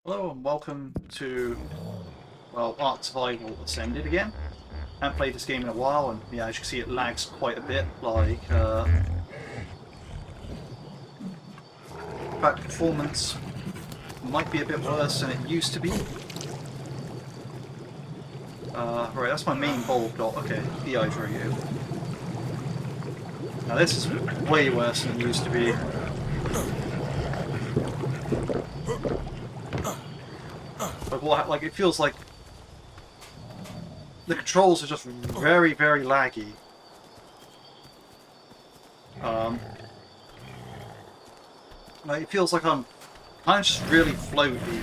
Hello and welcome to, well, Ark Survival Ascended again. I haven't played this game in a while, and yeah, as you can see, it lags quite a bit. In fact, performance might be a bit worse than it used to be. Right, that's my main bulb dot. Okay, dehydrated. Now this is way worse than it used to be. But like, it feels like the controls are just very, very laggy. Like, it feels like I'm kind of just really floaty.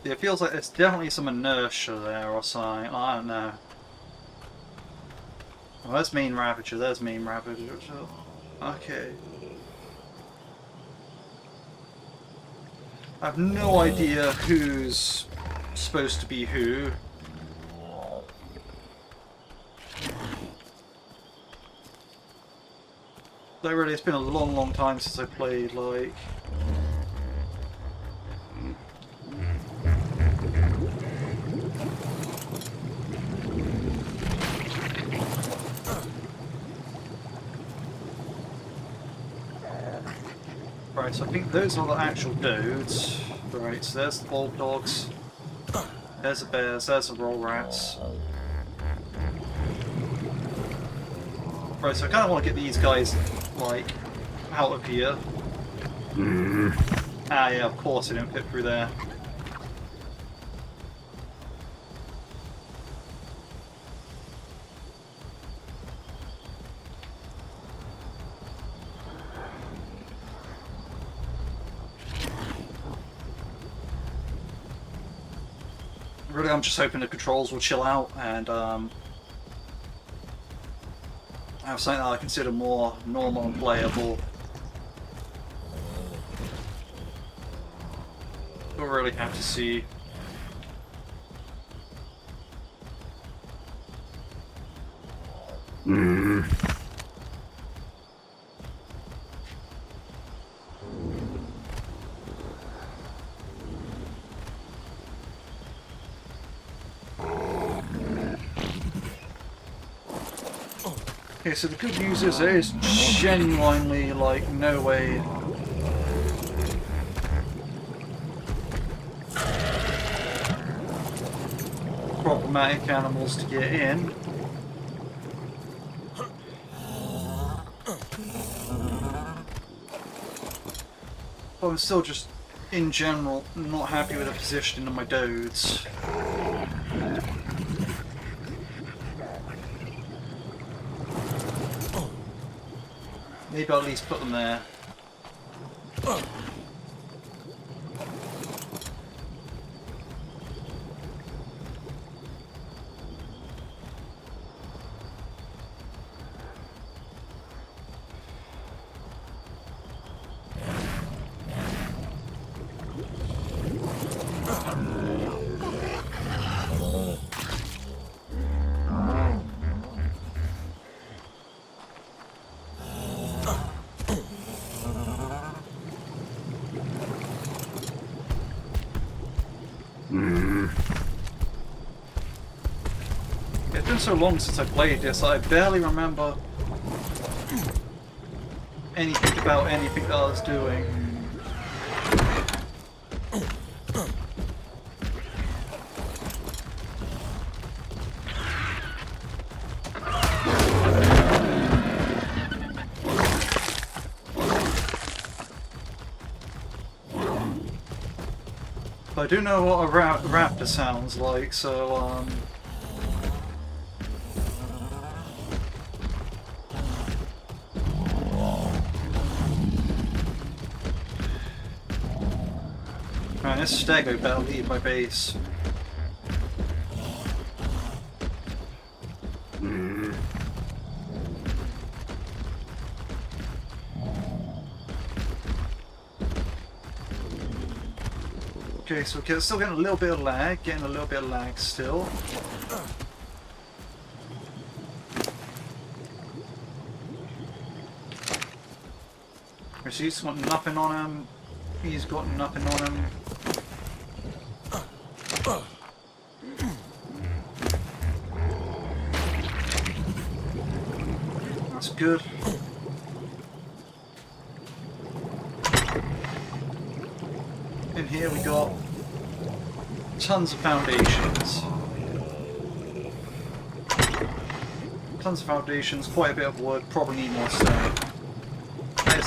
It feels like there's definitely some inertia there or something. I don't know. Well, there's main Ravager. There's main Ravager. Okay. I have no idea who's supposed to be who. Though really, it's been a long, long time since I played, like... Right, so I think those are the actual dudes. Right, so there's the bulb dogs. There's the bears, there's the roll rats. Right, so I kind of want to get these guys, like, out of here. Ah, yeah, of course it didn't fit through there. Really, I'm just hoping the controls will chill out and have something that I consider more normal and playable. We'll really have to see. Okay, so the good news is there is genuinely, like, no way problematic animals to get in. But I'm still just, in general, not happy with the positioning of my dodes. Maybe I'll at least put them there. It's been so long since I played this, I barely remember anything about anything that I was doing. But I do know what a raptor sounds like, so Right, this stego better leave my base. Okay, so we're still getting a little bit of lag, still. He's got nothing on him. He's got nothing on him. That's good. In here we got tons of foundations. Tons of foundations, quite a bit of wood, probably need more stone.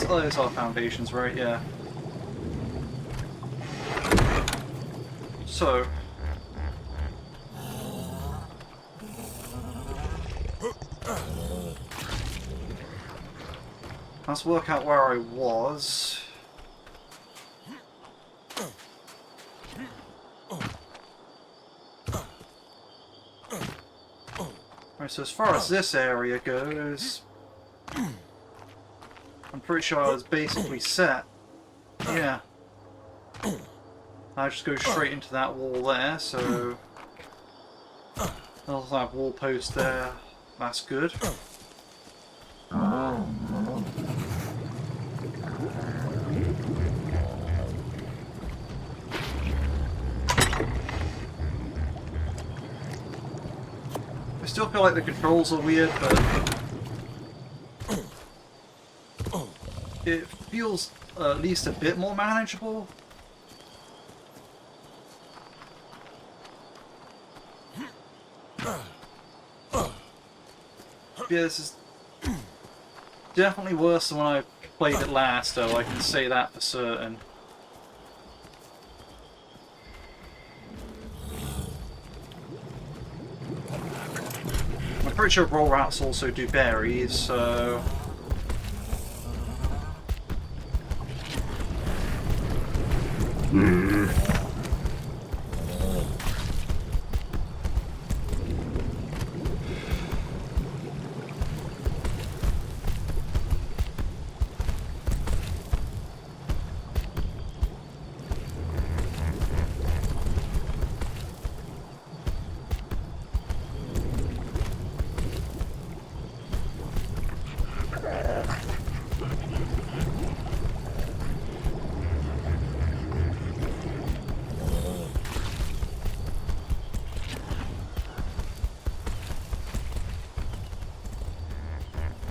There's our foundations, right? Yeah. So, let's work out where I was. Right, so as far as this area goes, I'm pretty sure I was basically set. Yeah. I just go straight into that wall there, so I'll have wall post there. That's good. I still feel like the controls are weird, but it feels at least a bit more manageable. Yeah, this is definitely worse than when I played it last, though, I can say that for certain. I'm pretty sure roll rats also do berries, so...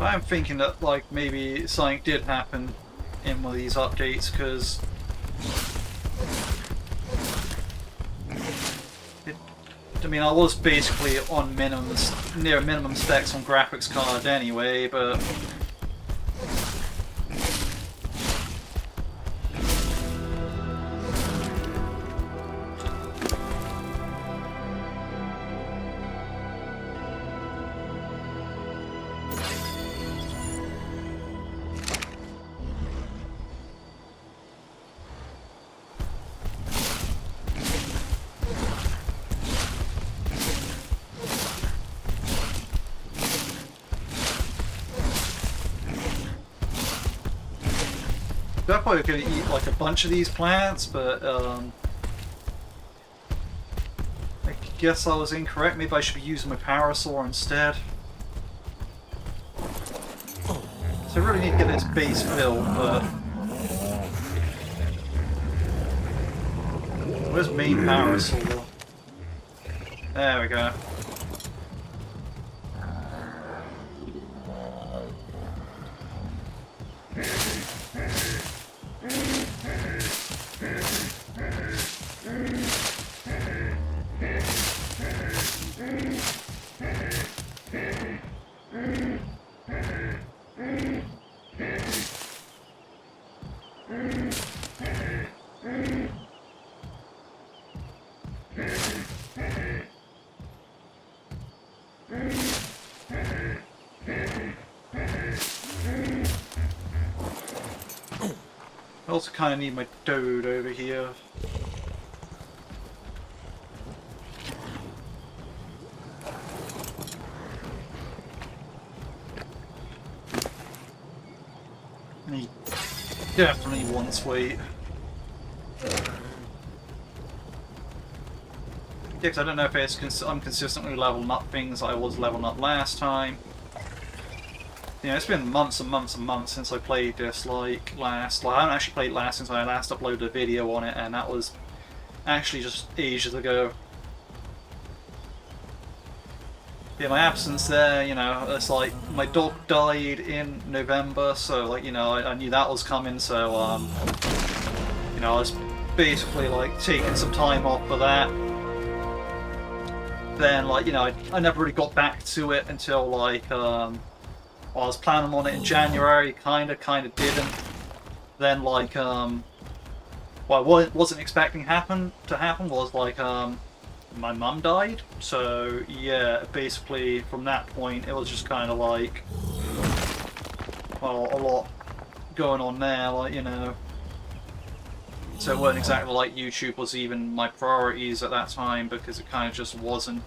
I'm thinking that, like, maybe something did happen in one of these updates, because I mean, I was basically on near minimum specs on graphics card anyway, but I'm probably going to eat like a bunch of these plants, but I guess I was incorrect. Maybe I should be using my parasaur instead. So I really need to get this base built, but where's main parasaur? There we go. I also kind of need my Dode over here. And he definitely wants weight. Yeah, because I don't know if it's I'm consistently leveling up things I was leveling up last time. Yeah, it's been months and months and months since I played this, like, last. Like, I haven't actually played last since I last uploaded a video on it, and that was actually just ages ago. Yeah, my absence there, you know, it's like, my dog died in November, so, like, you know, I knew that was coming, so, you know, I was basically, like, taking some time off for that. Then, like, you know, I never really got back to it until, like, I was planning on it in January, kinda didn't. Then, like, what I wasn't expecting to happen was, like, my mum died. So, yeah, basically, from that point, it was just kind of like, well, a lot going on there, like, you know. So it wasn't exactly like YouTube was even my priorities at that time, because it kind of just wasn't.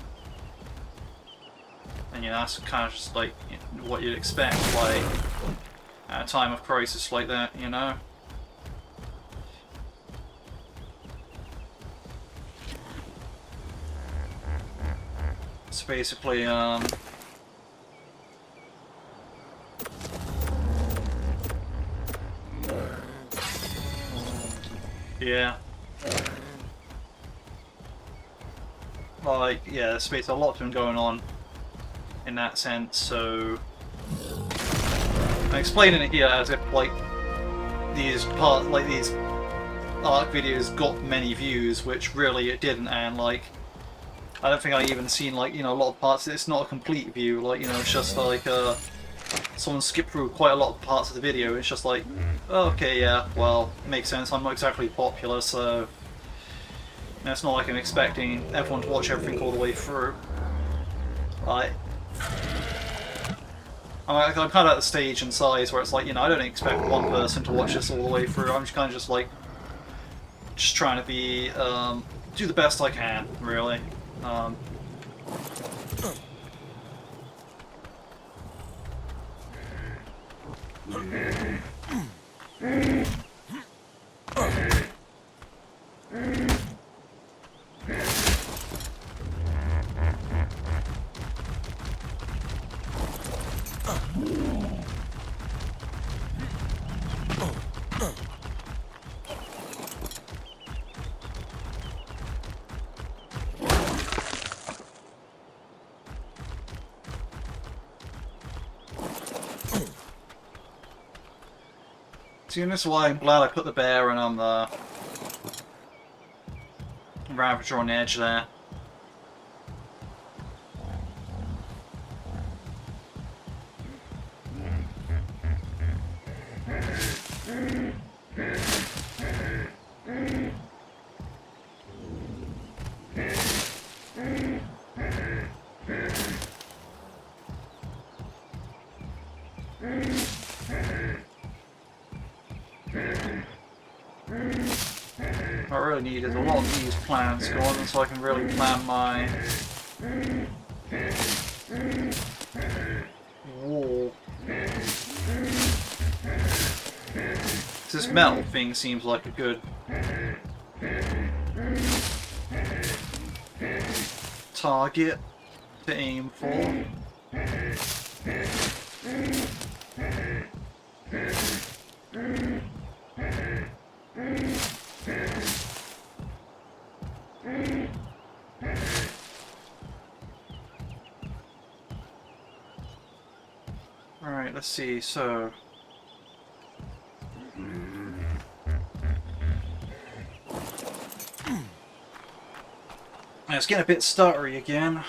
And, you know, that's kind of just, like, you know, what you'd expect, like, at a time of crisis like that, you know? So basically, yeah. Like, yeah, there's basically a lot's been going on in that sense, so I'm explaining it here as if, like, these Ark videos got many views, which really it didn't, and, like, I don't think I even seen, like, you know, a lot of parts. It's not a complete view, like, you know, it's just like, someone skipped through quite a lot of parts of the video. It's just like, oh, okay, yeah, well, makes sense, I'm not exactly popular, so, you know, it's not like I'm expecting everyone to watch everything all the way through. Like, I'm kind of at the stage and size where it's like, you know, I don't expect one person to watch this all the way through. I'm just kind of just, like, just trying to be, do the best I can, really. See, and this is why I'm glad I put the bear and on the Ravager on the edge there. What I really need is a lot of these plans going so I can really plan my wall. This metal thing seems like a good target to aim for. Alright, let's see, so... It's getting a bit stuttery again.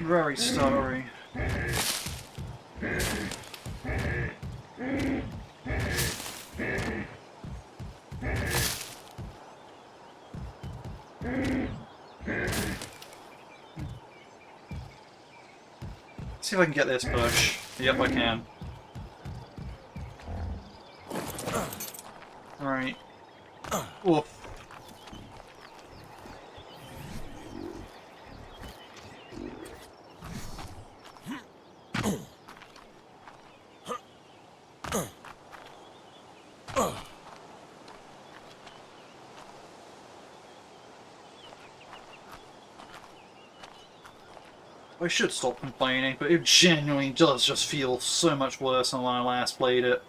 Very stuttery. See if I can get this push. Yep, I can. Right. Oof. I should stop complaining, but it genuinely does just feel so much worse than when I last played it.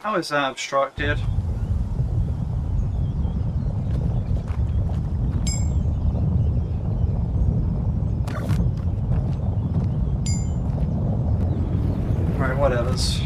How is that obstructed? Right, whatevers.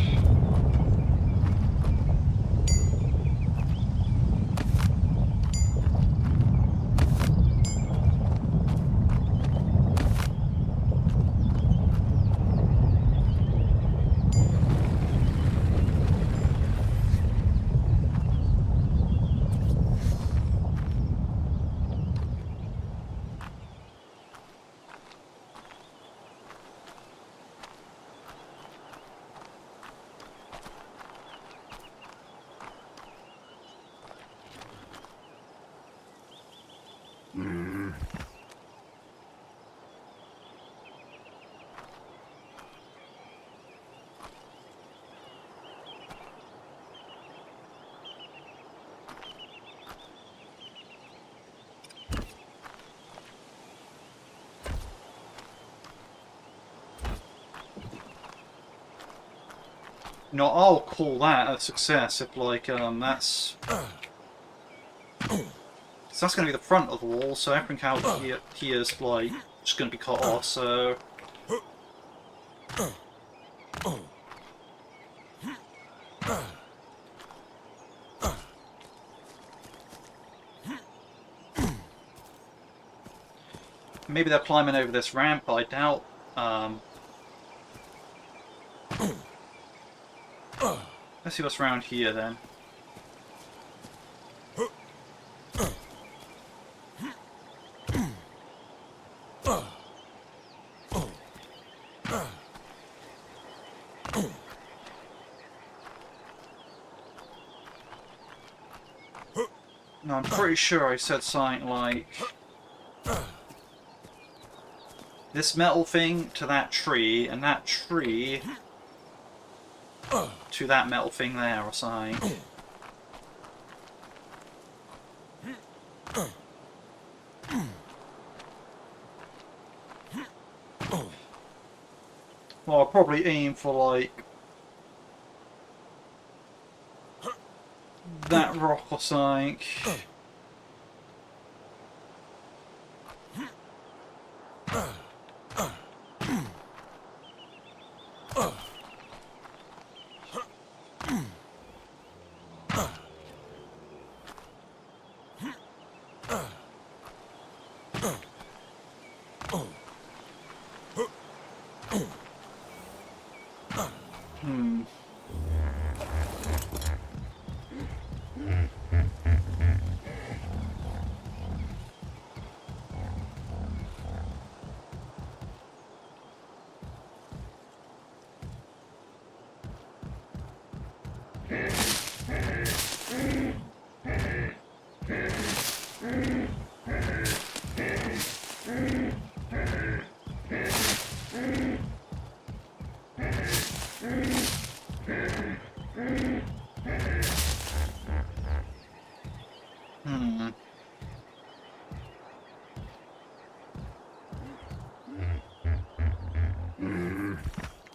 You know, I'll call that a success if, like, that's... So that's going to be the front of the wall, so everything out here is, like, just going to be cut off, so... Maybe they're climbing over this ramp, but I doubt... Let's see what's around here, then. No, I'm pretty sure I said something like... This metal thing to that tree, and that tree to that metal thing there, or something. Well, I'll probably aim for, like... that rock or something.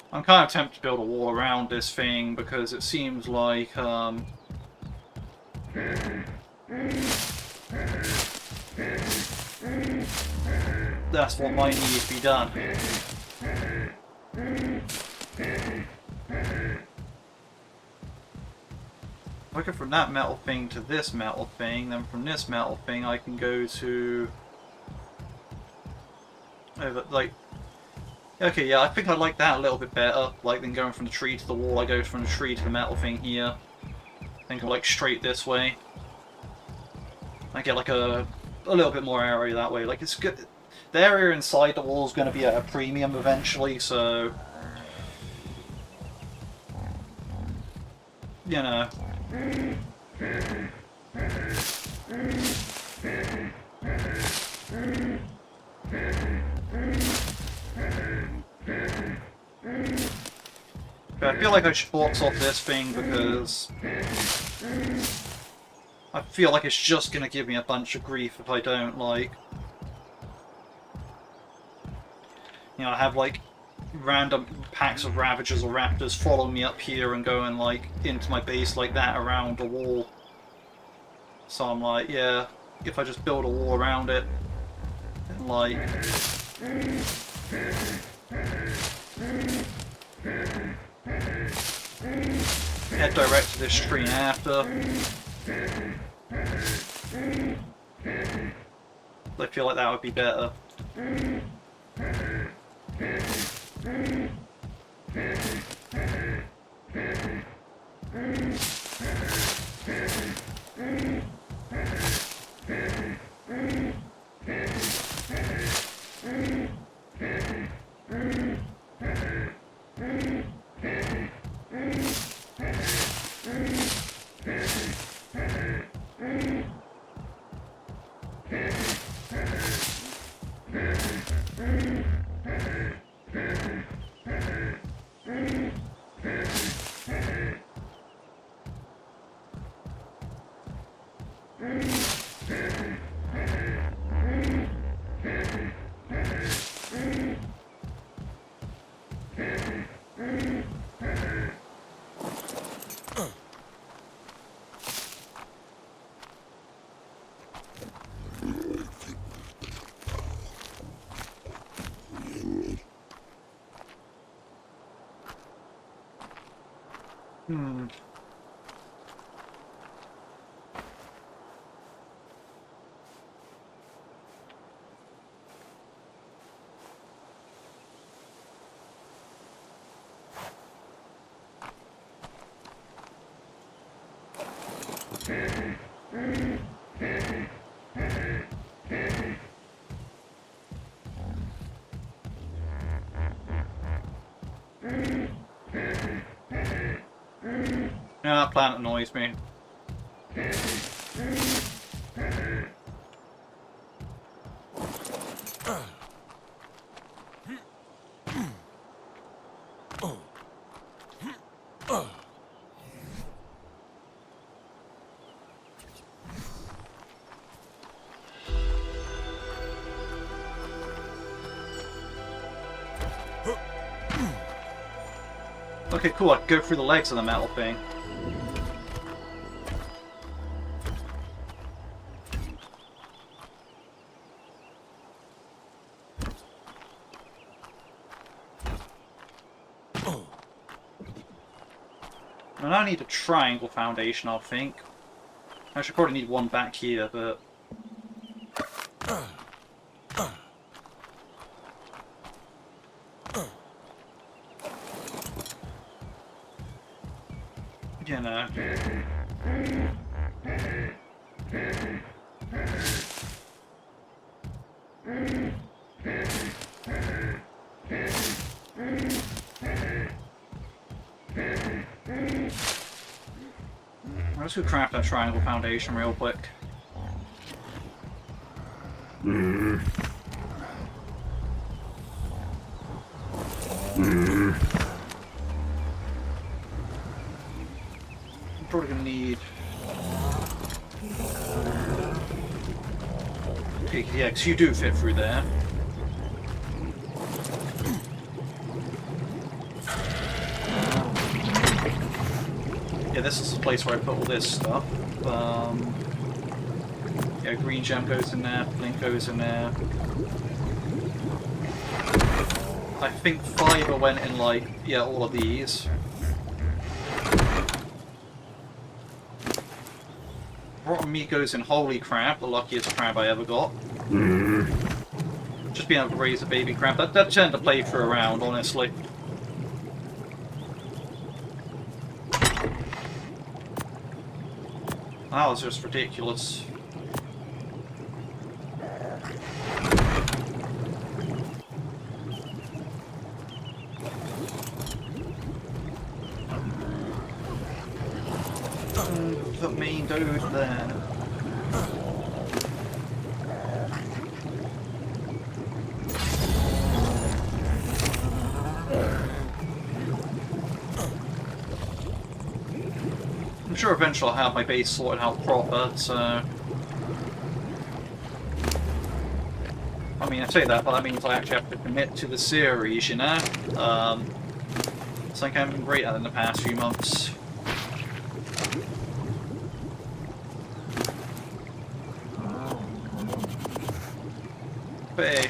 I'm kind of tempted to build a wall around this thing because it seems like that's what might need to be done. I go from that metal thing to this metal thing, then from this metal thing I can go to over, like, okay, yeah, I think I like that a little bit better, like, than going from the tree to the wall. I go from the tree to the metal thing here. I think I like straight this way. I get like a little bit more area that way. Like, it's good. The area inside the wall is going to be at a premium eventually, so you know. But I feel like I should box off this thing because I feel like it's just going to give me a bunch of grief if I don't, like, you know, I have like random packs of Ravagers or Raptors follow me up here and go and like into my base like that around the wall. So I'm like, yeah, if I just build a wall around it, and like head direct to this screen after, I feel like that would be better. Yeah, that plant annoys me. Okay, cool, I can go through the legs of the metal thing. And I need a triangle foundation, I think. I should probably need one back here, but you know. Let's go craft that triangle foundation real quick. I'm probably gonna need. Okay, yeah, because you do fit through there. Yeah, this is the place where I put all this stuff. Yeah, green gem goes in there, flint goes in there. I think fiber went in, like, yeah, all of these. Rotten meat goes in holy crab, the luckiest crab I ever got. Just being able to raise a baby crab, that turned the playthrough around, honestly. That was just ridiculous. The main dude there. I'm sure eventually I'll have my base sorted out proper, so... I mean, I say that, but that means I actually have to commit to the series, you know? Something I haven't been great at in the past few months. But hey.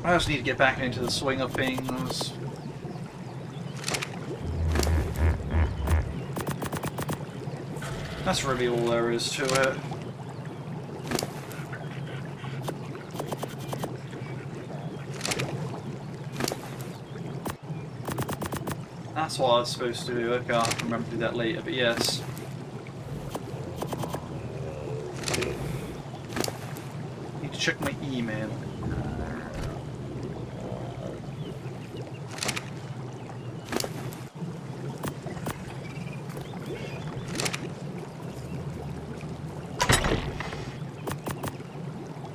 I just need to get back into the swing of things. That's really all there is to it. That's what I was supposed to do. Okay, I'll remember to do that later, but yes. Need to check my email.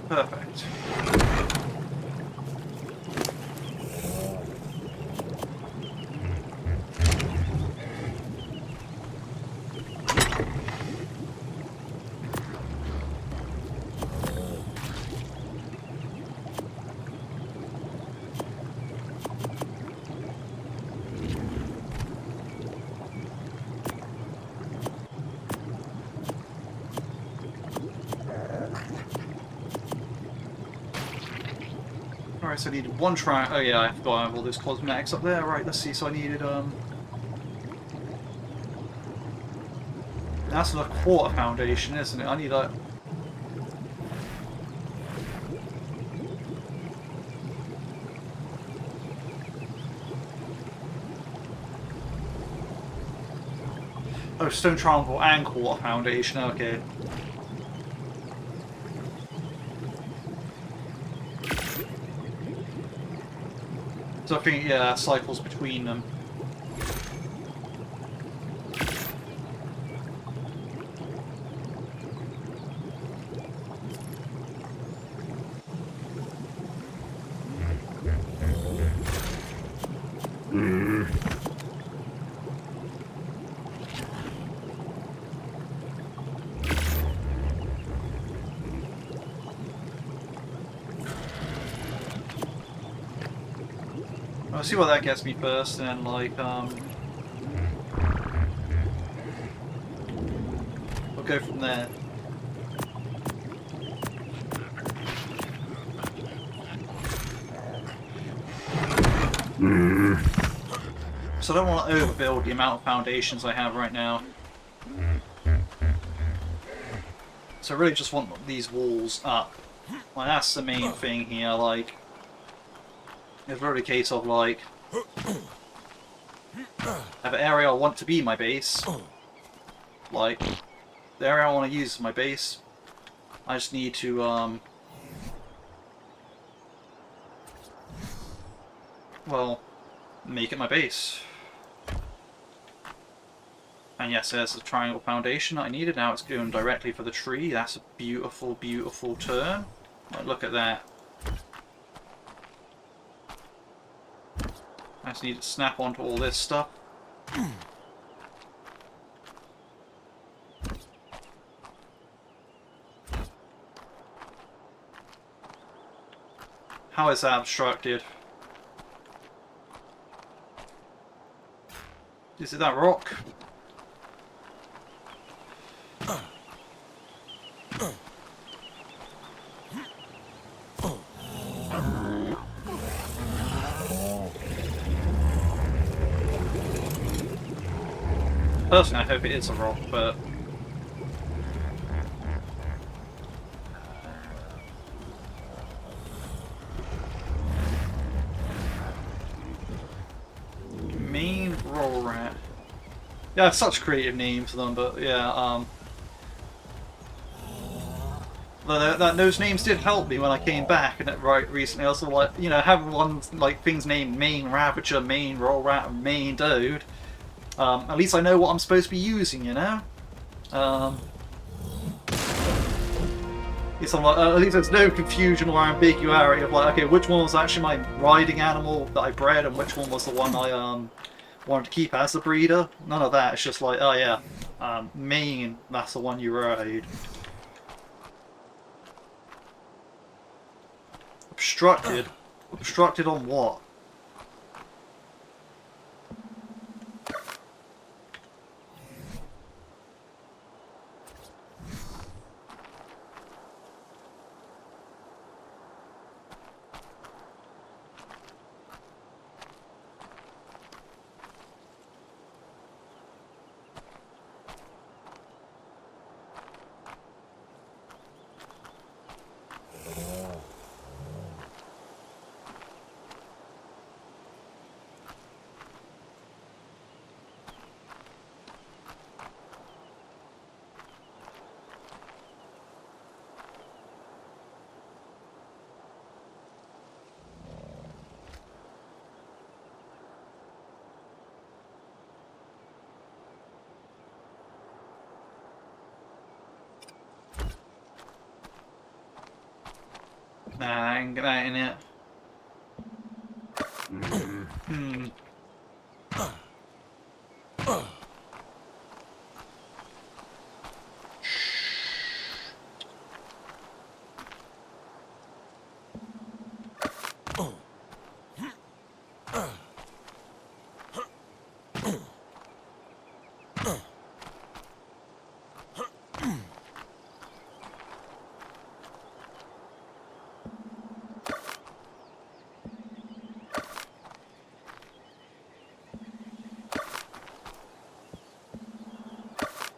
Perfect. Alright, so I needed one track. Oh yeah, I forgot I have all those cosmetics up there. Right, let's see. So I needed that's the quarter foundation, isn't it? I need a. Oh, stone triangle and quarter foundation. Okay. So I think, yeah, cycles between them. I'll see what that gets me first, and then, like, we'll go from there. So I don't want to overbuild the amount of foundations I have right now. So I really just want these walls up. Like, that's the main thing here, like... It's really a case of, like, I have an area I want to be my base. Like, the area I want to use is my base. I just need to, well, make it my base. And yes, there's the triangle foundation that I needed. Now it's going directly for the tree. That's a beautiful, beautiful turn. Like, look at that. I just need to snap onto all this stuff. How is that obstructed? Is it that rock? Personally, I hope it is a rock, but... Main roll rat. Yeah, such creative names for them, but yeah, those names did help me when I came back, and right recently I was like, you know, having ones like things named Main Ravager, Main Roll Rat, and Main Dude. At least I know what I'm supposed to be using, you know? It's like, at least there's no confusion or ambiguity of like, okay, which one was actually my riding animal that I bred and which one was the one I wanted to keep as a breeder. None of that. It's just like, oh yeah, Main, that's the one you ride. Obstructed? Obstructed on what? Nah, ain't that in it.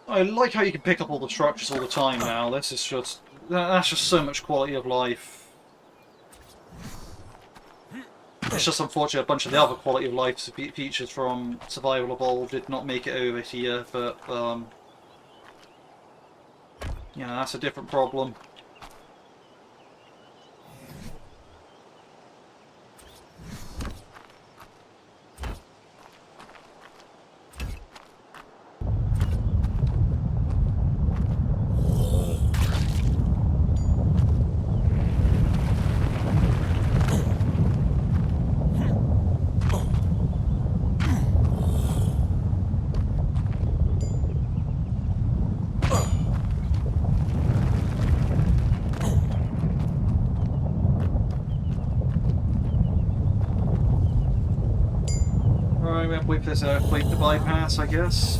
I like how you can pick up all the structures all the time now. This is just... that's just so much quality of life. It's just unfortunate a bunch of the other quality of life features from Survival Evolved did not make it over here, but... yeah, that's a different problem. Wait for this earthquake to bypass, I guess.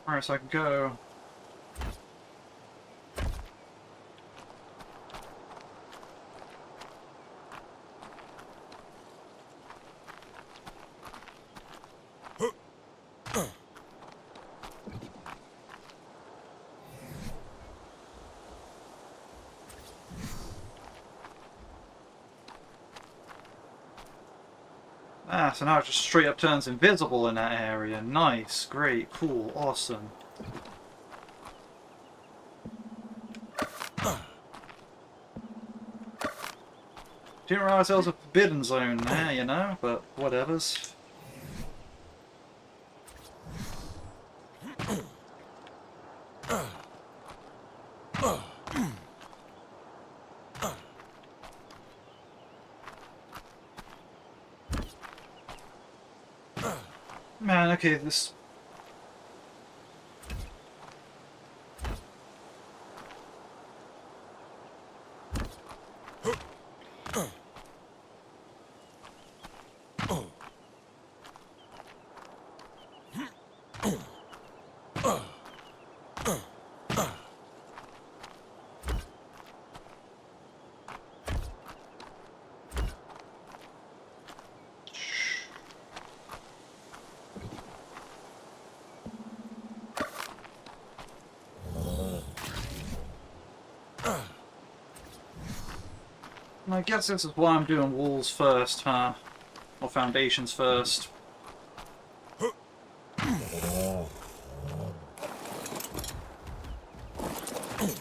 Alright, so I can go. Ah, so now it just straight up turns invisible in that area. Nice, great, cool, awesome. Didn't realise there was a forbidden zone there, you know, but whatevers. Man, okay, this... I guess this is why I'm doing walls first, huh? Or foundations first. With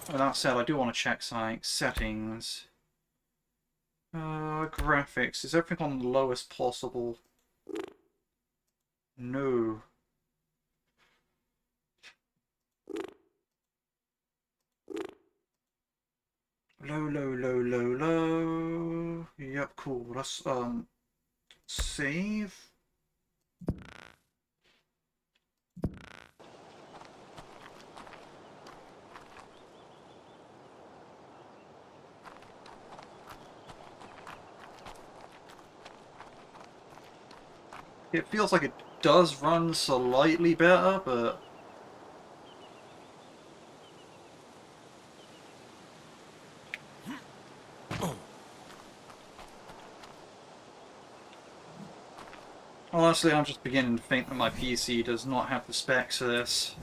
that said, I do want to check something. Settings. Graphics. Is everything on the lowest possible? No. Low. Yep, cool. Let's, save. It feels like it does run slightly better, but... honestly, I'm just beginning to think that my PC does not have the specs for this.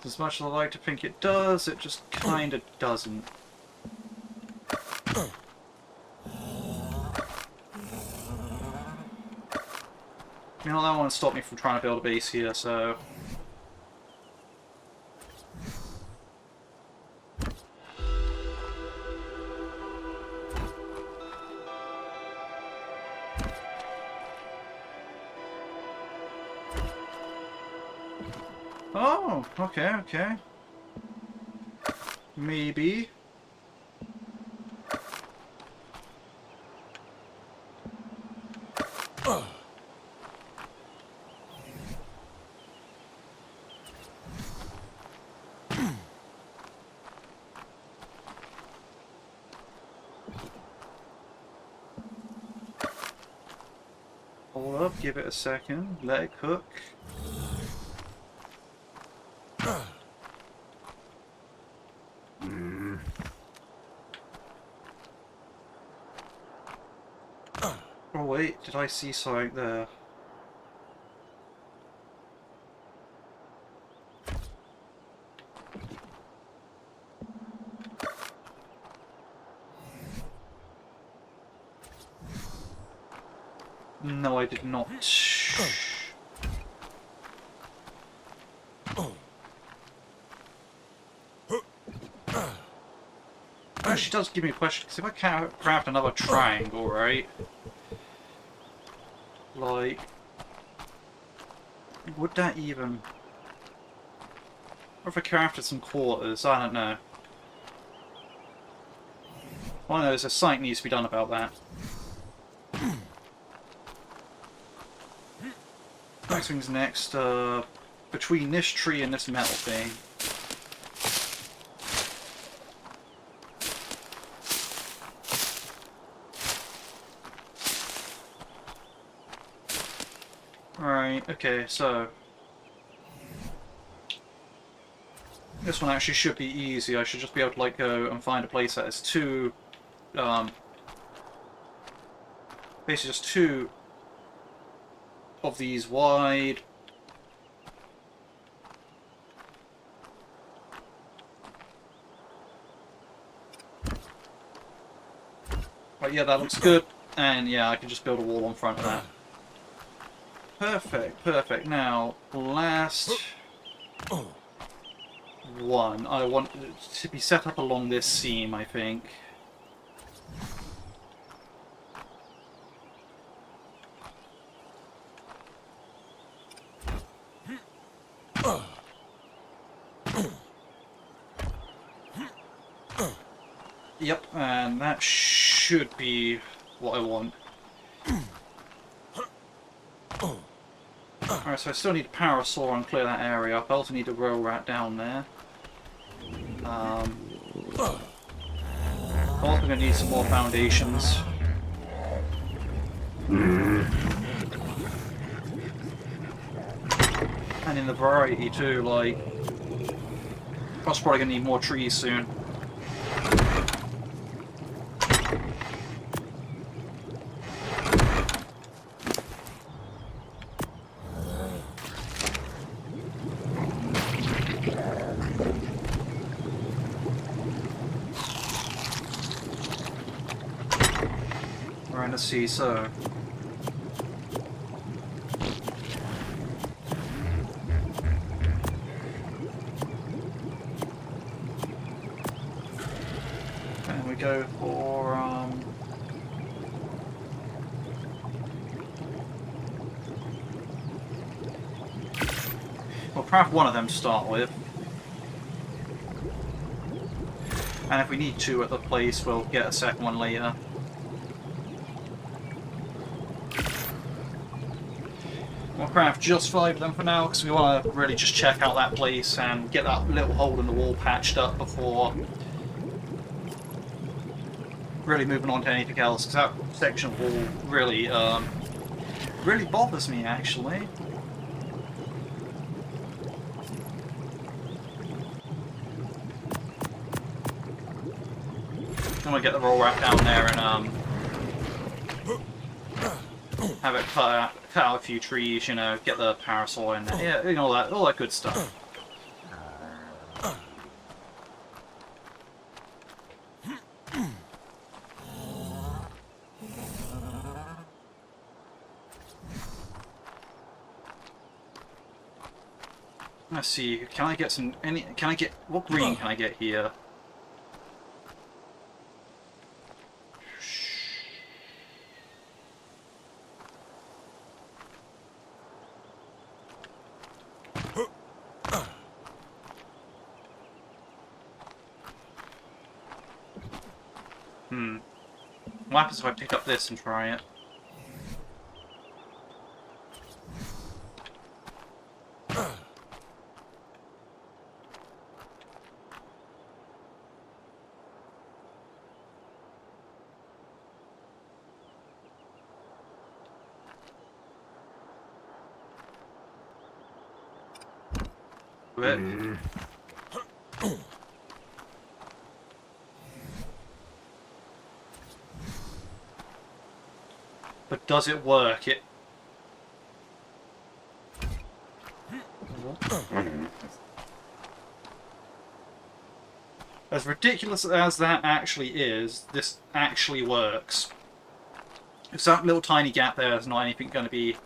As much as I like to think it does, it just kinda doesn't. You know, that won't stop me from trying to build a base here, so... oh, okay. Maybe. Hold up, give it a second, let it cook. Oh wait, did I see something there? No, I did not. Actually does give me a question, because if I can't craft another triangle, right? Like... would that even... or if I crafted some quarters, I don't know. All I know is a site needs to be done about that. Next thing's next, between this tree and this metal thing. Right, okay, so... This one actually should be easy. I should just be able to, like, go and find a place that is two... basically just two of these wide. Right, yeah, that looks good. And yeah, I can just build a wall in front of that. Perfect, perfect. Now, last one. I want it to be set up along this seam, I think. Yep, and that should be what I want. Alright, so I still need a power saw and clear that area up. I also need a roll rat down there. I'm also going to need some more foundations. And in the variety too, like... I was probably going to need more trees soon. Alright, let's see, so... And we go for, we'll craft one of them to start with. And if we need two at the place, we'll get a second one later. We'll craft just 5 of them for now, because we want to really just check out that place and get that little hole in the wall patched up before really moving on to anything else, because that section of wall really, really bothers me, actually. I'm going to get the roll wrap down there and, have it cut out a few trees, you know, get the parasol in there, yeah, you know, all that good stuff. Let's see, can I get some, what green can I get here? What happens if I pick up this and try it? But does it work? As ridiculous as that actually is, this actually works. If that little tiny gap there is not anything going to be...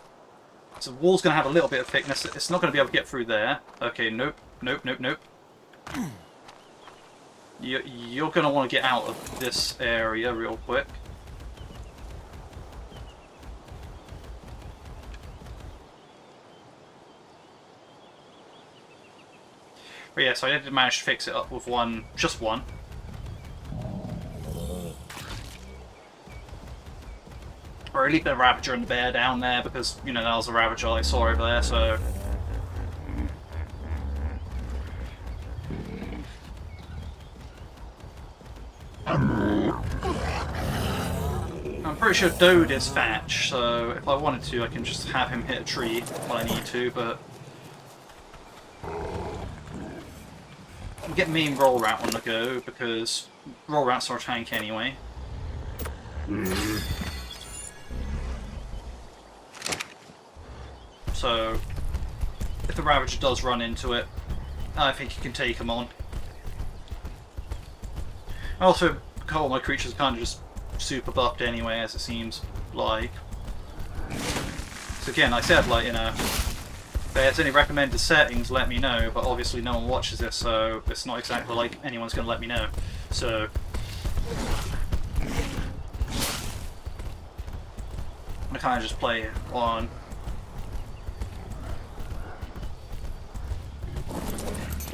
So the wall's going to have a little bit of thickness. It's not going to be able to get through there. Okay, nope, nope, nope, nope. You're going to want to get out of this area real quick. But yeah, so I did manage to fix it up with one, just one. Or I leave the Ravager and the bear down there because, you know, that was a Ravager I saw over there, so... I'm pretty sure Dode is Thatch, so if I wanted to, I can just have him hit a tree when I need to, but... I'll get main Roll Rat on the go, because Roll Rat's our tank anyway. So, if the Ravager does run into it, I think you can take him on. Also, all my creatures are kind of just super buffed anyway, as it seems like. So again, I said, like, you know, if there's any recommended settings, let me know, but obviously no one watches this, so it's not exactly like anyone's going to let me know. So... I kind of just play on...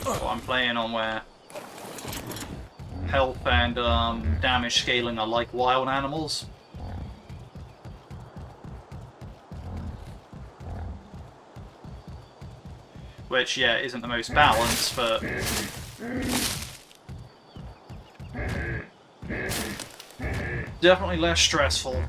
what I'm playing on, where health and damage scaling are like wild animals. Which, yeah, isn't the most balanced, but... definitely less stressful.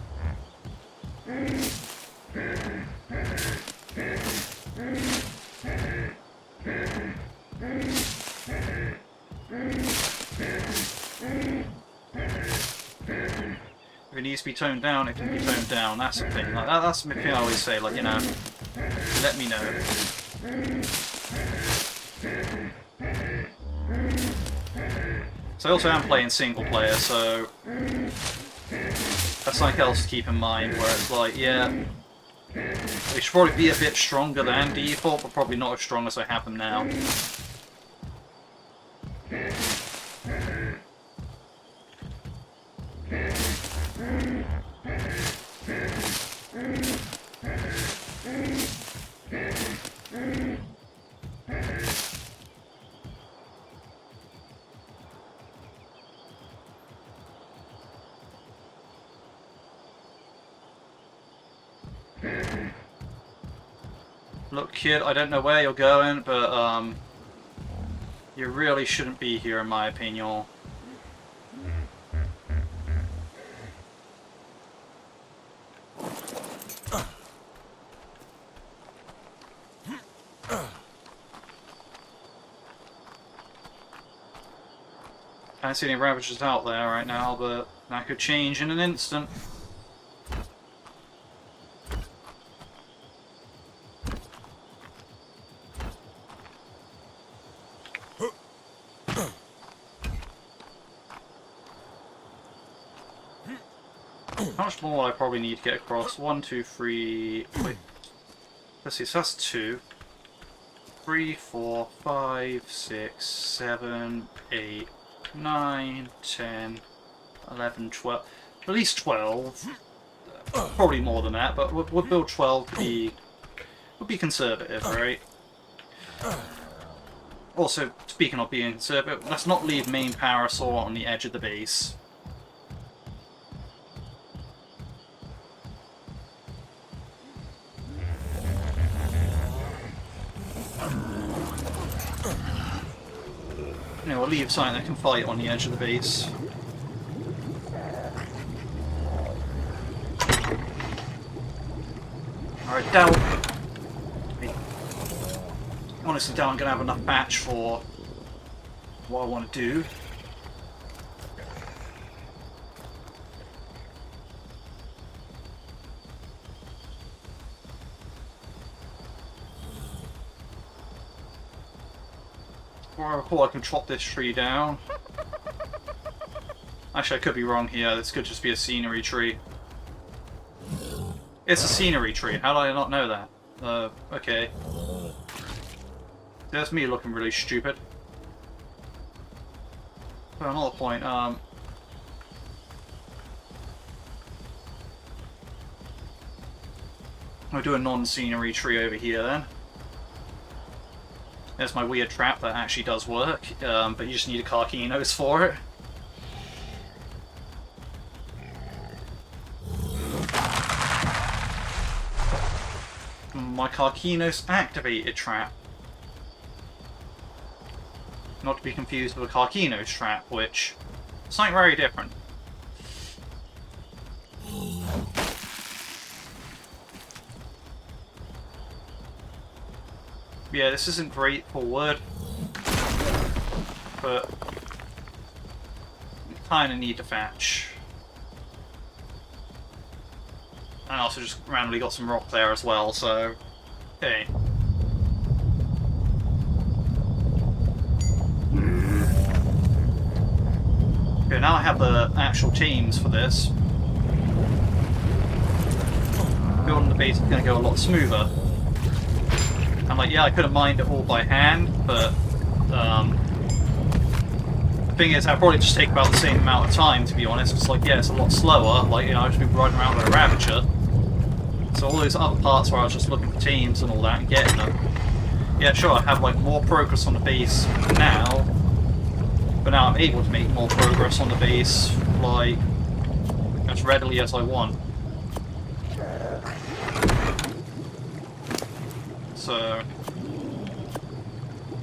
If it needs to be toned down, it can be toned down. That's the thing. Like, that's the thing I always say. Like, you know, let me know. So I also am playing single player, so that's something else to keep in mind. Where it's like, yeah, they should probably be a bit stronger than default, but probably not as strong as I have them now. Look, kid, I don't know where you're going, but, you really shouldn't be here, in my opinion. Can't see any Ravagers out there right now, but that could change in an instant. How much more will I probably need to get across? 1, 2, 3... Wait. Let's see, so that's 2. 3, 4, 5, 6, 7, 8, 9, 10, 11, 12... At least 12. Probably more than that, but we'll build 12 to be... would be conservative, right? Also, speaking of being conservative, let's not leave main Parasaur on the edge of the base. You know, we'll leave something that can fight on the edge of the base. Alright, doubt. I honestly doubt I'm going to have enough batch for what I want to do. I recall I can chop this tree down. Actually, I could be wrong here. This could just be a scenery tree. It's a scenery tree. How did I not know that? Okay. That's me looking really stupid. But another point, I'll do a non-scenery tree over here then. There's my weird trap that actually does work, but you just need a Carcinos for it. My Carcinos activated trap. Not to be confused with a Carcinos trap, which is something very different. Yeah, this isn't great for wood, but we kind of need to thatch. And also just randomly got some rock there as well, so... Okay. Okay, now I have the actual teams for this. Building the base is going to go a lot smoother. I'm like, yeah, I could have mined it all by hand, but the thing is, I'd probably just take about the same amount of time, to be honest. It's like, yeah, it's a lot slower. Like, you know, I'd just be riding around with a Ravager. So all those other parts where I was just looking for teams and all that and getting them. Yeah, sure, I have like more progress on the base now, but now I'm able to make more progress on the base, like, as readily as I want. So,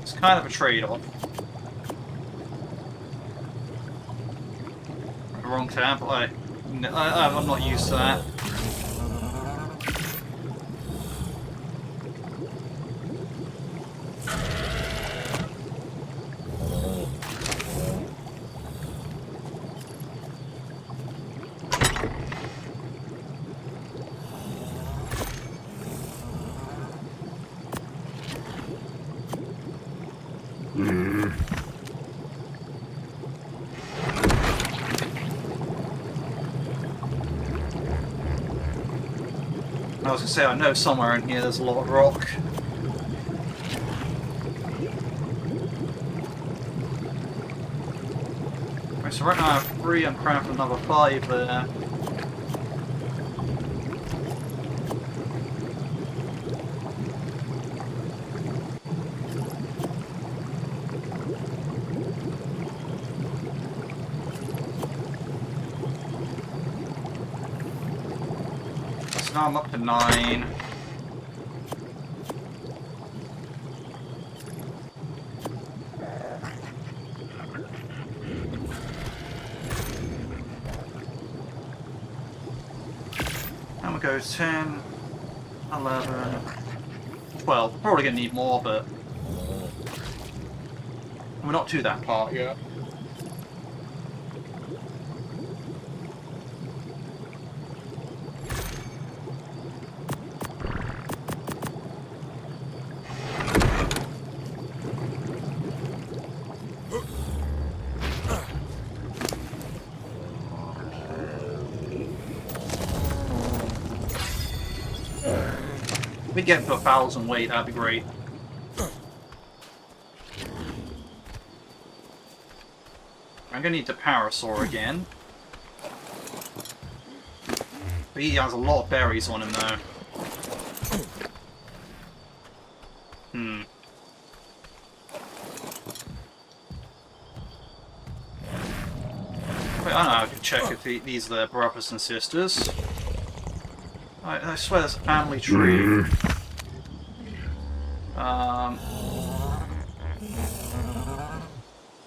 it's kind of a trade-off. Wrong tab, I'm not used to that. I was going to say, I know somewhere in here there's a lot of rock. Right, so right now I have 3, I'm crafting another 5 there. Now I'm up to 9. And we go 10, 11, 12. Probably gonna need more, but we're not to that part yet. If we get to 1,000 weight, that'd be great. I'm gonna need the Parasaur again. But he has a lot of berries on him though. Wait, I don't know, I could check if these are their brothers and sisters. I swear there's a family tree.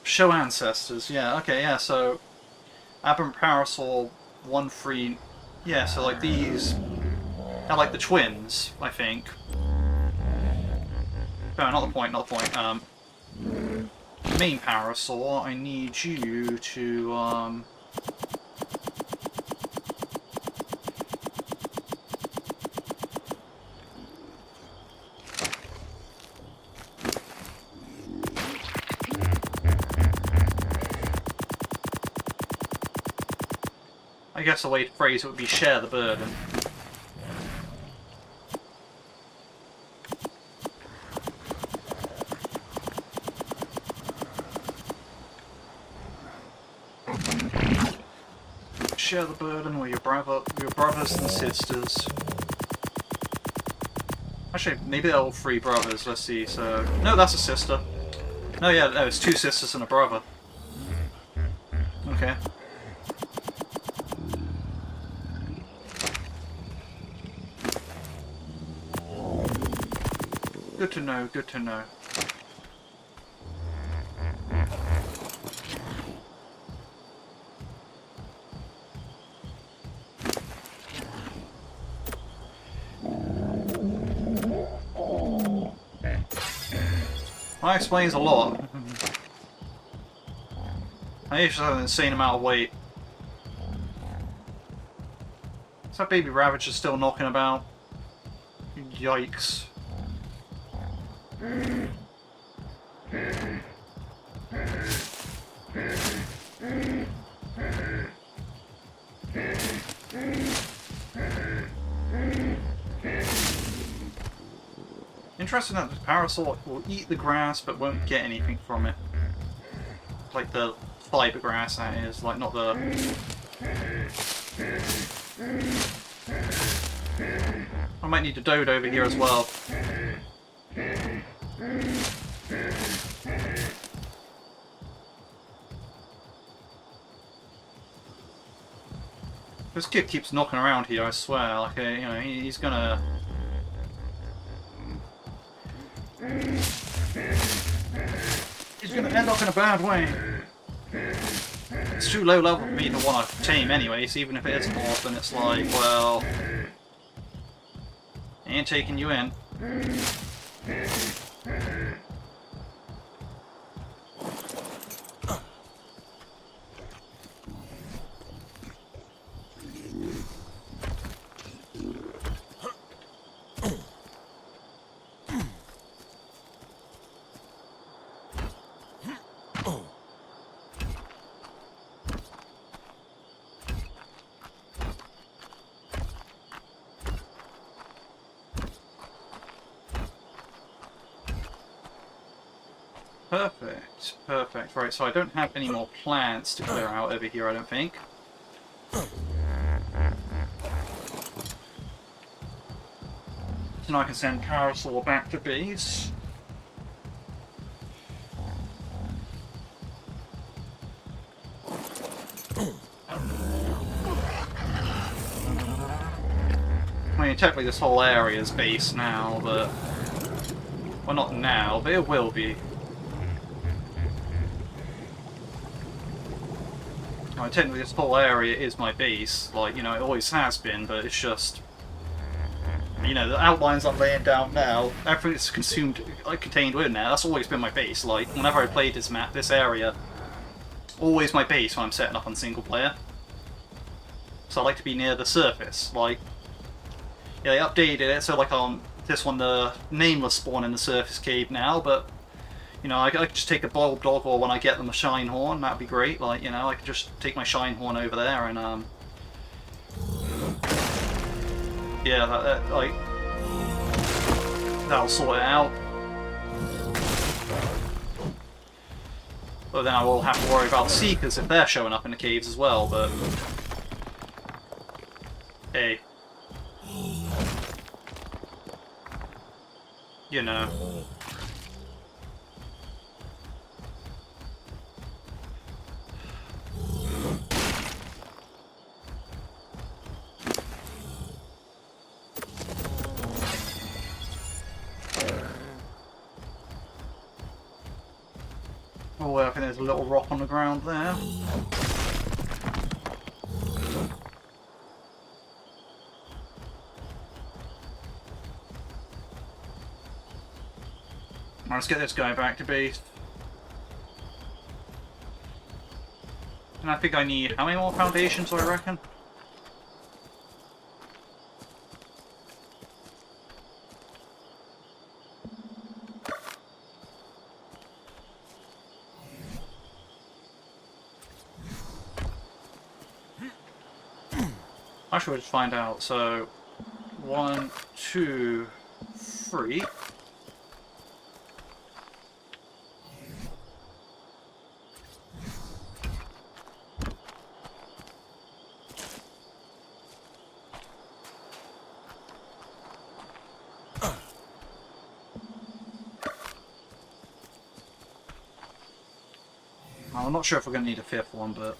Show ancestors, yeah, okay, yeah, so Ab and Parasaur 1, 3, yeah, so like these are like the twins, I think. No, not the point, not the point. Main Parasaur, I need you to, I guess the way to phrase it would be share the burden. Share the burden with your brothers and sisters. Actually, maybe they're all 3 brothers. Let's see. So no, that's a sister. No, yeah, no, it's 2 sisters and a brother. Okay. Good to know, good to know. That explains a lot. I used to have an insane amount of weight. Is that baby Ravager still knocking about? Yikes. Interesting that the parasol will eat the grass but won't get anything from it. Like the fiber grass, that is. Like, not the... I might need a Dodo over here as well. This kid keeps knocking around here, I swear. Like, you know, he's gonna... He's gonna end up in a bad way. It's too low level for me to want to tame anyways, even if it is an orphan, it's like, well... I ain't taking you in. Perfect, perfect. Right, so I don't have any more plants to clear out over here, I don't think. So now I can send Parasol back to base. I mean, technically this whole area is base now, but... Well, not now, but it will be. Well, technically this whole area is my base, like, you know, it always has been, but it's just... You know, the outlines I'm laying down now, everything that's consumed, like, contained within there, that's always been my base. Like, whenever I played this map, this area, always my base when I'm setting up on single player. So I like to be near the surface, like... Yeah, they updated it, so like on this one the name will spawn in the surface cave now, but... You know, I could just take a boiled dog, or when I get them a shine horn, that'd be great. Like, you know, I could just take my shine horn over there and, yeah, like, that'll sort it out. But then I will have to worry about Seekers if they're showing up in the caves as well, but... Hey. You know. Oh, I think there's a little rock on the ground there. Let's get this guy back to base. And I think I need... How many more foundations do I reckon? Actually, we'll just find out. So, 1, 2, 3. I'm not sure if we're going to need a 5th one, but...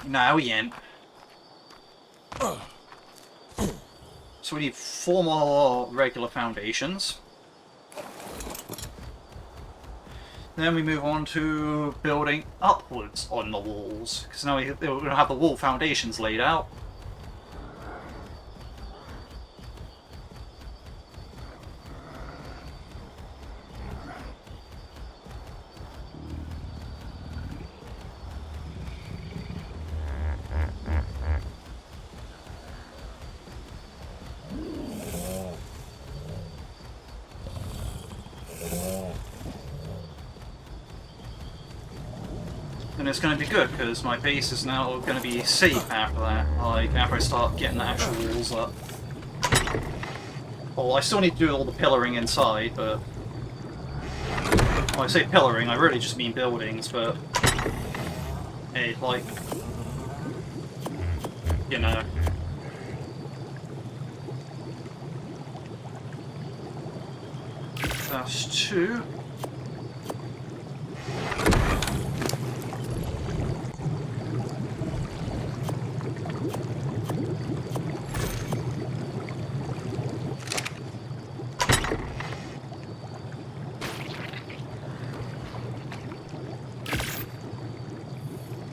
No, we ain't. So we need 4 more regular foundations. Then we move on to building upwards on the walls, because now we're going to have the wall foundations laid out. then it's going to be good, because my base is now going to be safe after that, like, after I start getting the actual walls up. Well, I still need to do all the pillaring inside, but... When I say pillaring, I really just mean buildings, but... Hey, like... You know... That's 2.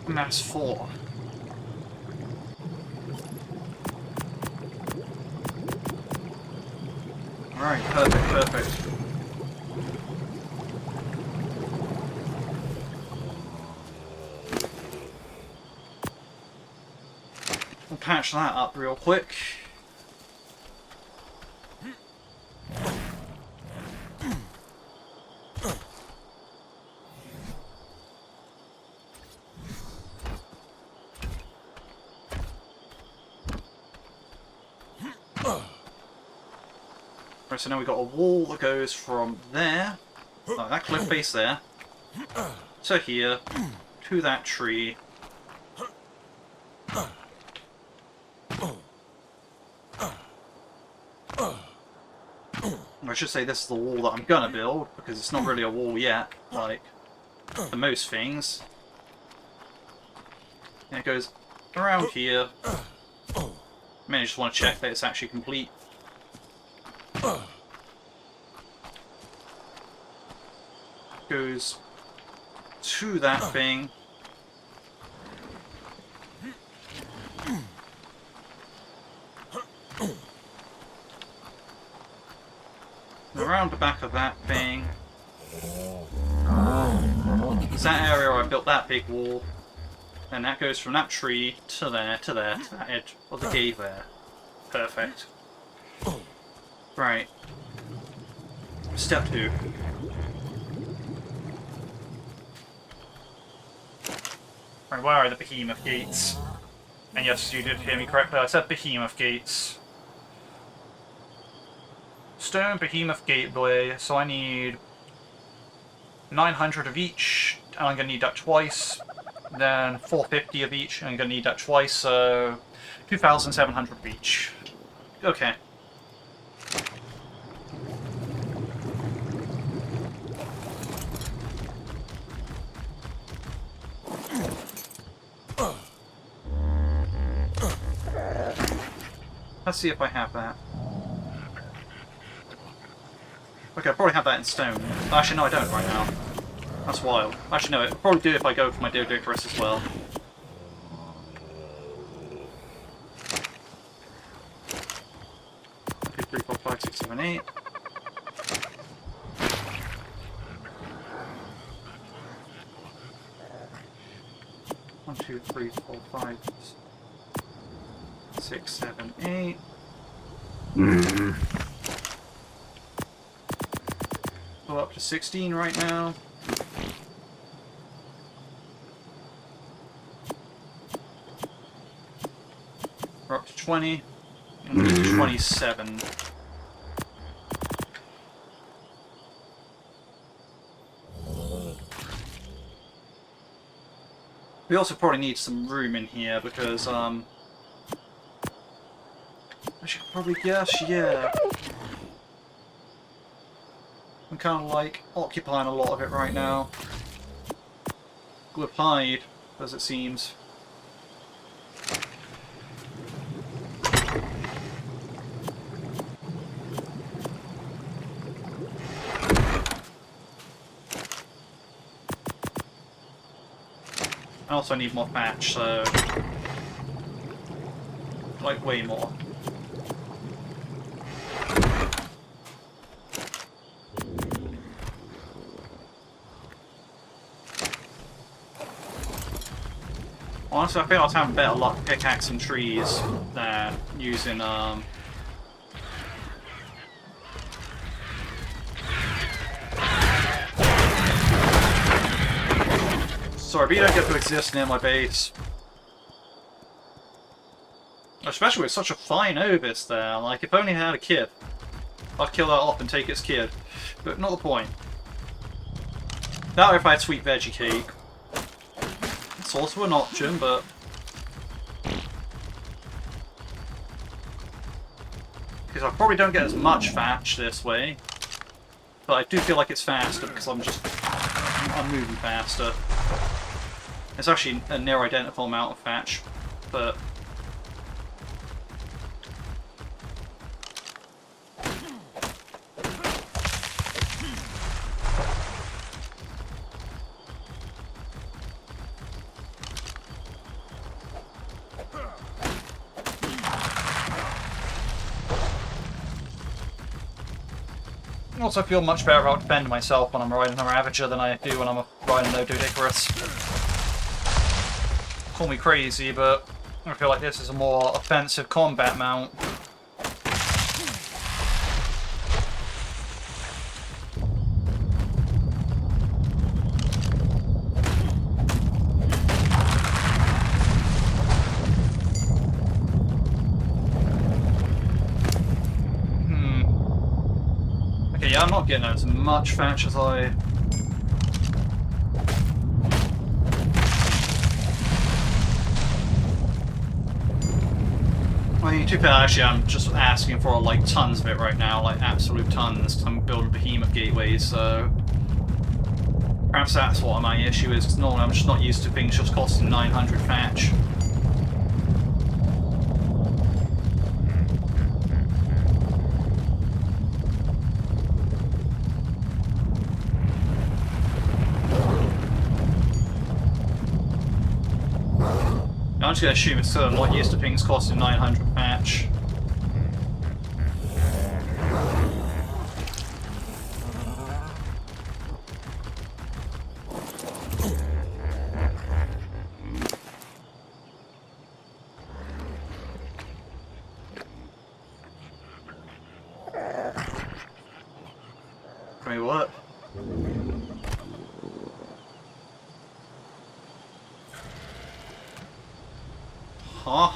And that's 4. Alright, perfect. We'll patch that up real quick. Right, so now we've got a wall that goes from there, like that cliff face there, to here, to that tree. I should say this is the wall that I'm gonna build, because it's not really a wall yet, like, for most things. And it goes around here. I mean, I just want to check that it's actually complete. Goes to that thing. Around the back of that thing. It's that area where I built that big wall. And that goes from that tree to there, to there, to that edge of the cave there. Perfect. Right. Step 2. Right, where are the behemoth gates? And yes, you did hear me correctly, I said behemoth gates. Stone behemoth gateway, so I need 900 of each, and I'm going to need that twice. Then 450 of each, and I'm going to need that twice, so 2,700 of each. Okay. Let's see if I have that. Okay, I probably have that in stone. Actually, no, I don't right now. That's wild. Actually, no, I'll probably do it if I go for my Deodorus as well. Okay, 3, 4, 5, 6, 7, 8. One, 2, 3, 4, 5, 6, 7, 8. Go up to 16 right now. We're up to 20. And we need 27. We also probably need some room in here because, I should probably guess, yeah. I'm kind of like occupying a lot of it right now. With hide, as it seems. I also need more thatch, so like way more. Honestly, I think I was having better luck pickaxing trees than using Sorry, but you don't get to exist near my base. Especially with such a fine Ovis there. Like, if only I had a kid, I'd kill that off and take its kid. But not the point. That or if I had sweet veggie cake. It's also an option, but... because I probably don't get as much thatch this way. But I do feel like it's faster because I'm moving faster. It's actually a near identical amount of thatch, but... I also feel much better about defending myself when I'm riding a Ravager than I do when I'm riding a Doedicurus. Call me crazy, but I feel like this is a more offensive combat mount. Okay, yeah, I'm not getting as much thatch as I... I mean, to be fair, actually, I'm just asking for, like, tons of it right now, like, absolute tons, because I'm building behemoth gateways, so... perhaps that's what my issue is, because normally I'm just not used to things just costing 900 thatch. I'm just going to assume it's still not used to things costing 900 thatch. Wait, what? Huh?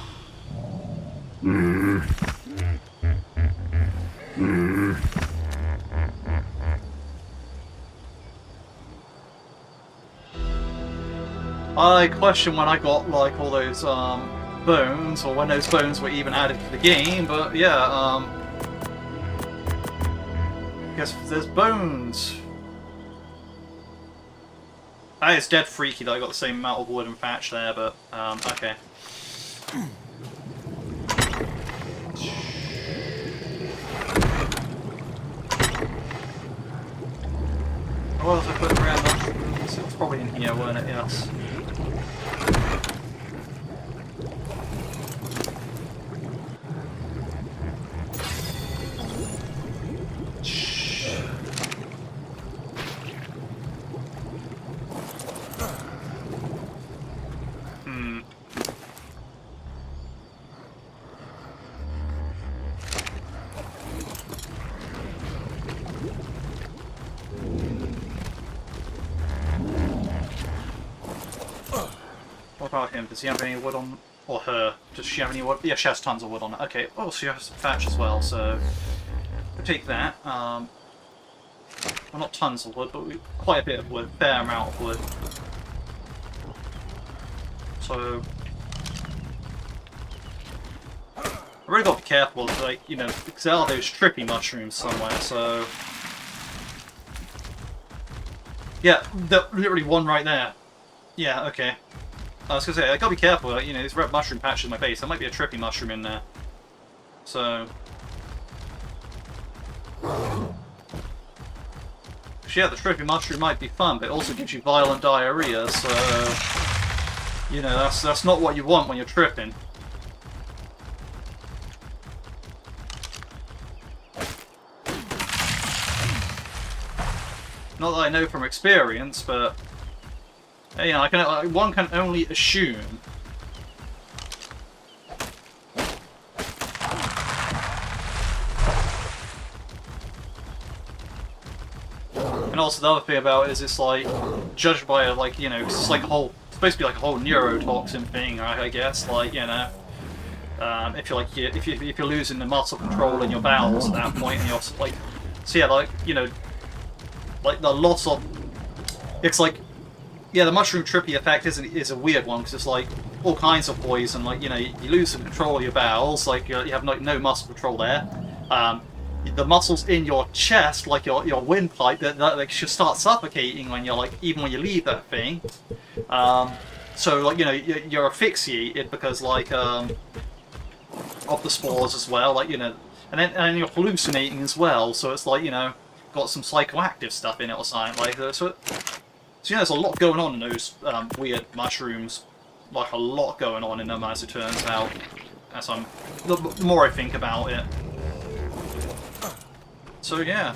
I question when I got, like, all those, bones, or when those bones were even added to the game, but yeah, I guess there's bones. That is dead freaky that I got the same amount of wood and thatch there, but, okay. What else I put around mushrooms? It's probably in here, weren't it? Yes. What about him? Does he have any wood on... or her? Does she have any wood? Yeah, she has tons of wood on it. Okay. Oh, she has thatch as well, so... we'll take that. Well, not tons of wood, but quite a bit of wood. Fair amount of wood. So... I really got to be careful, like, you know, because there are those trippy mushrooms somewhere, so... yeah, literally one right there. Yeah, okay. I was gonna say, I gotta be careful, like, you know, these red mushroom patches in my base, there might be a trippy mushroom in there. So... yeah, the trippy mushroom might be fun, but it also gives you violent diarrhea, so... you know, that's not what you want when you're tripping. Not that I know from experience, but... you know, one can only assume. And also the other thing about it is it's like judged by like, you know, it's like a whole, it's supposed to be like a whole neurotoxin thing, I guess. Like, you know, if you're like if you're losing the muscle control in your bowels at that point, and you're like, so yeah, like, you know, like the loss of, it's like, yeah, the mushroom trippy effect is a weird one because it's like all kinds of poison. Like, you know, you lose the control of your bowels, like you have like no muscle control there. The muscles in your chest, like your windpipe, that like should start suffocating when you're like, even when you leave that thing. So like, you know, you're asphyxiated because like of the spores as well. Like, you know, and you're hallucinating as well. So it's like, you know, got some psychoactive stuff in it or something like that. So yeah, there's a lot going on in those weird mushrooms. Like a lot going on in them, as it turns out. As the more I think about it. So yeah,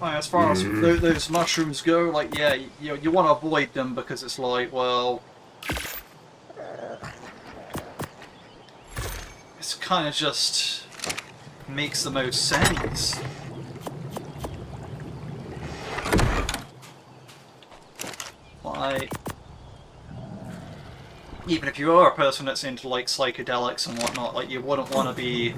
as far as those mushrooms go, like, yeah, you want to avoid them because it's like, well, it's kind of just makes the most sense. Like, even if you are a person that's into like psychedelics and whatnot, like you wouldn't want to be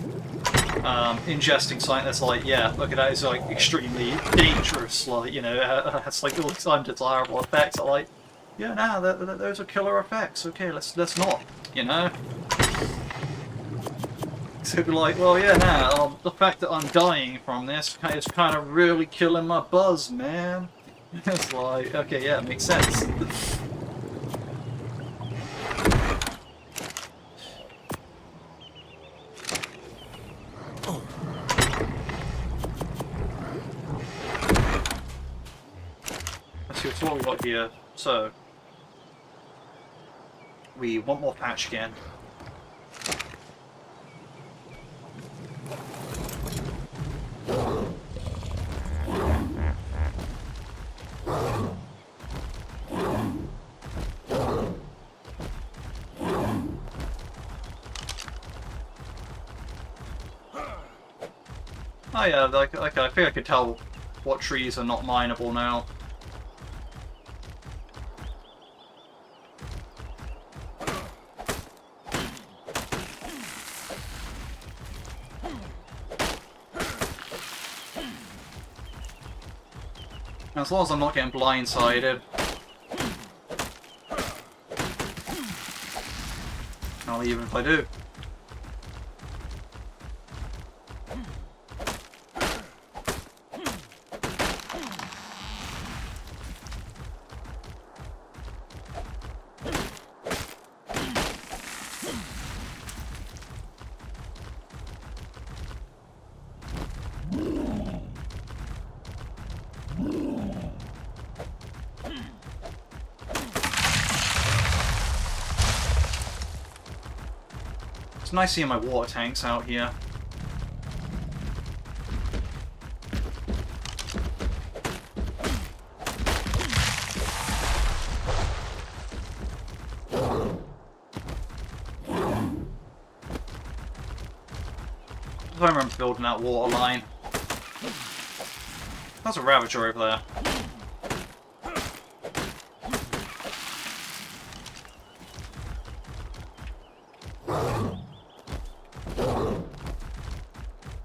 ingesting something that's like, yeah, look at that, it's like extremely dangerous, like, you know, it's like all these undesirable effects. Are like, yeah, nah, those are killer effects. Okay, let's not, you know. So it'd be like, well, yeah, nah, the fact that I'm dying from this is kind of really killing my buzz, man. It's like, okay, yeah, it makes sense. Let's see what we got here. So, we want more patch again. Oh yeah, like I think I could tell what trees are not mineable now. As long as I'm not getting blindsided. I'll even if I do. It's nice seeing my water tanks out here. I remember building that water line. That's a Ravager over there.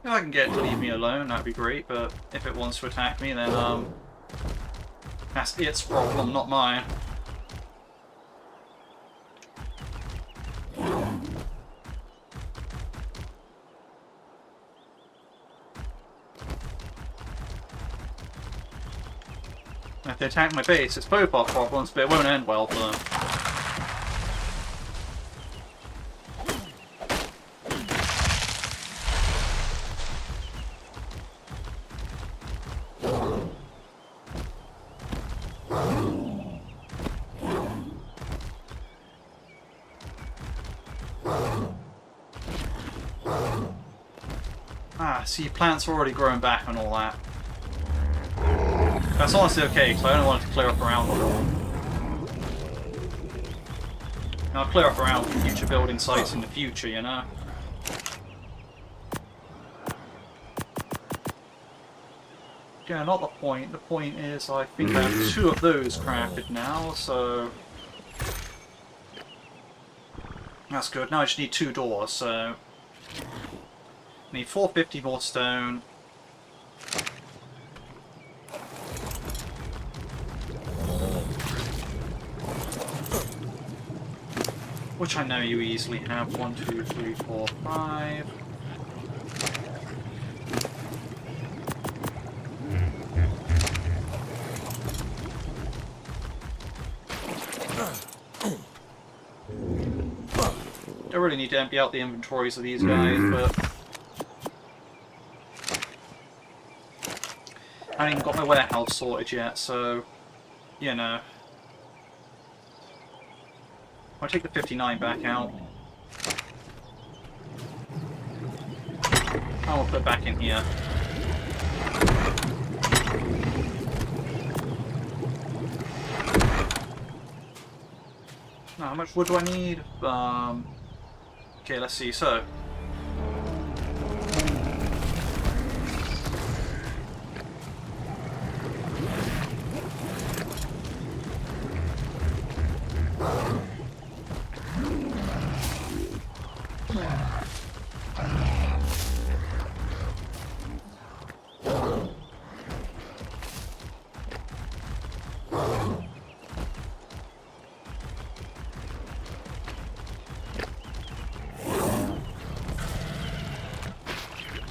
If I can get it to leave me alone, that'd be great, but if it wants to attack me, then that's its problem, not mine. If they attack my base, it's both our problems, but it won't end well for them. Ah, see, plants are already growing back and all that. That's honestly okay, because I only wanted to clear up around them. And I'll clear up around future building sites in the future, you know? Yeah, not the point. The point is I think I have 2 of those crafted now, so... That's good. Now I just need 2 doors, so... I need 450 more stone. Which I know you easily have. 1, 2, 3, 4, 5. Don't really need to empty out the inventories of these guys, but I haven't even got my warehouse sorted yet, so you know. I'll take the 59 back out. I'll put it back in here. Now, how much wood do I need? Okay, let's see. So,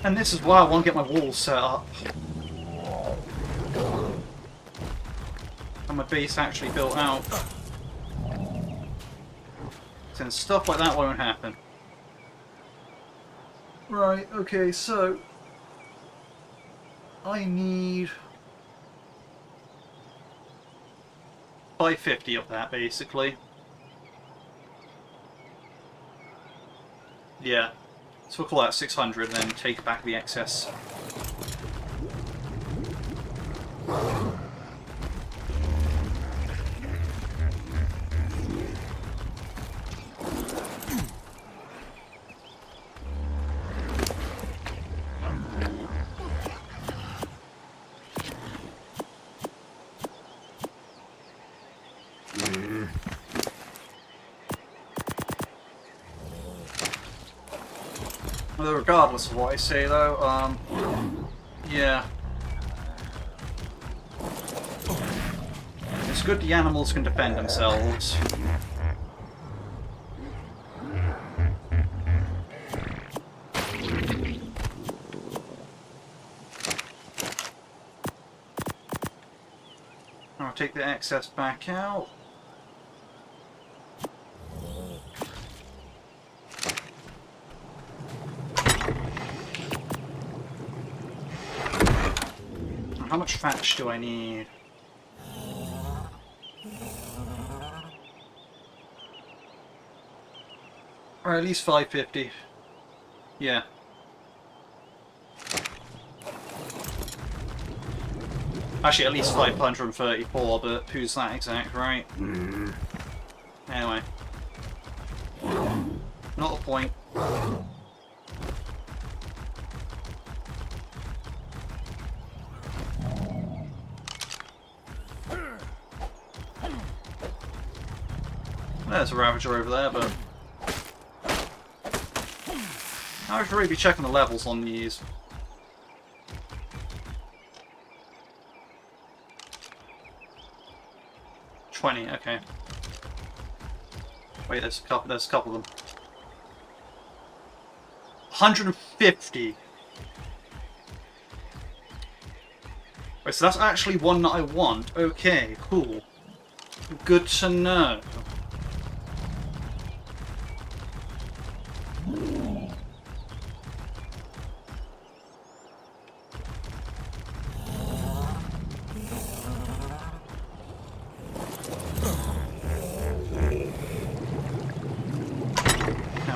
and this is why I want to get my walls set up. And my base actually built out. Then stuff like that won't happen. Right, okay, so... I need... 550 of that, basically. Yeah. So we'll call that 600 and then take back the excess. Although regardless of what I say though, yeah. It's good the animals can defend themselves. I'll take the excess back out. How much thatch do I need? Or at least 550. Yeah. Actually, at least 534, but who's that exact, right? Anyway. Not the point. There's a Ravager over there, but I should really be checking the levels on these. $20, okay. Wait, there's a couple of them. 150. Wait, so that's actually one that I want. Okay, cool. Good to know.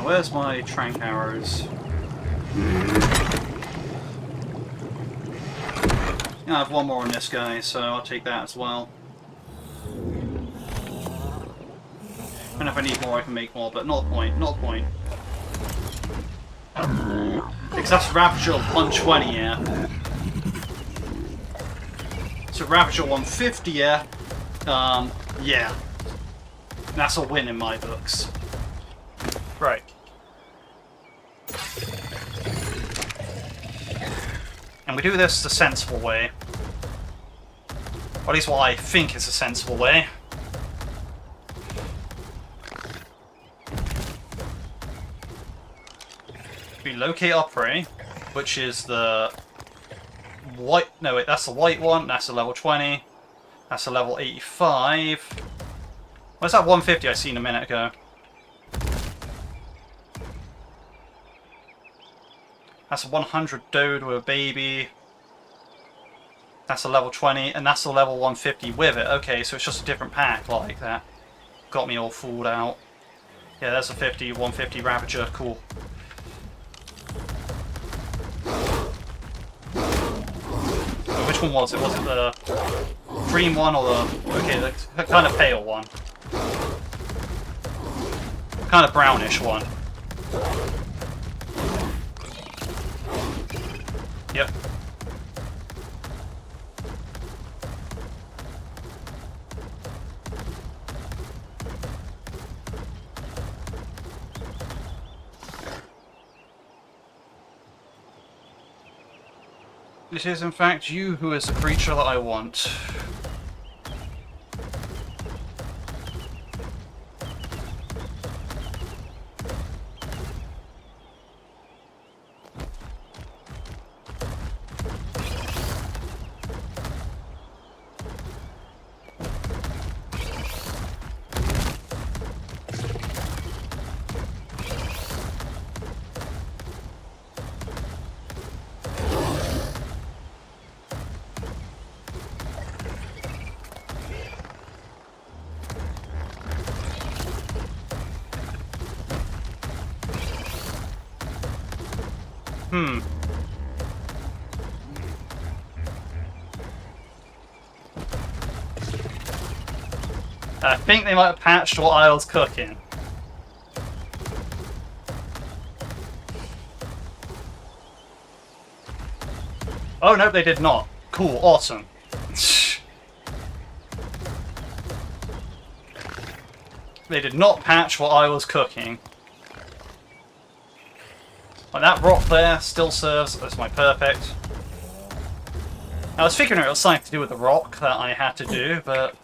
Where's my trank arrows? I have one more on this guy, so I'll take that as well. And if I need more, I can make more, but not the point, not the point. Because that's Ravager 120, yeah. So Ravager 150, yeah. Yeah. That's a win in my books. Right. And we do this the sensible way. Or at least what I think is a sensible way. We locate our prey, which is the white... No, wait, that's the white one. That's a level 20. That's a level 85. Where's that 150 I seen a minute ago? That's a 100 dude with a baby. That's a level 20, and that's a level 150 with it. Okay, so it's just a different pack like that. Got me all fooled out. Yeah, there's a 50, 150 Ravager. Cool. So which one was it? Was it the green one or the... Okay, the kind of pale one. Kind of brownish one. Yep. It is in fact you who is the creature that I want. I think they might have patched what I was cooking. Oh no, they did not. Cool, awesome. They did not patch what I was cooking. Like that rock there still serves as my perfect. I was figuring it was something to do with the rock that I had to do, but...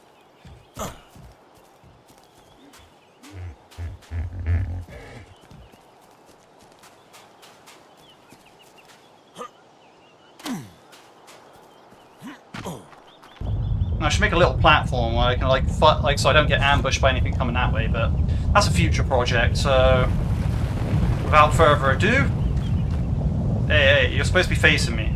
I should make a little platform where I can like so I don't get ambushed by anything coming that way, but that's a future project, so without further ado, hey, you're supposed to be facing me.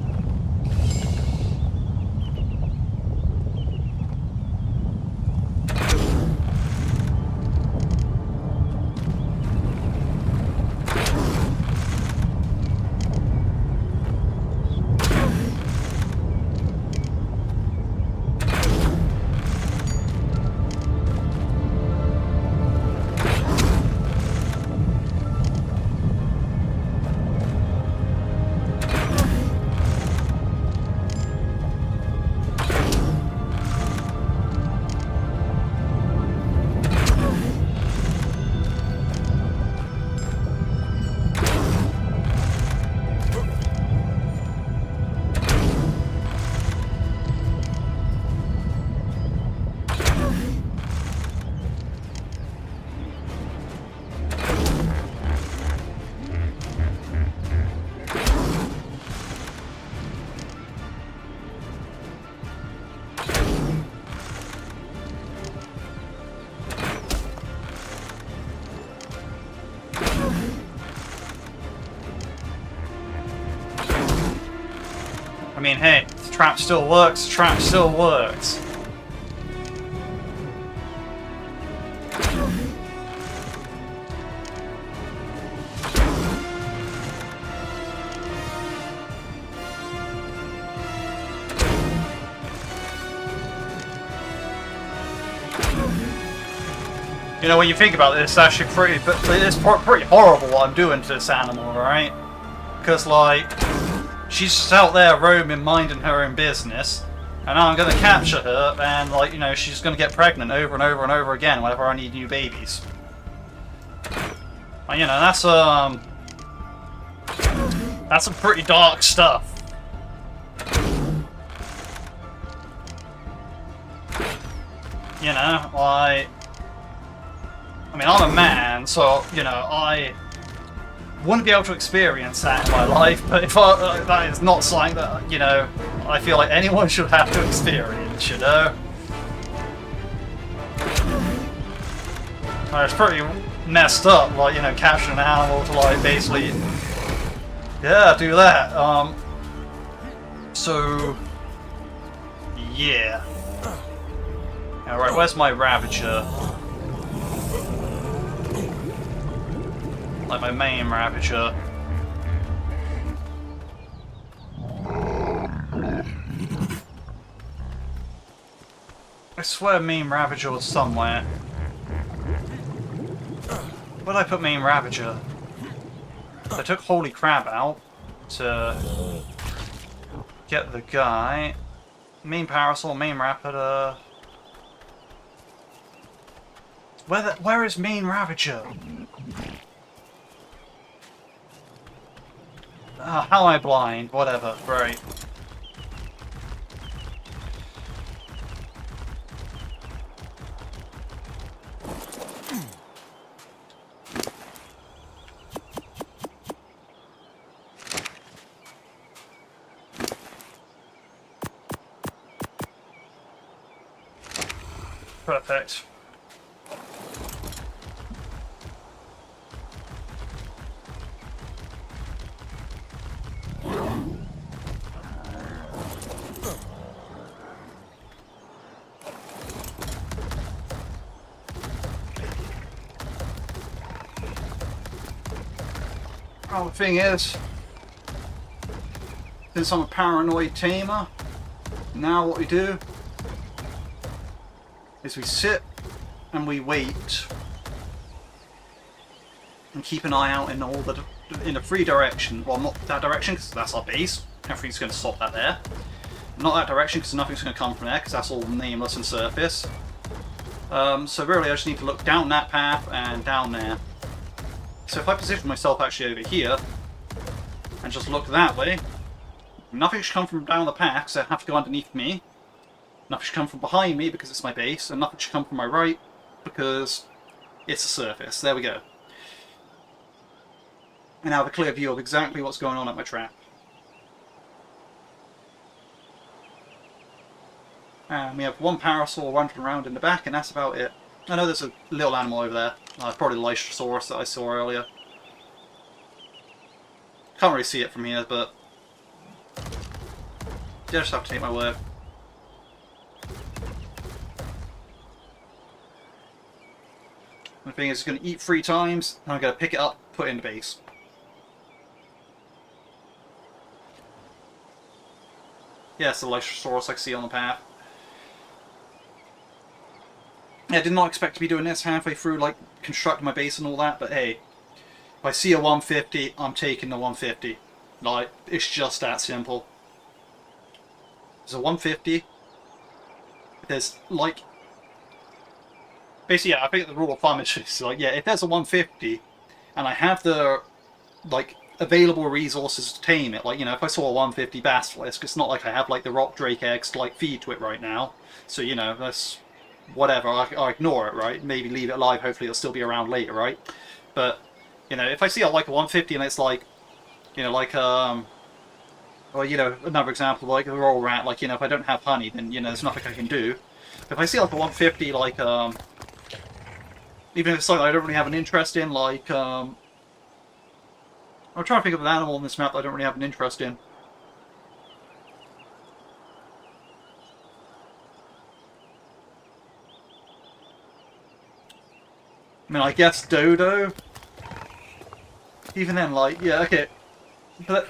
I mean, hey, the trap still works, the trap still works. You know, when you think about it, it's actually it's pretty horrible what I'm doing to this animal, right? Because, like, she's just out there roaming, minding her own business, and now I'm going to capture her, and, like, you know, she's going to get pregnant over and over and over again whenever I need new babies. And, you know, that's some pretty dark stuff. You know, like, I mean, I'm a man, so, you know, I wouldn't be able to experience that in my life, but if that is not something that, you know, I feel like anyone should have to experience, you know? It's pretty messed up, like, you know, capturing an animal to, like, basically, yeah, do that. So, yeah. Alright, where's my Ravager? Like my main Ravager. I swear main Ravager was somewhere. Where did I put main Ravager? I took Holy Crab out to get the guy. Main Parasol, main Raptor. Where is main Ravager? How am I blind? Whatever, right. Perfect. Well, the thing is, since I'm a paranoid tamer, now what we do is we sit and we wait and keep an eye out in in the three directions. Well, not that direction because that's our base. Everything's going to stop that there. Not that direction because nothing's going to come from there because that's all nameless and surface. So really, I just need to look down that path and down there. So if I position myself actually over here and just look that way, nothing should come from down the path because I have to go underneath me. Nothing should come from behind me because it's my base, and nothing should come from my right because it's a surface. There we go. And now I have a clear view of exactly what's going on at my trap. And we have one parasol wandering around in the back, and that's about it. I know there's a little animal over there. Probably the Lysosaurus that I saw earlier. Can't really see it from here, but you just have to take my word. The thing is, it's going to eat 3 times, and I'm going to pick it up, put it in the base. Yeah, it's the Lysosaurus I see on the path. Yeah, I did not expect to be doing this halfway through, like, constructing my base and all that, but hey, if I see a 150, I'm taking the 150. Like, it's just that simple. There's a 150. There's, like... Basically, yeah, I think the rule of thumb is just, like, yeah, if there's a 150, and I have the, like, available resources to tame it, like, you know, if I saw a 150 basilisk, it's not like I have, like, the rock drake eggs to, like, feed to it right now. So, you know, that's... whatever, I ignore it, right? Maybe leave it alive, hopefully it'll still be around later, right? But, you know, if I see like a 150 and it's like, you know, like, well, you know, another example, like a roll rat, like, you know, if I don't have honey, then, you know, there's nothing I can do. If I see like a 150, like, even if it's something I don't really have an interest in, like, I'm trying to think of an animal on this map that I don't really have an interest in. I mean, I guess Dodo. Even then, like, yeah, okay. But,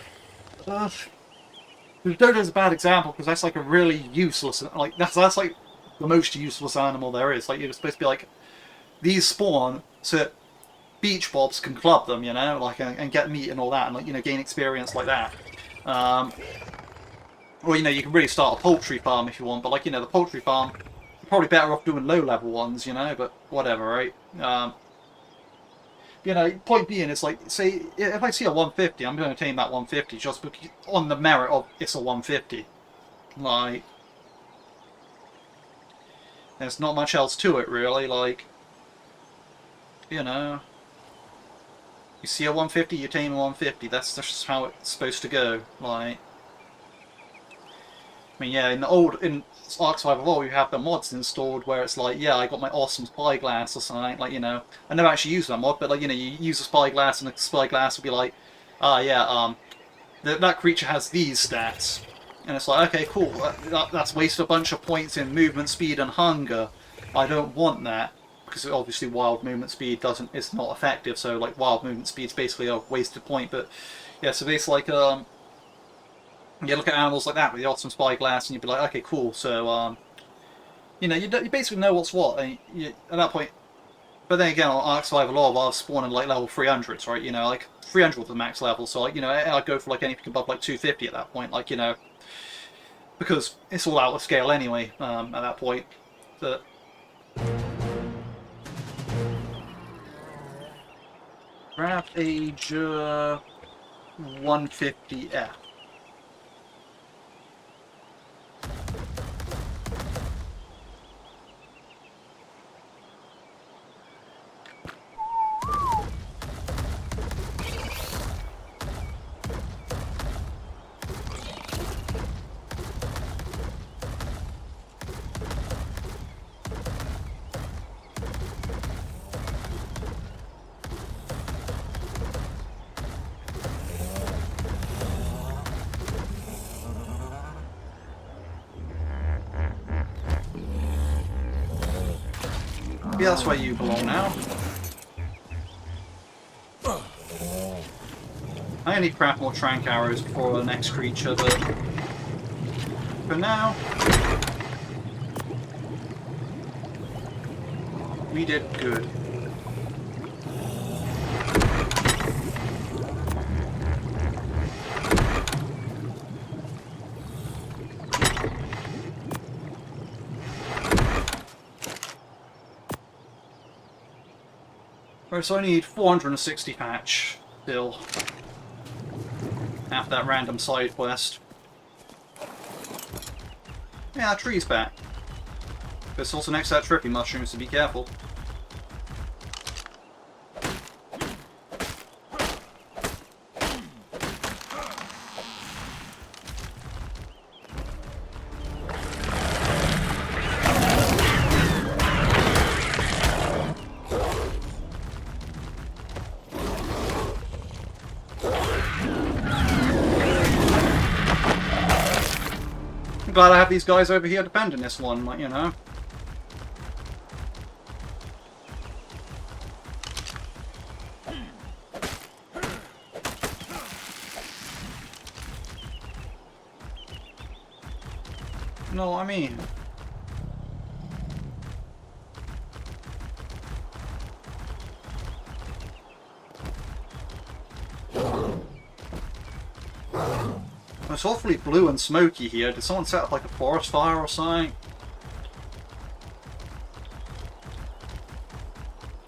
Dodo's a bad example because that's like a really useless, like, that's like the most useless animal there is. Like, you're supposed to be like these spawn so beach bobs can club them, you know, like and get meat and all that, and like, you know, gain experience like that. Or you know, you can really start a poultry farm if you want, but like, you know, the poultry farm, you're probably better off doing low level ones, you know, but whatever, right? You know, point being, it's like, say, if I see a 150, I'm going to tame that 150 just because, on the merit of it's a 150. Like, there's not much else to it, really. Like, you know, you see a 150, you tame a 150. That's just how it's supposed to go. Like, I mean, yeah, in Ark Survival Evolved, you have the mods installed where it's like, yeah, I got my awesome spyglass or something. Like, you know, I never actually used that mod, but like, you know, you use a spyglass, and the spyglass will be like, ah, yeah, that creature has these stats. And it's like, okay, cool, that's wasted a bunch of points in movement, speed, and hunger. I don't want that, because obviously wild movement speed is not effective, so like wild movement speed is basically a wasted point. But yeah, so basically like, you look at animals like that with the awesome spyglass, and you'd be like, okay, cool, so, you know, you basically know what's what, and at that point. But then again, on Ark Survival Evolved, I was spawning like level 300s, right? You know, like 300 was the max level, so like, you know, I'd go for like anything above like 250 at that point, like, you know, because it's all out of scale anyway, at that point. But Ravage 150F. Yeah, that's where you belong now. I'm gonna need to craft more trank arrows for the next creature, but for now, we did good. Right, so I need 460 patch still after that random side quest. Yeah, that tree's back. But it's also next to that trippy mushroom, so be careful. I'm glad I have these guys over here defending this one, like, you know. You know what I mean? It's awfully blue and smoky here. Did someone set up like a forest fire or something?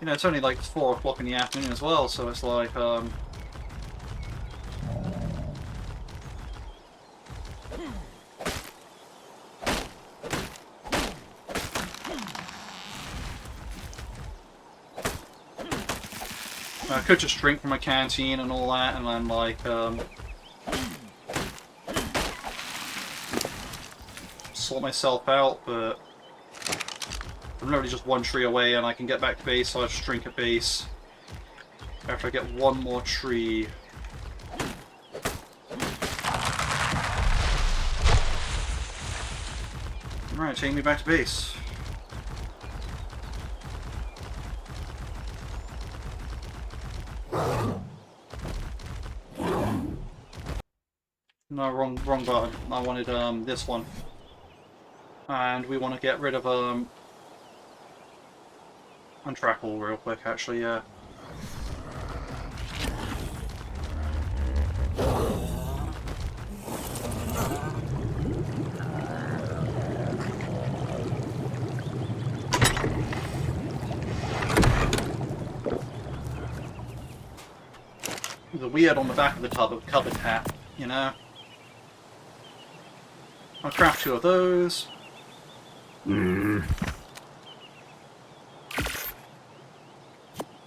You know, it's only like 4 o'clock in the afternoon as well, so it's like, I could just drink from a canteen and all that, and then like, sort myself out, but I'm literally just one tree away and I can get back to base, so I'll just drink at base after I get one more tree. Alright, take me back to base. No, wrong button. I wanted this one. And we want to get rid of Untrackable real quick, actually, yeah. The weird on the back of the cupboard hat, you know? I'll craft 2 of those.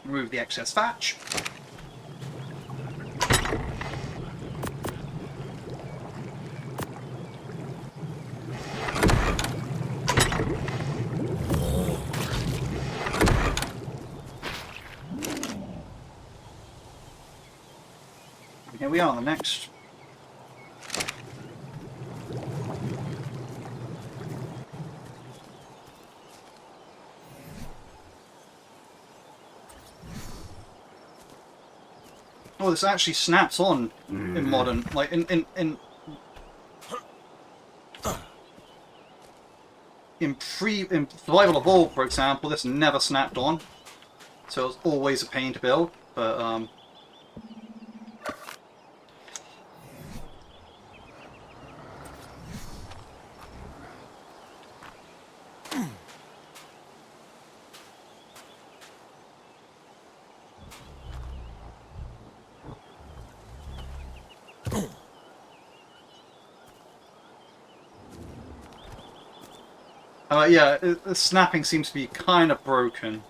Remove the excess thatch. And here we are on the next. Oh, this actually snaps on in modern, like in Survival Evolved, for example, this never snapped on, so it was always a pain to build. But yeah, the snapping seems to be kind of broken.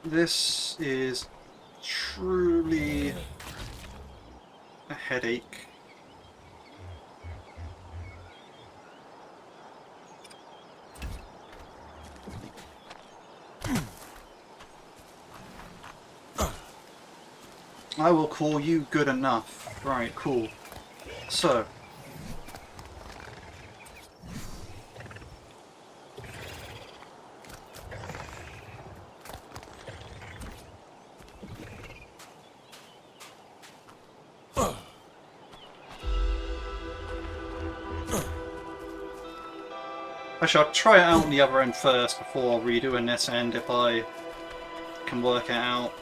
This is truly a headache. I will call you good enough. Right, cool. So. Actually, I'll try it out on the other end first before redoing this end if I can work it out.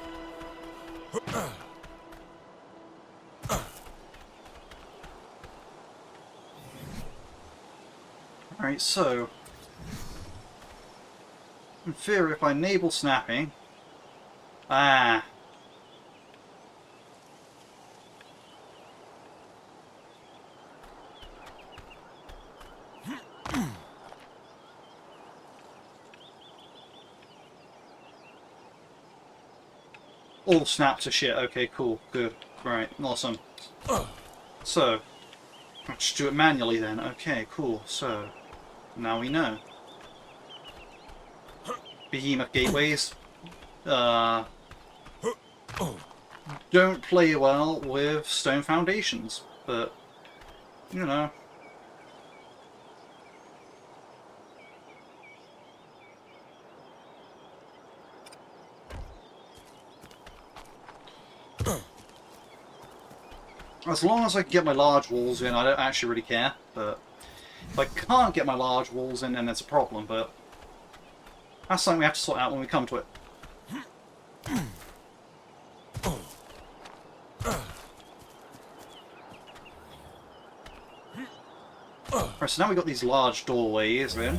Alright, so in theory, if I enable snapping, all snaps are shit. Okay, cool, good, right, awesome. So, I'll just do it manually then. Okay, cool. So, now we know. Behemoth gateways don't play well with stone foundations, but, you know. As long as I can get my large walls in, I don't actually really care, but if I can't get my large walls in, then there's a problem, but that's something we have to sort out when we come to it. Right, so now we've got these large doorways in.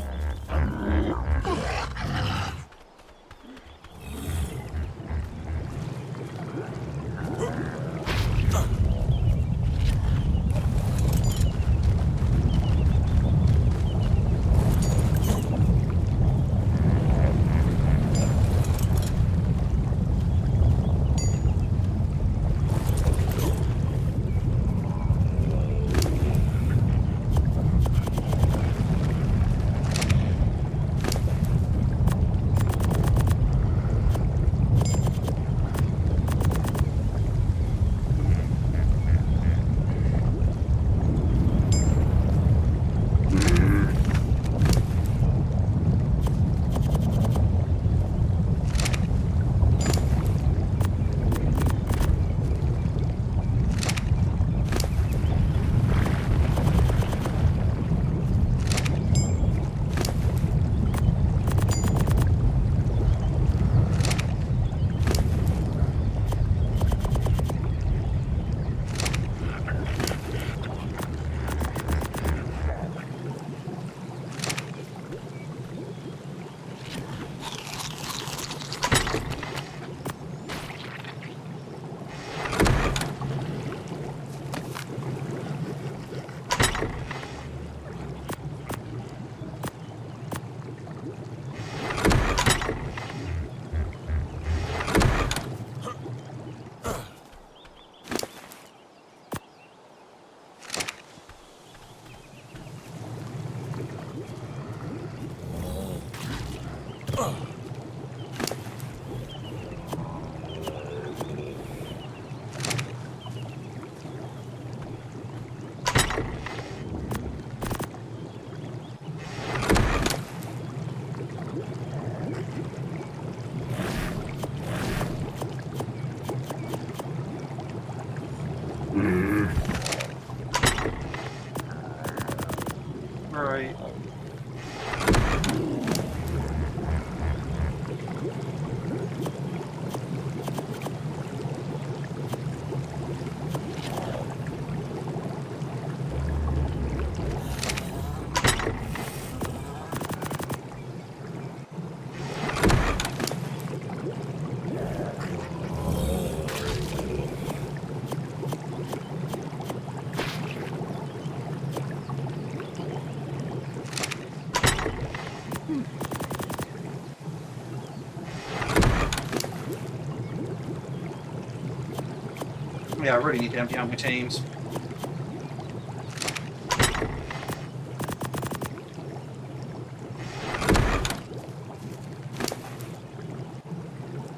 Yeah, I really need to empty out my teams.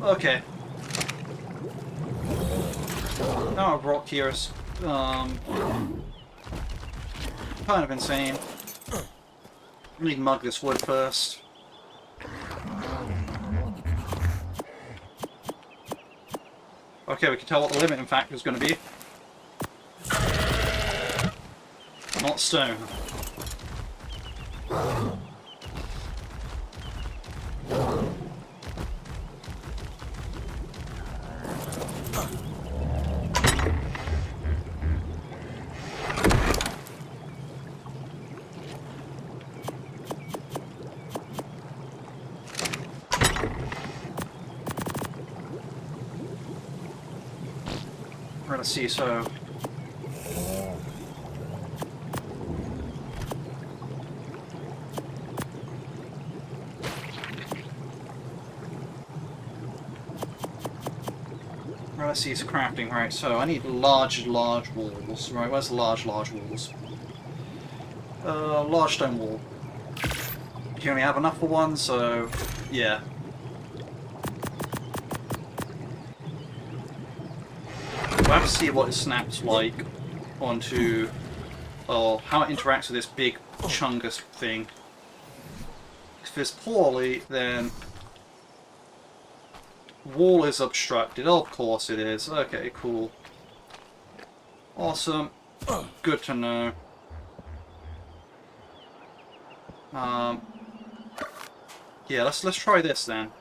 Okay. Now I've rock here is kind of insane. I need to mug this wood first. Okay, we can tell what the limiting factor is going to be. Not stone. Let's see, so... Let's see, it's crafting, right, so I need large walls. Right, where's the large walls? Large stone wall. You only have enough for one, so... yeah. We'll have to see what it snaps like onto... or how it interacts with this big chungus thing. If it's poorly, then... wall is obstructed. Oh, of course it is. Okay, cool. Awesome. Good to know. Yeah, let's try this then.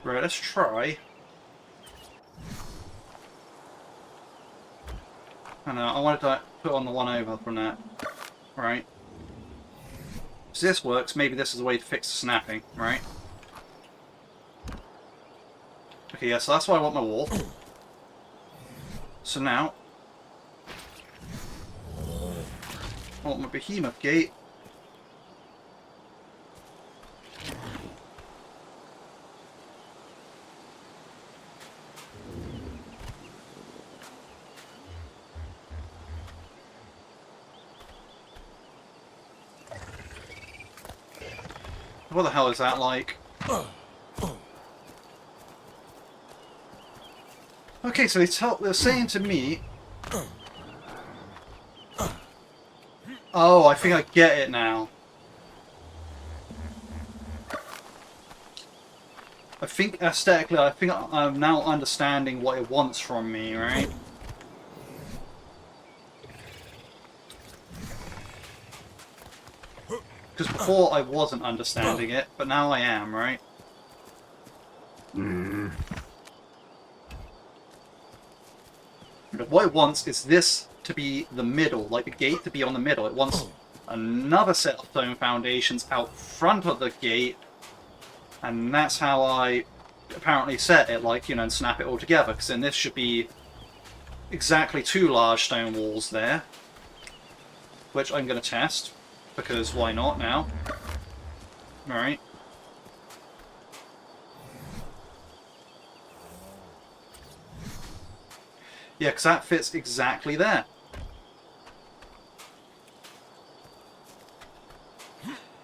Right, let's try. I know, I wanted to put on the one over from that. Right. So this works, maybe this is the way to fix the snapping, right? Okay, yeah, so that's why I want my wall. So now... I want my behemoth gate. What the hell is that like? Okay, so they're saying to me... Oh, I think I get it now. I think aesthetically, I think I'm now understanding what it wants from me, right? Because before I wasn't understanding it, but now I am, right? But what it wants is this to be the middle, like the gate to be on the middle. It wants another set of stone foundations out front of the gate, and that's how I apparently set it, like, you know, and snap it all together, because then this should be exactly 2 large stone walls there, which I'm going to test. Because why not now? Alright. Yeah, because that fits exactly there.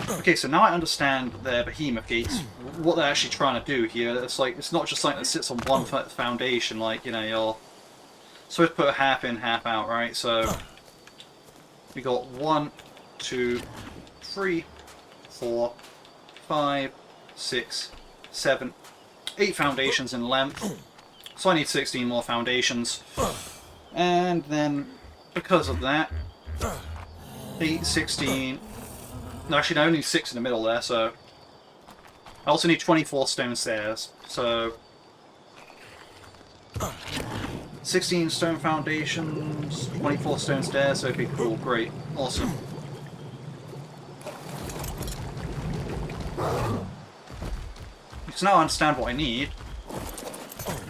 Okay, so now I understand their behemoth gates, what they're actually trying to do here. It's like, it's not just something that sits on one foundation, like, you know, you're supposed to put a half in, half out, right? So, we got 1, 2, 3, 4, 5, 6, 7, 8 foundations in length. So I need 16 more foundations. And then, because of that, 8, 16... No, actually, no, I only need 6 in the middle there, so... I also need 24 stone stairs, so... 16 stone foundations, 24 stone stairs, okay, cool, great, awesome. So now I understand what I need.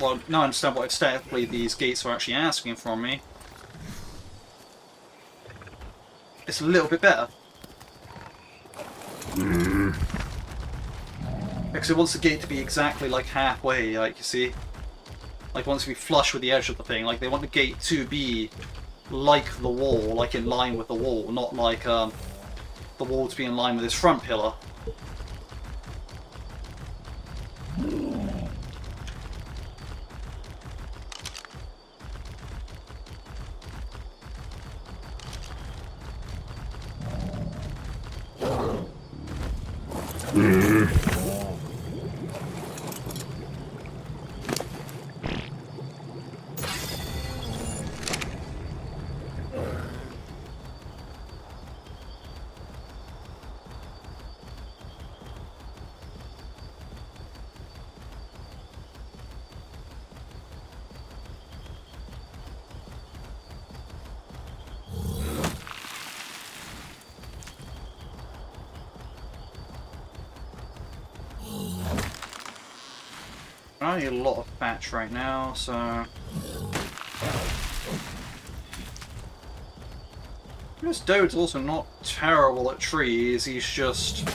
Well, now I understand what aesthetically these gates are actually asking from me. It's a little bit better. Because it wants the gate to be exactly like halfway, like you see. Like wants to be flush with the edge of the thing. Like they want the gate to be like the wall, like in line with the wall, not like the wall to be in line with its front pillar. I need a lot of thatch right now, so... This Dode's also not terrible at trees, he's just...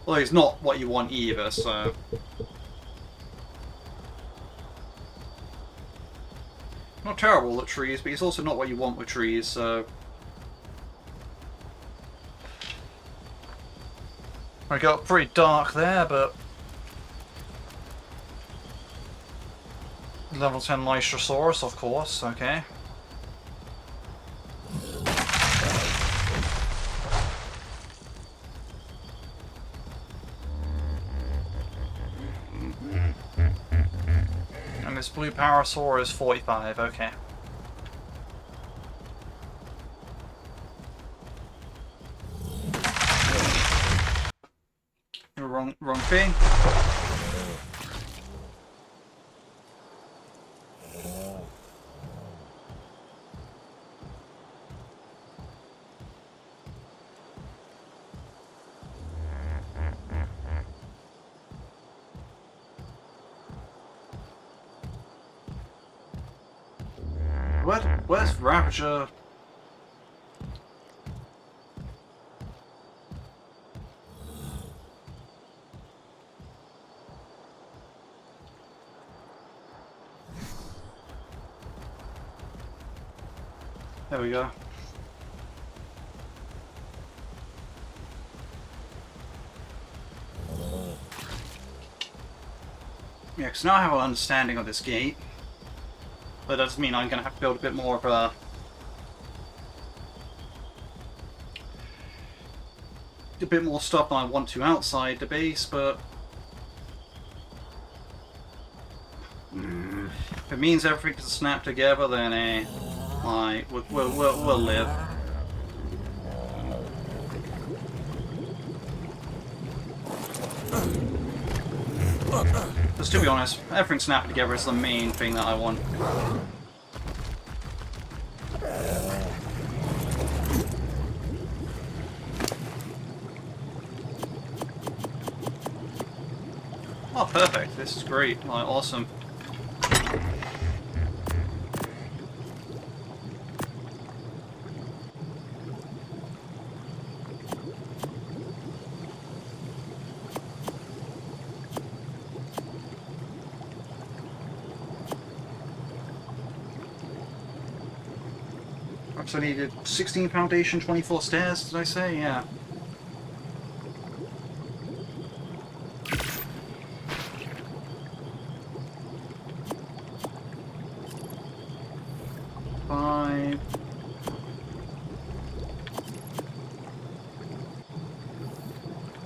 Well, he's not what you want either, so... Not terrible at trees, but he's also not what you want with trees, so... I got pretty dark there, but... Level 10 Lystrosaurus, of course, okay. And this blue Parasaur is 45, okay. Wrong thing. Where's Rapture? There we go. Yeah, because now I have an understanding of this gate. But that doesn't mean I'm going to have to build a bit more of a bit more stuff than I want to outside the base, but if it means everything can snap together, then we'll live. Because to be honest, everything snapping together is the main thing that I want. Oh, perfect. This is great. Like, awesome. So I needed 16 foundation, 24 stairs, did I say? Yeah. Five.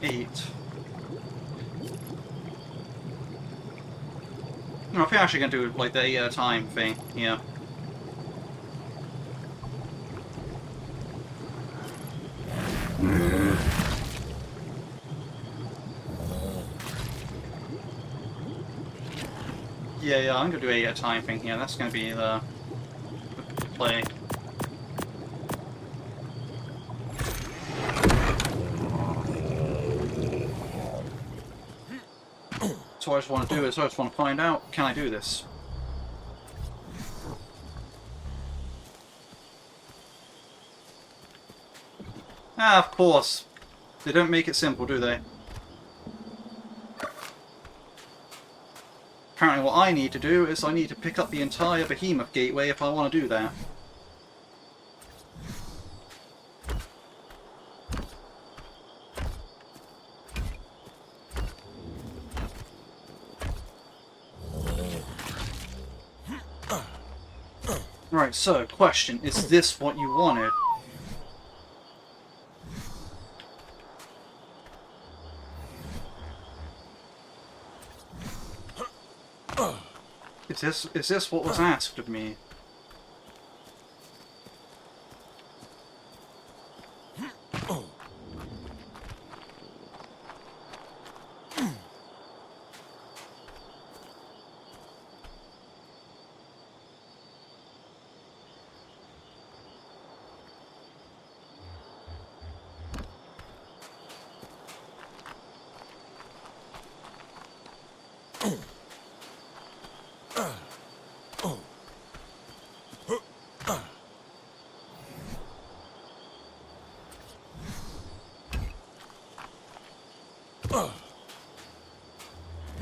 Eight. No, I think I'm actually going to do like the 8 at a time thing, yeah. Yeah, I'm going to do 8 at a time thing here. That's going to be the play. So what I just want to do is I just want to find out, can I do this? Ah, of course. They don't make it simple, do they? Apparently what I need to do is I need to pick up the entire Behemoth Gateway if I want to do that. Right, so, question, is this what you wanted? Is this what was asked of me?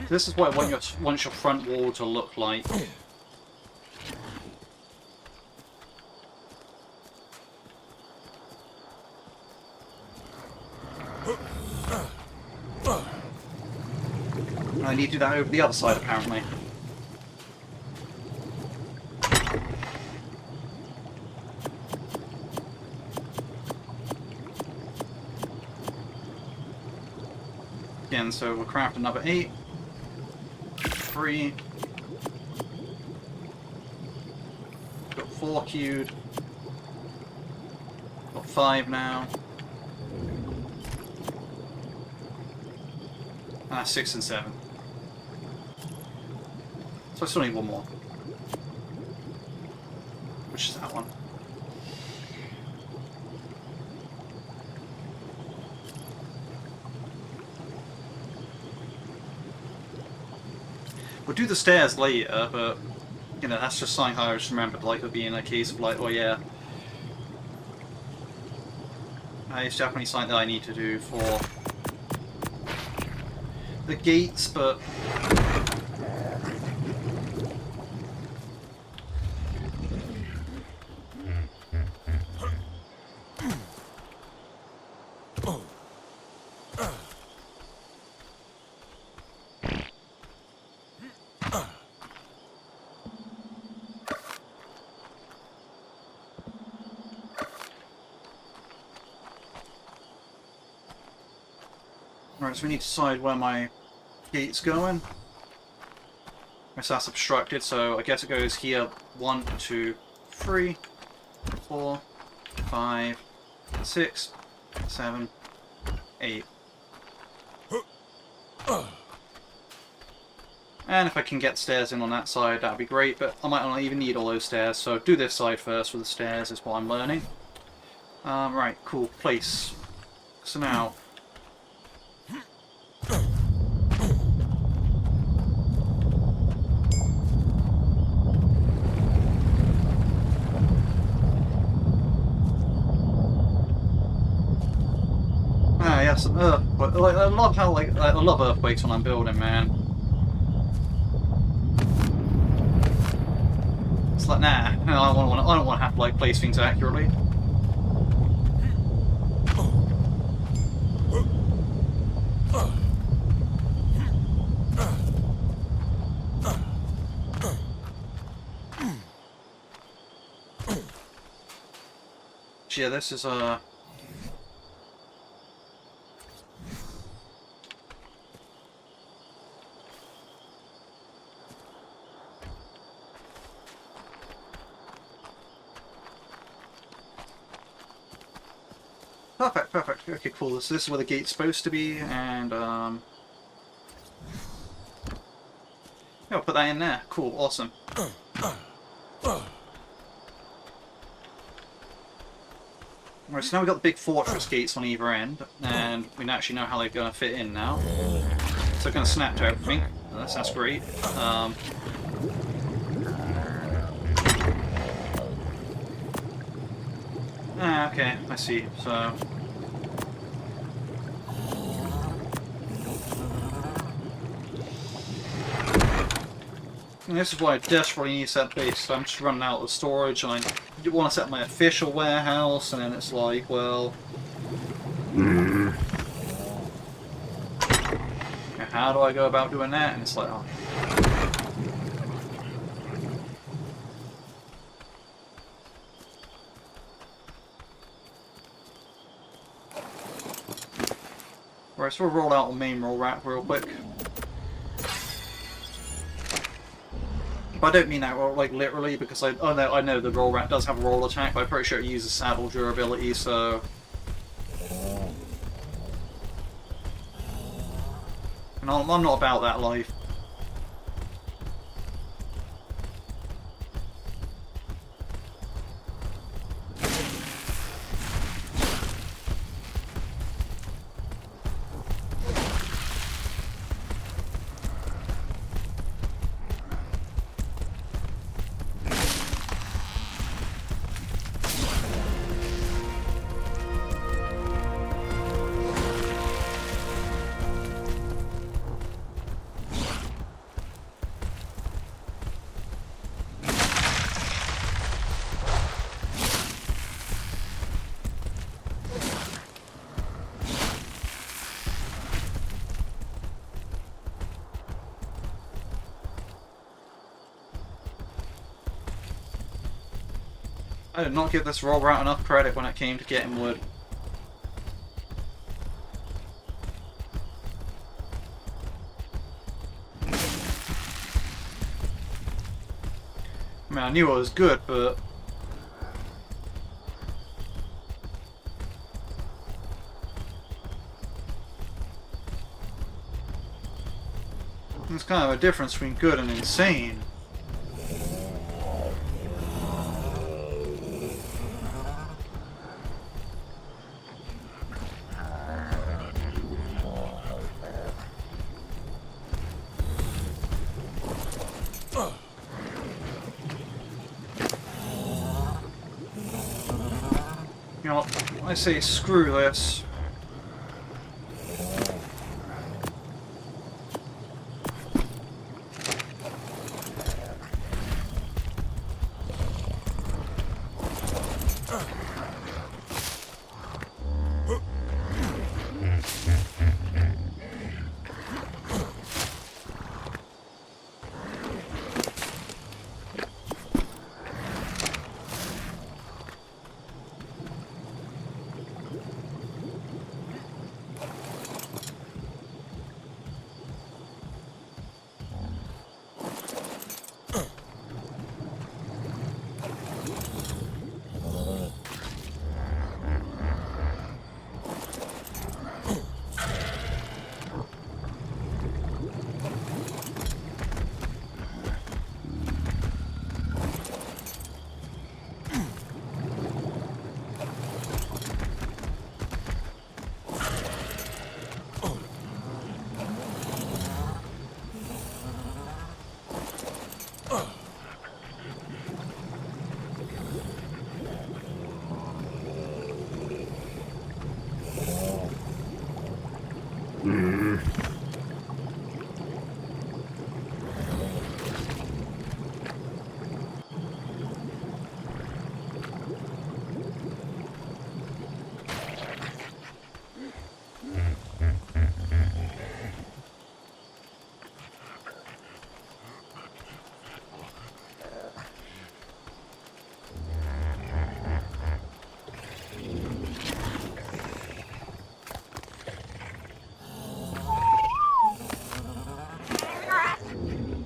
This is what I want your front wall to look like. I need to do that over the other side, apparently. Again, so we'll craft another 8. 3. Got 4 queued. Got 5 now. 6 and 7. So I still need one more. Which is that one. We'll do the stairs later, but you know, that's just something I just remembered, like it being a case of like, oh yeah, it's definitely something that I need to do for the gates, but right, so we need to decide where my gate's going. Guess that's obstructed, so I guess it goes here. 1, 2, 3, 4, 5, 6, 7, 8. And if I can get stairs in on that side, that'd be great, but I might not even need all those stairs, so do this side first with the stairs, is what I'm learning. Right, cool, place. So now... yeah, some earth. But like, I love how I love earthquakes when I'm building, man. It's like nah, I don't want to have to like place things accurately. Yeah, this is perfect, perfect. Okay, cool. So this is where the gate's supposed to be, and yeah, I'll put that in there. Cool, awesome. Right, so now we've got the big fortress gates on either end, and we actually know how they're going to fit in now. So they're going to snap to everything. That's great. Okay, I see. So And this is why I desperately need to set base. I'm just running out of storage, and I want to set my official warehouse, and then it's like, well... how do I go about doing that? And it's like, oh... Right, so we'll roll out the main roll rack real quick. But I don't mean that like literally, because I know the roll rack does have a roll attack, but I'm pretty sure it uses saddle durability, so... And I'm not about that life. I did not give this roll route enough credit when it came to getting wood. I mean, I knew it was good, but... there's kind of a difference between good and insane. You know, I say screw this.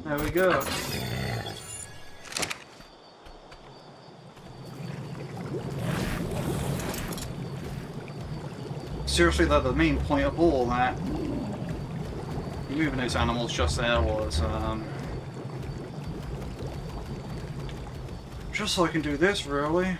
There we go. Seriously, though, the main point of all that, moving those animals just there was, just so I can do this, really.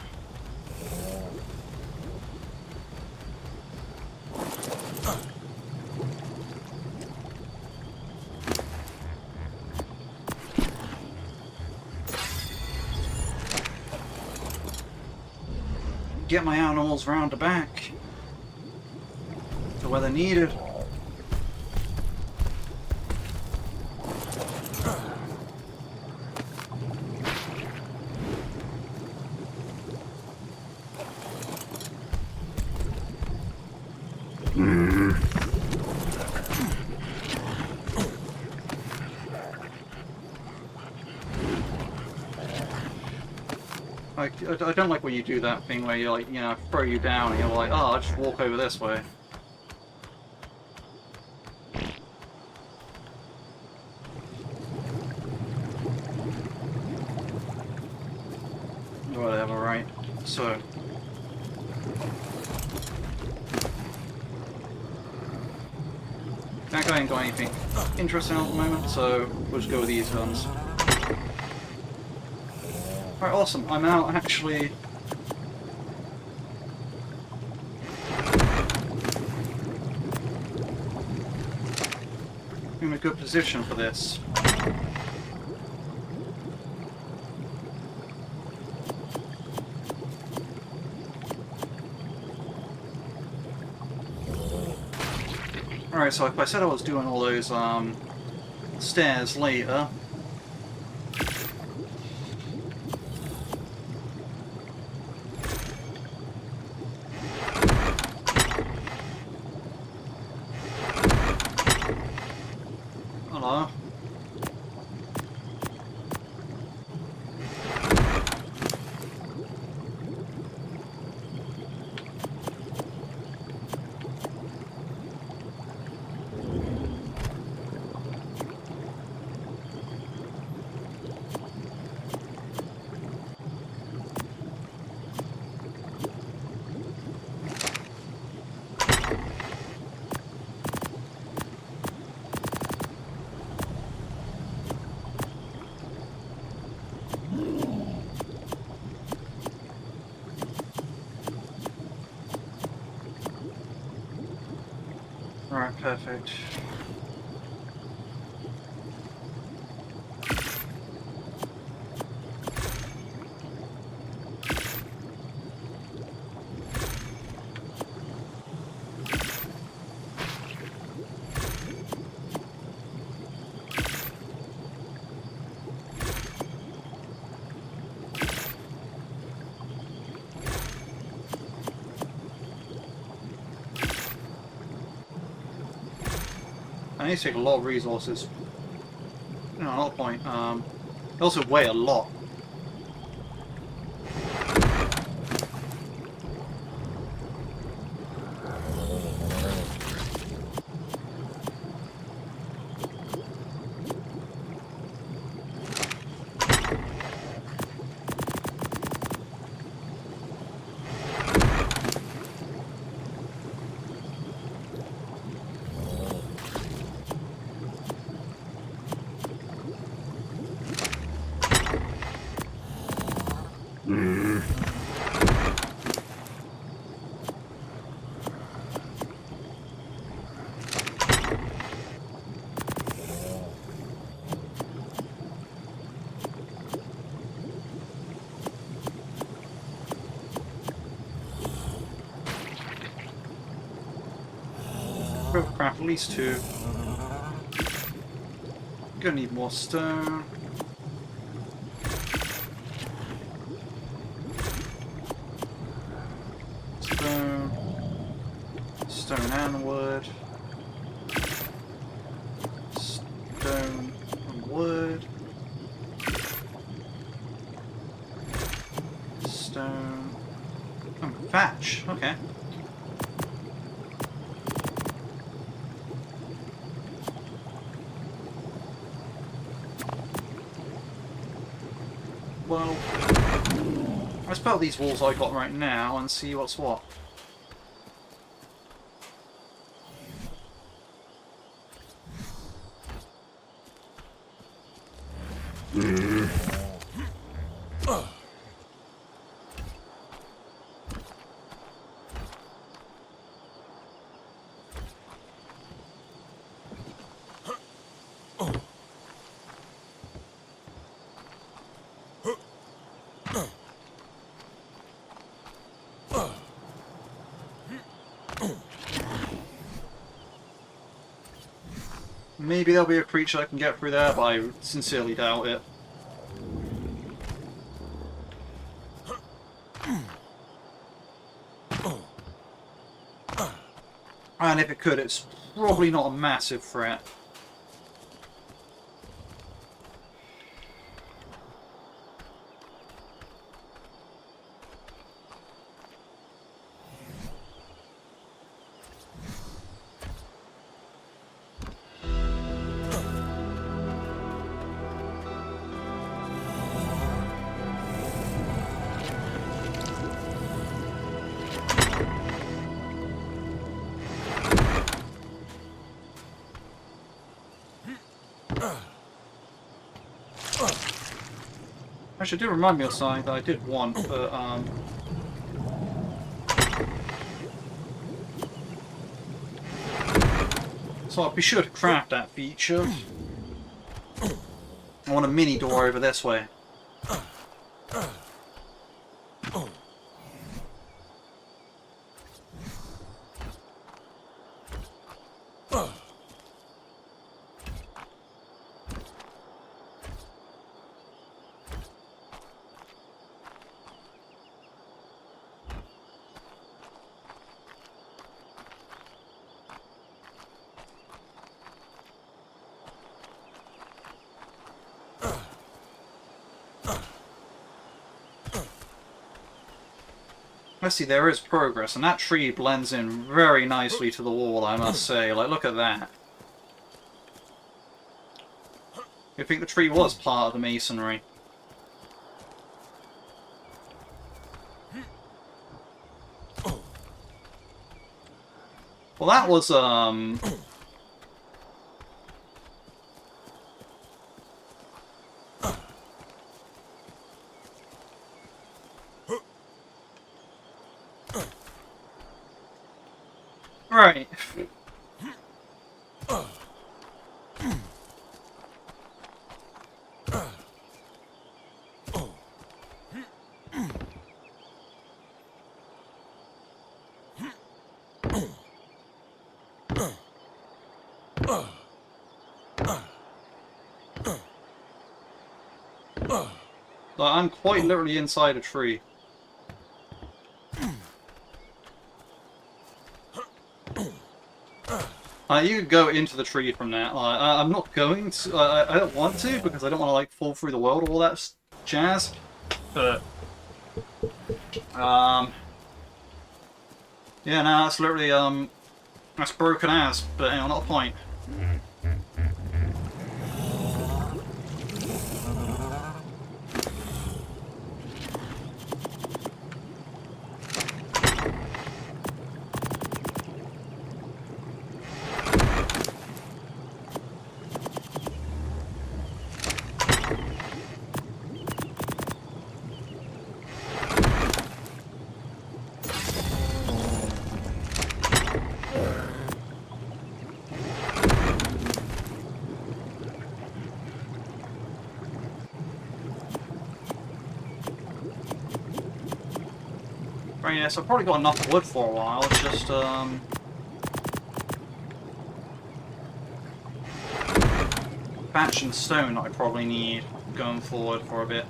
Get my animals round the back to where they're needed. I don't like when you do that thing where you like, you know, throw you down and you're like, oh, I'll just walk over this way. Whatever, right? So. That guy ain't got anything interesting at the moment, so we'll just go with these guns. Alright, awesome. I'm now actually in a good position for this. Alright, so if I said I was doing all those stairs later. Hello. Alright, perfect. I need to take a lot of resources. No, not a point. They also weigh a lot. Craft at least 2. Gonna need more stone. Stone and wood. Stone and wood. Stone and thatch. Okay. Well, let's put these walls I got right now and see what's what. Maybe there'll be a creature I can get through there, but I sincerely doubt it. And if it could, it's probably not a massive threat. Actually, it did remind me of something that I did want, but so I'll be sure to craft that feature. I want a mini door over this way. I see there is progress, and that tree blends in very nicely to the wall, I must say. Like, look at that. You think the tree was part of the masonry? Well, that was, right. Like, I'm quite literally inside a tree. You could go into the tree from there. I'm not going to. I don't want to because I don't want to like fall through the world or all that jazz. But yeah, no, that's literally that's broken ass. But you know, not a point. Right, yeah, so I've probably got enough wood for a while. It's just thatch and stone that I probably need going forward for a bit.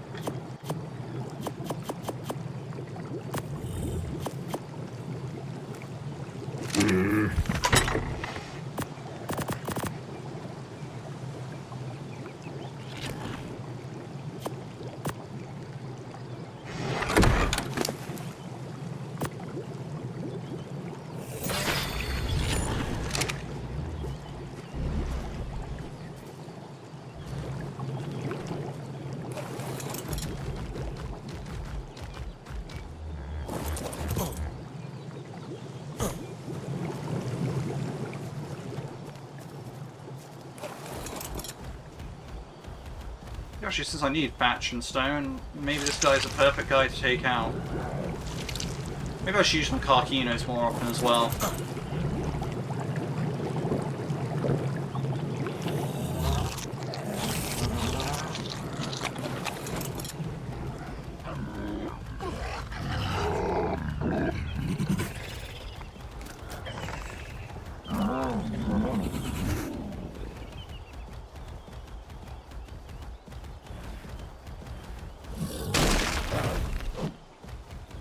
Actually, since I need thatch and stone, maybe this guy's a perfect guy to take out. Maybe I should use some Carcinos more often as well.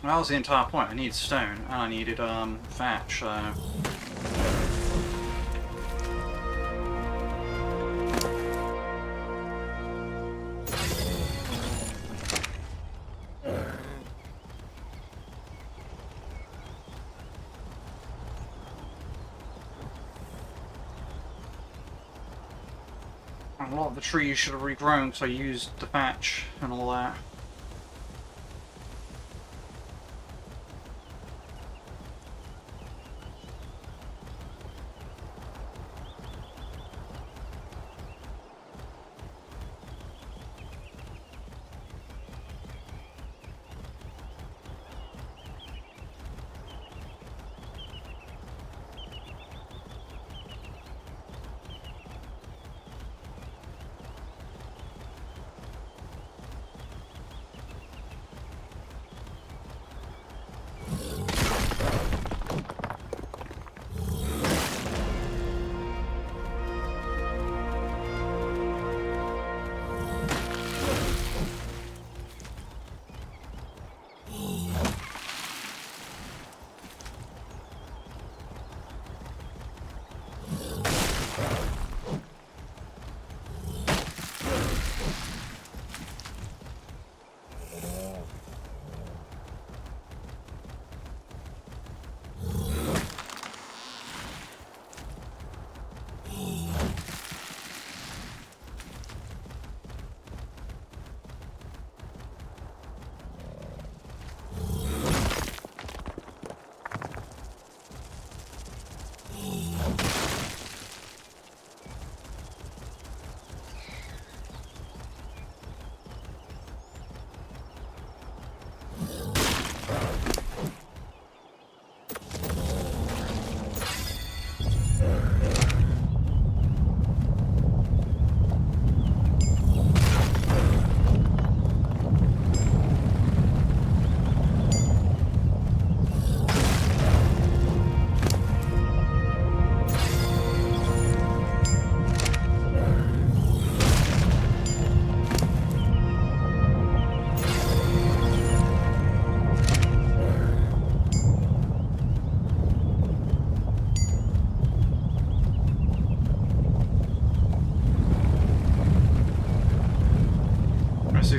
That was the entire point. I need stone, and I needed thatch, so... And a lot of the trees should have regrown because I used the thatch and all that.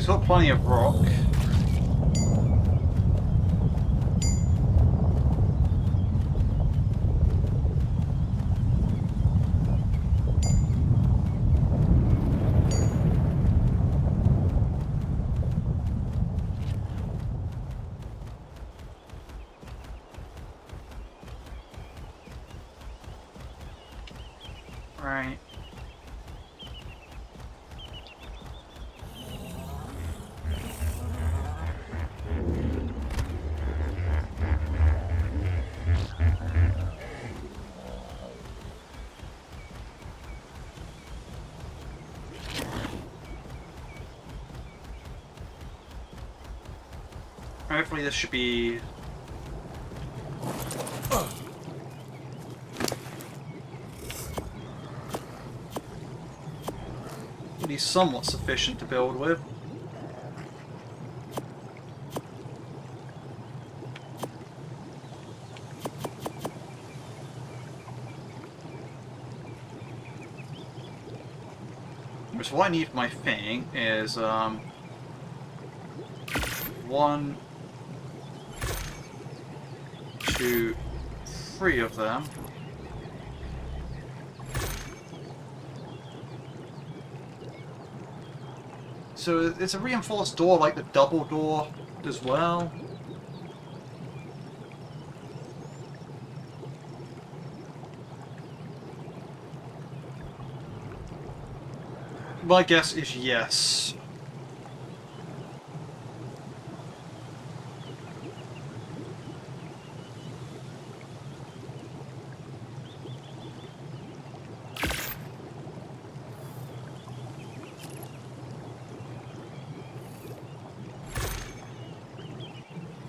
it's got plenty of rock. Right. Hopefully this should be... at least somewhat sufficient to build with. So what I need for my thing is 1, 2, 3 of them. So it's a reinforced door like the double door as well. My guess is yes.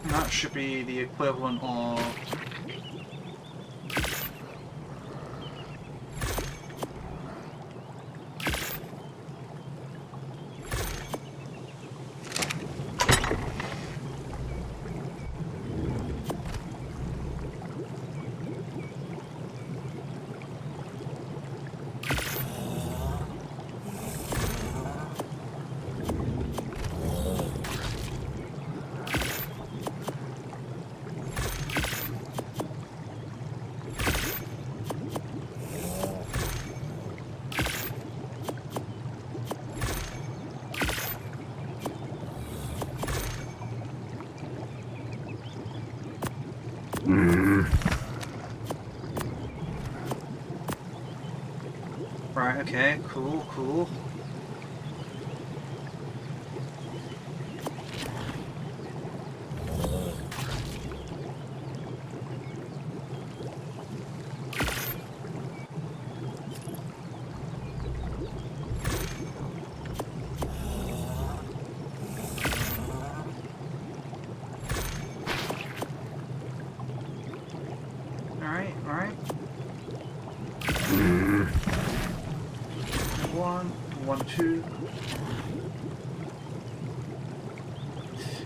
That should be the equivalent of... Right, okay, cool, cool. Alright, alright. 1, 2.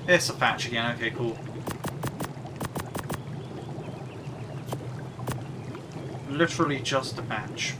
It's a patch again, okay, cool. Literally just a patch.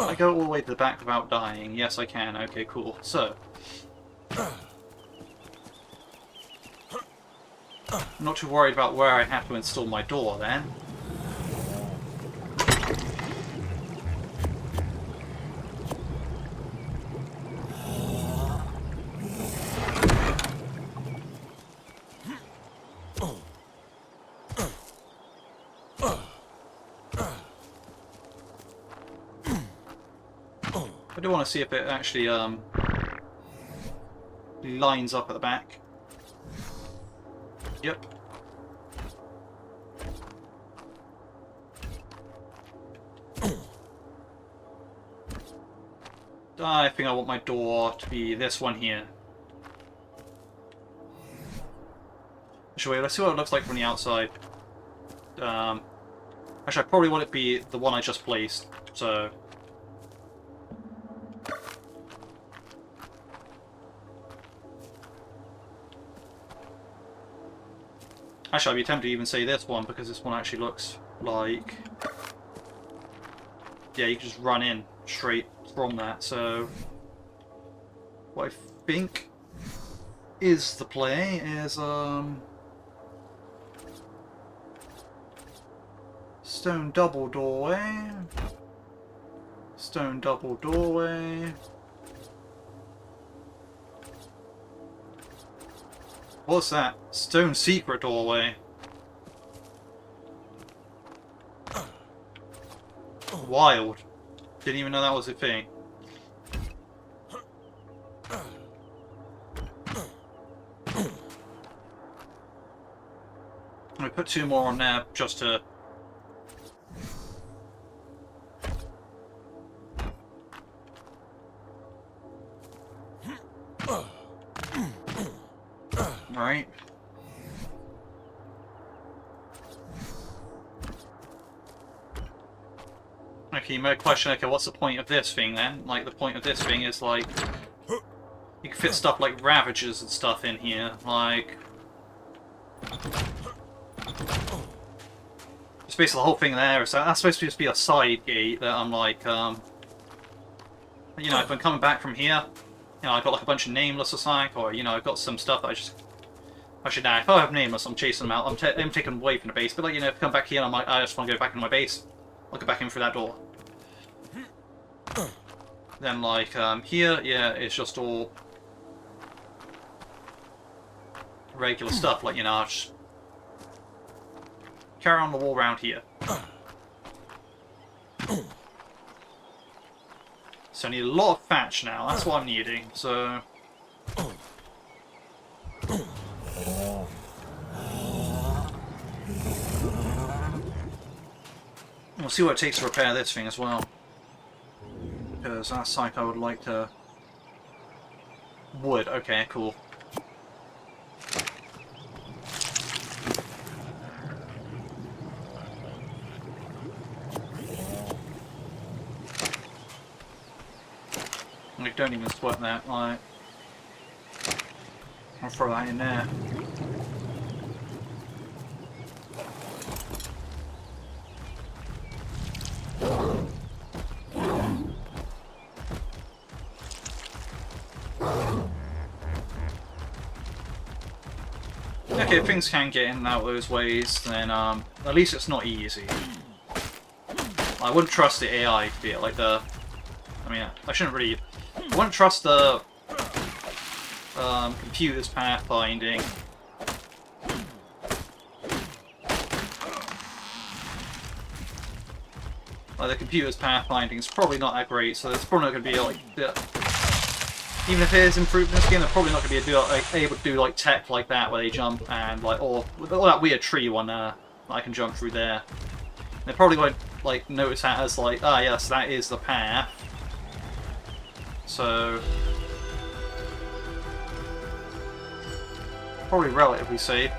I go all the way to the back without dying. Yes, I can. Okay, cool. So, I'm not too worried about where I have to install my door then. I do want to see if it actually lines up at the back. Yep. I think I want my door to be this one here. Actually, let's see what it looks like from the outside. Actually, I probably want it to be the one I just placed, so... Actually, I'd be tempted to even say this one, because this one actually looks like... Yeah, you can just run in straight from that, so... What I think is the play is, stone double doorway. Stone double doorway. What's that? Stone secret doorway. Wild. Didn't even know that was a thing. I put 2 more on there just to... Right. Okay, you might question, okay, what's the point of this thing then? Like, the point of this thing is, like, you can fit stuff like Ravagers and stuff in here, like... It's basically the whole thing there, so that's supposed to just be a side gate that I'm like, you know, if I'm coming back from here, you know, I've got like a bunch of Nameless or something, or, you know, I've got some stuff that I just... Actually, nah, if I have Nameless, I'm chasing them out, I'm taking them away from the base, but like, you know, if I come back here and I'm like, I just want to go back into my base, I'll go back in through that door. Then, like, here, yeah, it's just all regular stuff, like, you know, I'll just carry on the wall around here. So I need a lot of thatch now, that's what I'm needing, so... We'll see what it takes to repair this thing as well. Because that's like I would like to... Wood, okay, cool. Like, don't even sweat that, like... I'll throw that in there. Okay, if things can get in and out those ways, then at least it's not easy. I wouldn't trust the AI to be it, like the... I mean, I shouldn't really... I wouldn't trust the computer's pathfinding. Like, the computer's pathfinding is probably not that great, so it's probably not going to be like... Even if it is improved in this game, they're probably not going to be able to do like tech like that where they jump and like, or that weird tree one that I can jump through there. They probably won't like notice that as like, ah yes, that is the path. So probably relatively safe.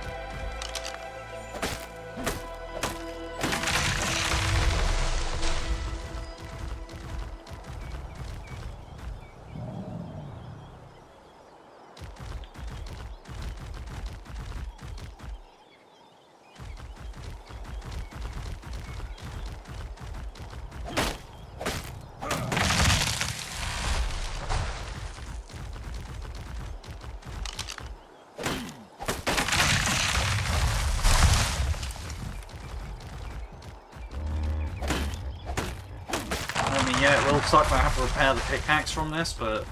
Yeah, it will suck when I have to repair the pickaxe from this, but...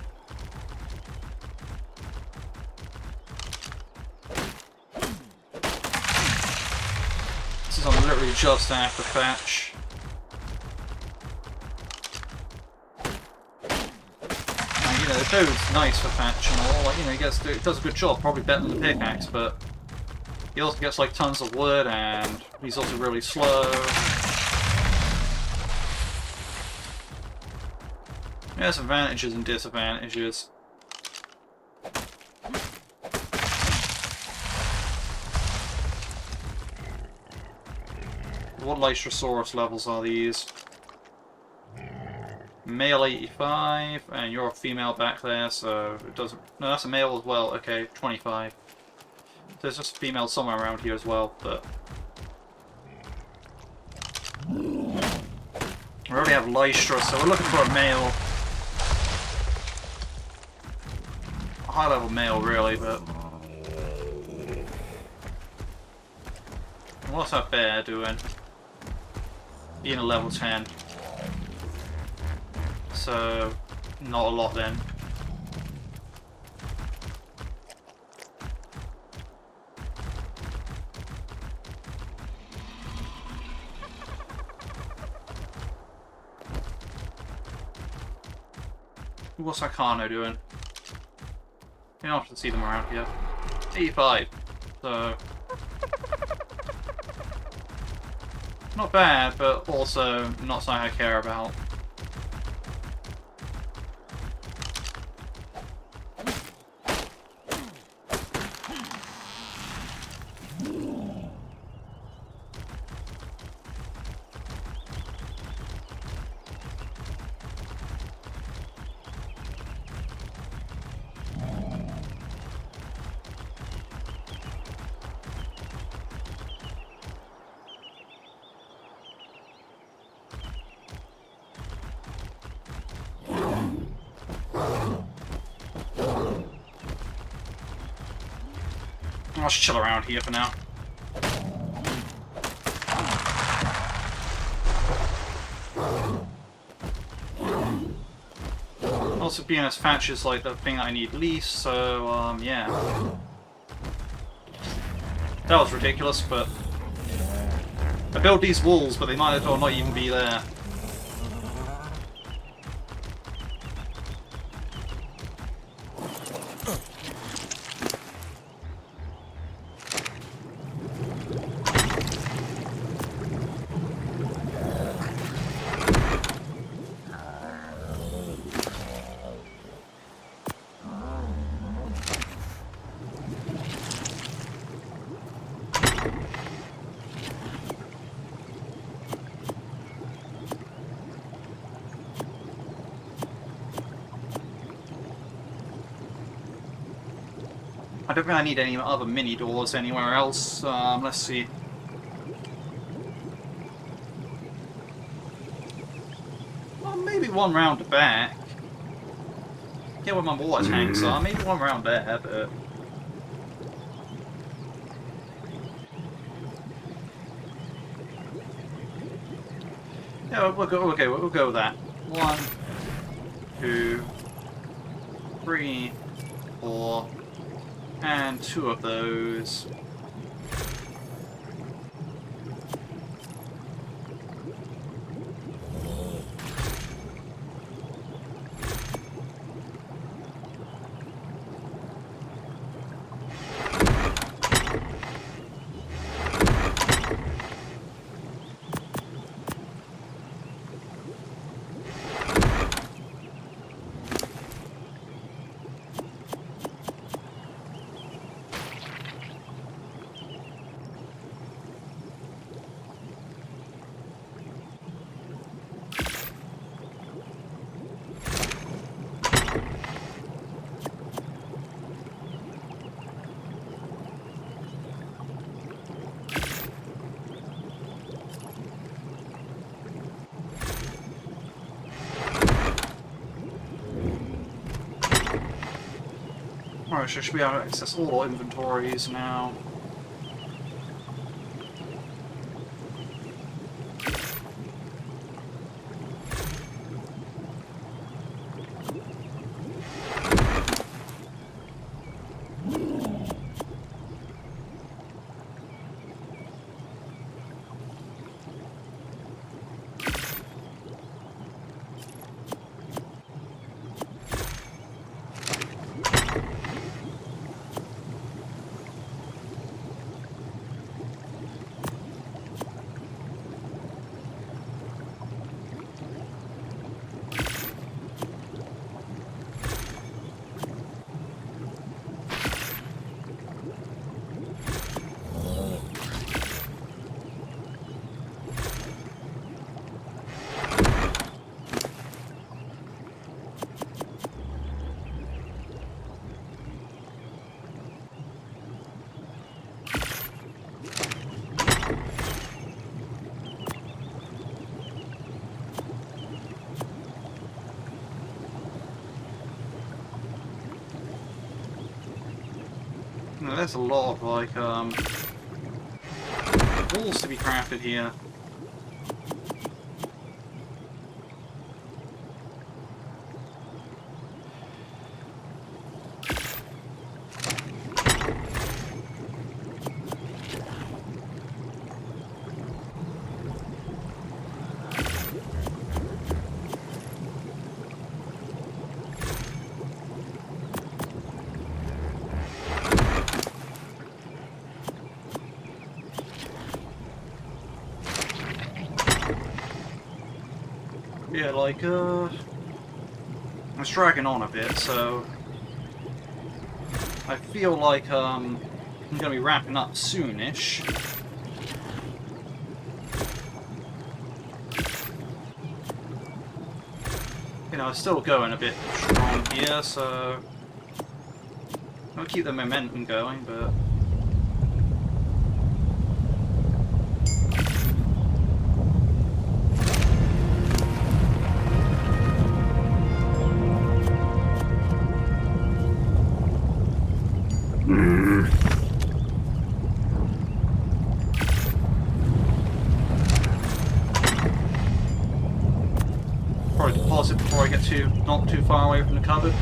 This is literally just after thatch. And, you know, code's nice for Thatch and all. Like, you know, it does a good job, probably better than the pickaxe, but he also gets like tons of wood, and he's also really slow. There's advantages and disadvantages. What Lystrosaurus levels are these? Male 85, and you're a female back there, so it doesn't... No, that's a male as well. Okay, 25. There's just a female somewhere around here as well, but... We already have Lystra, so we're looking for a male. A high-level male, really, but... What's that bear doing? Being a level 10. So, not a lot then. What's Arcano doing? You don't have to see them around here. 85. So... Not bad, but also not something I care about. I'll just chill around here for now. Also, being as Thatch is like the thing I need least, so yeah. That was ridiculous, but I built these walls, but they might as well not even be there. I don't think I need any other mini doors anywhere else. Let's see. Well, maybe one round the back. Yeah, where my water tanks are. Maybe one round there, but... Yeah, we'll go with that. 1, 2, 3, 4... And 2 of those. Alright, so should be able to access all inventories now. there's a lot of, like, walls to be crafted here. Yeah, like, it's dragging on a bit, so I feel like, I'm gonna be wrapping up soonish. You know, it's still going a bit strong here, so I'll keep the momentum going, but... Probably deposit before I get not too far away from the cupboard.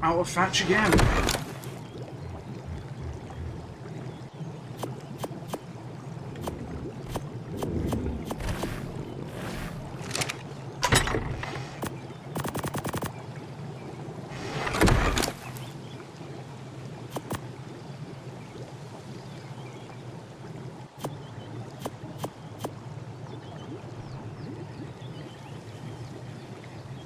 Out of thatch again.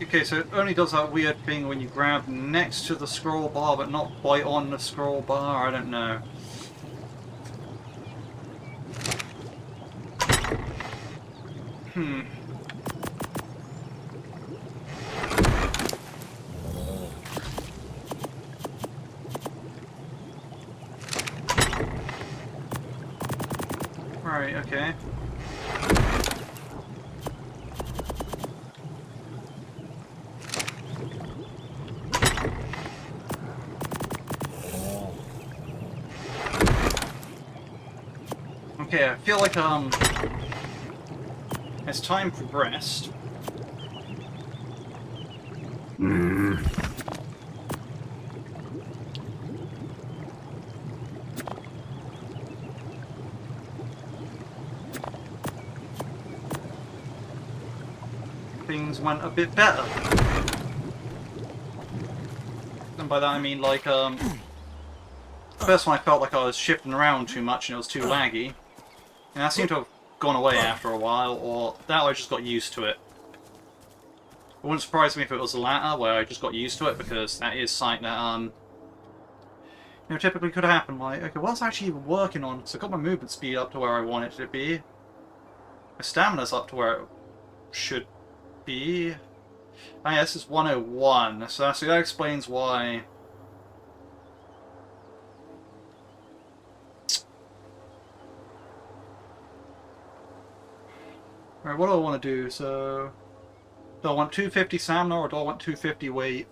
Okay, so it only does that weird thing when you grab next to the scroll bar, but not quite on the scroll bar. I don't know. Right, okay. Okay, I feel like, as time progressed... things went a bit better. And by that I mean, like, first one I felt like I was shifting around too much and it was too laggy. And that seemed to have gone away after a while, or that I just got used to it. It wouldn't surprise me if it was the latter, where I just got used to it, because that is something that, you know, typically could happen. Like, okay, what was I actually even working on? So I got my movement speed up to where I want it to be. My stamina's up to where it should be. Oh yeah, this is 101, so that explains why... Alright, what do I want to do? So... do I want 250 stamina or do I want 250 weight?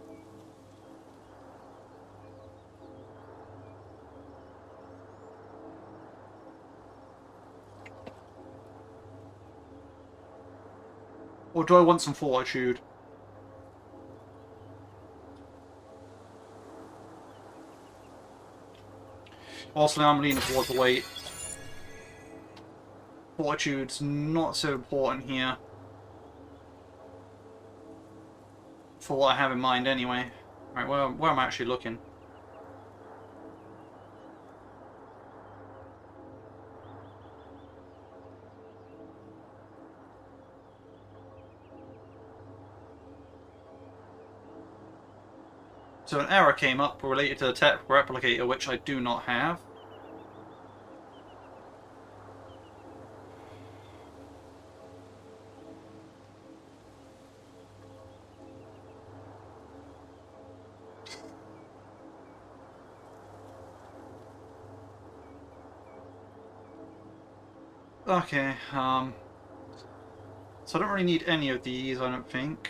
Or do I want some fortitude? Also, now I'm leaning towards the weight. Fortitude's not so important here. For what I have in mind anyway. Right, where am I actually looking? So an error came up related to the tech replicator, which I do not have. Okay, so I don't really need any of these, I don't think.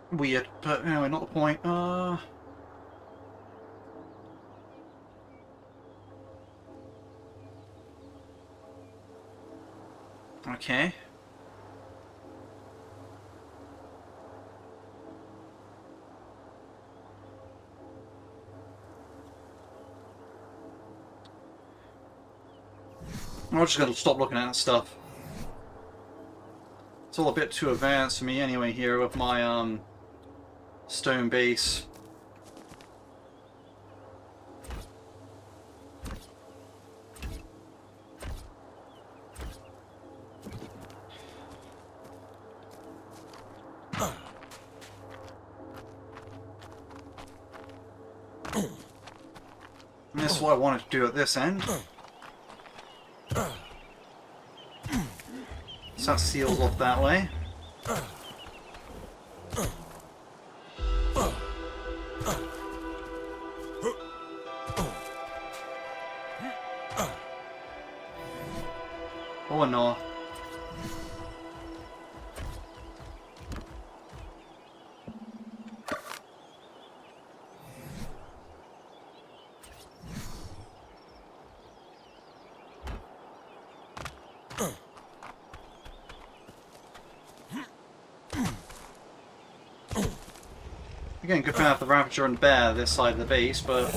Weird, but anyway, not the point. Okay. I'm just gonna stop looking at that stuff. It's all a bit too advanced for me anyway here with my stone base. And this is what I wanted to do at this end. So that seals off that way. Oh no. Again, good thing I have the Ravager and Bear this side of the base, but...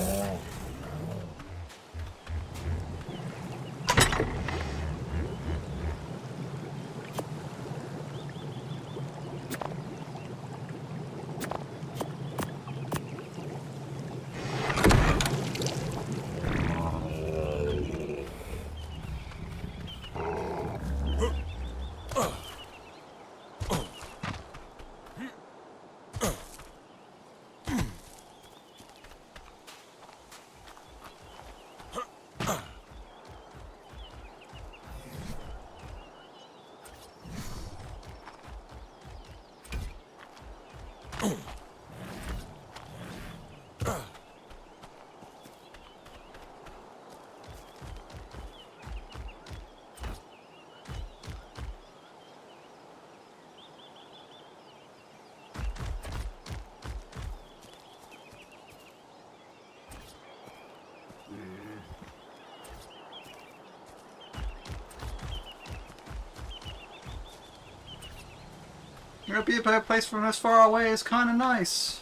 It'll be a better place from as far away is kind of nice.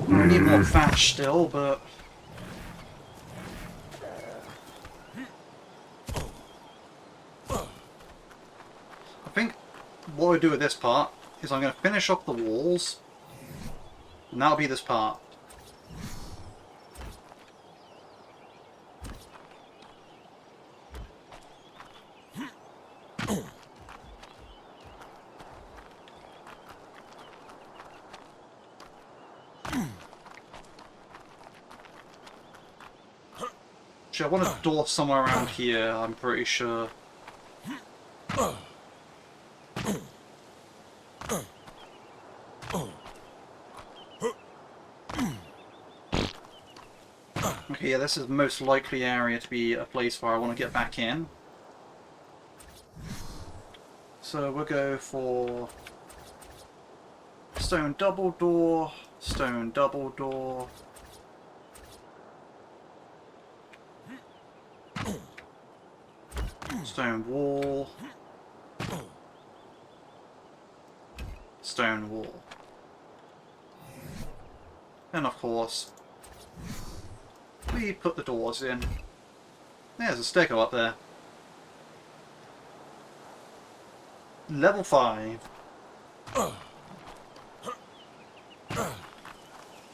I need more thatch still, but... I think what I do with this part is I'm going to finish up the walls, and that'll be this part. Actually, I want a door somewhere around here, I'm pretty sure. Okay, yeah, this is the most likely area to be a place where I want to get back in. So we'll go for stone double door, stone double door. Stone wall. stone wall. And of course, we put the doors in. There's a sticker up there. Level 5.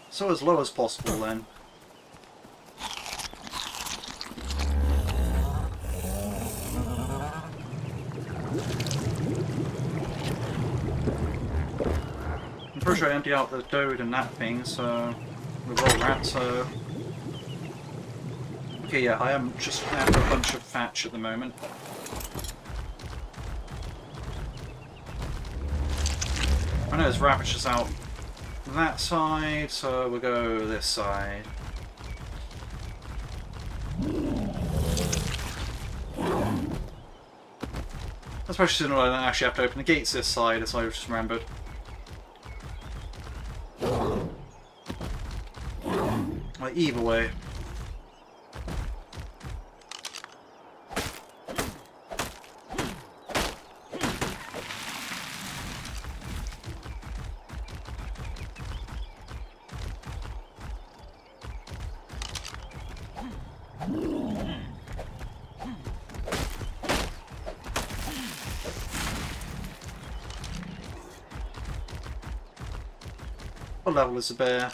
So as low as possible then. I'm pretty sure I emptied out the Dode and that thing, so with all that, so... Okay, yeah, I am just after a bunch of thatch at the moment. I know there's ravages out that side, so we'll go this side. Especially since I don't actually have to open the gates this side, as I just remembered. Like, either way. What level is the bear?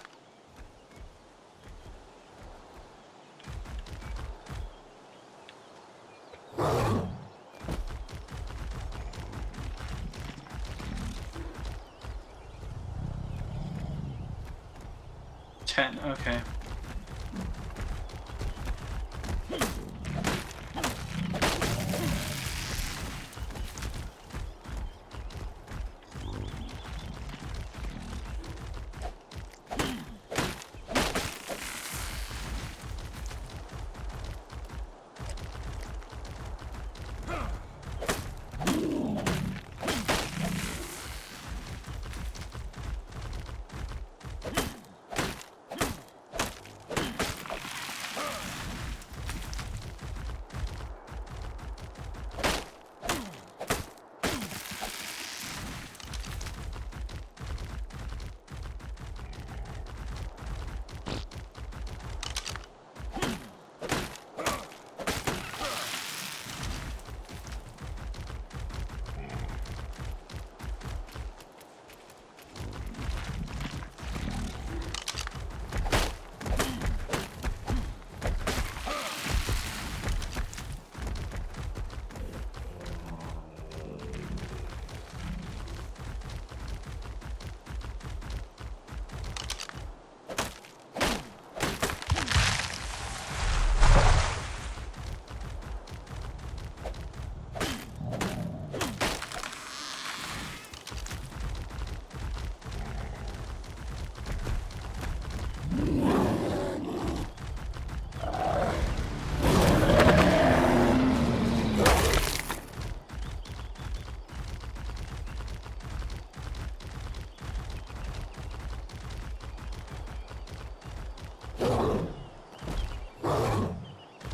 Okay.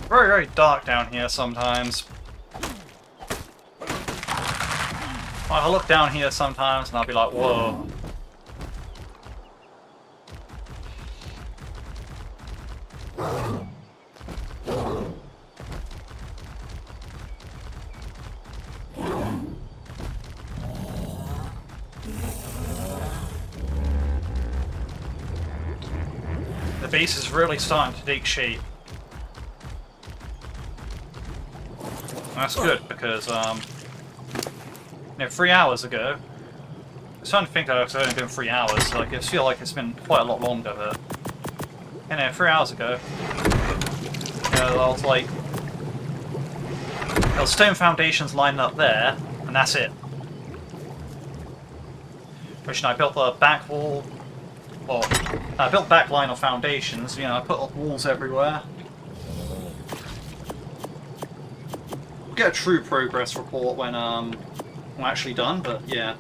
Very, very dark down here sometimes. I'll look down here sometimes and I'll be like, whoa. The base is really starting to take shape. That's good because, 3 hours ago, I was starting to think that it's only been 3 hours. Like, I feel like it's been quite a lot longer, but 3 hours ago, I was like, there was stone foundations lined up there, and that's it. Which I built the back wall. Well, I built back line of foundations. I put walls everywhere. Get a true progress report when we're actually done, but yeah.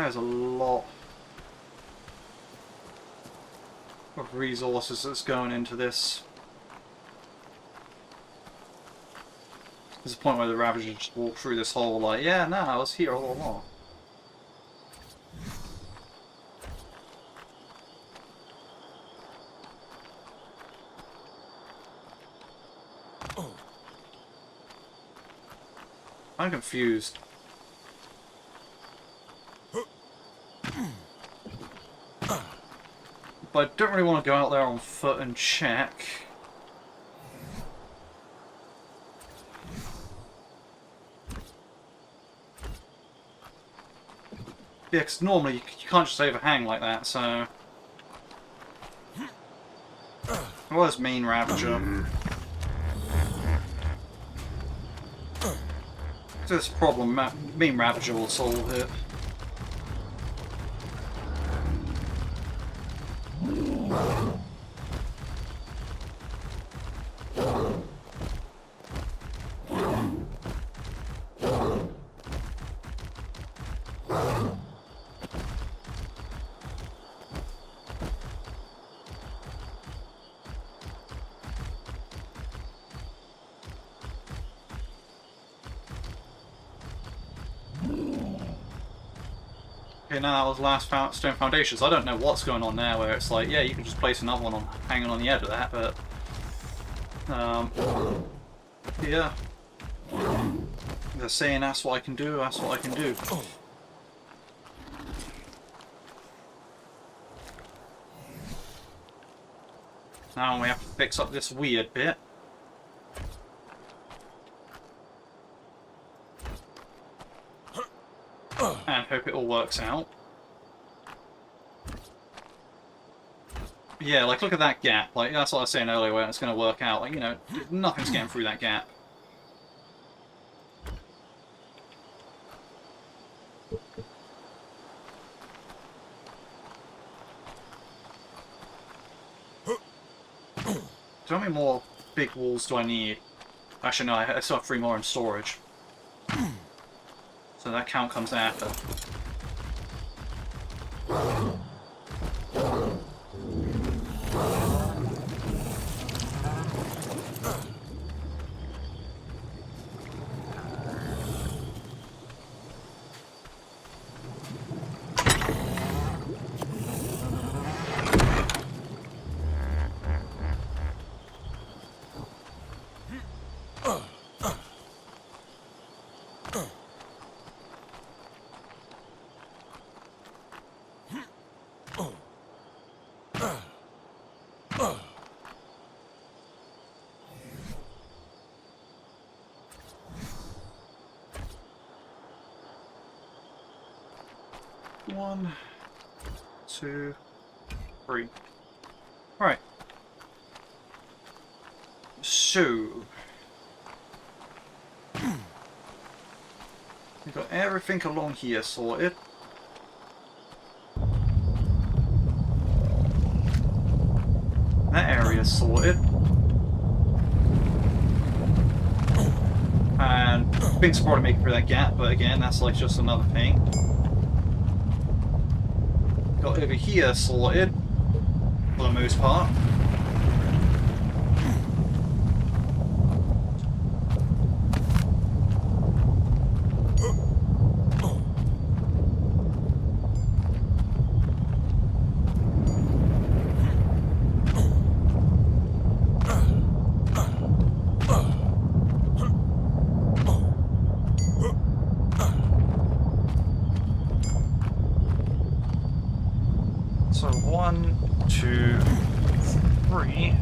There's a lot of resources that's going into this. There's a point where the Ravager just walk through this hole like, yeah, no, I was here all along. I'm confused. But I don't really want to go out there on foot and check. Yeah, because normally you can't just overhang like that, so... Well, there's main Ravager. This problem, main Ravager will solve it. Okay, now that was the last stone foundations. I don't know what's going on now, where it's like, yeah, you can just place another one on, hanging on the edge of that, but... yeah. They're saying that's what I can do, that's what I can do. Now we have to fix up this weird bit. And hope it all works out. Yeah, like, look at that gap. Like, that's what I was saying earlier, where it's going to work out. Like, you know, nothing's getting through that gap. So how many more big walls do I need? Actually, no, I still have 3 more in storage. So that count comes after. One, 2, 3. Right. So we've got everything along here sorted. That area's sorted. And things probably making through that gap, but again, that's like just another thing. Got over here sorted, for the most part. So 1, 2, 3,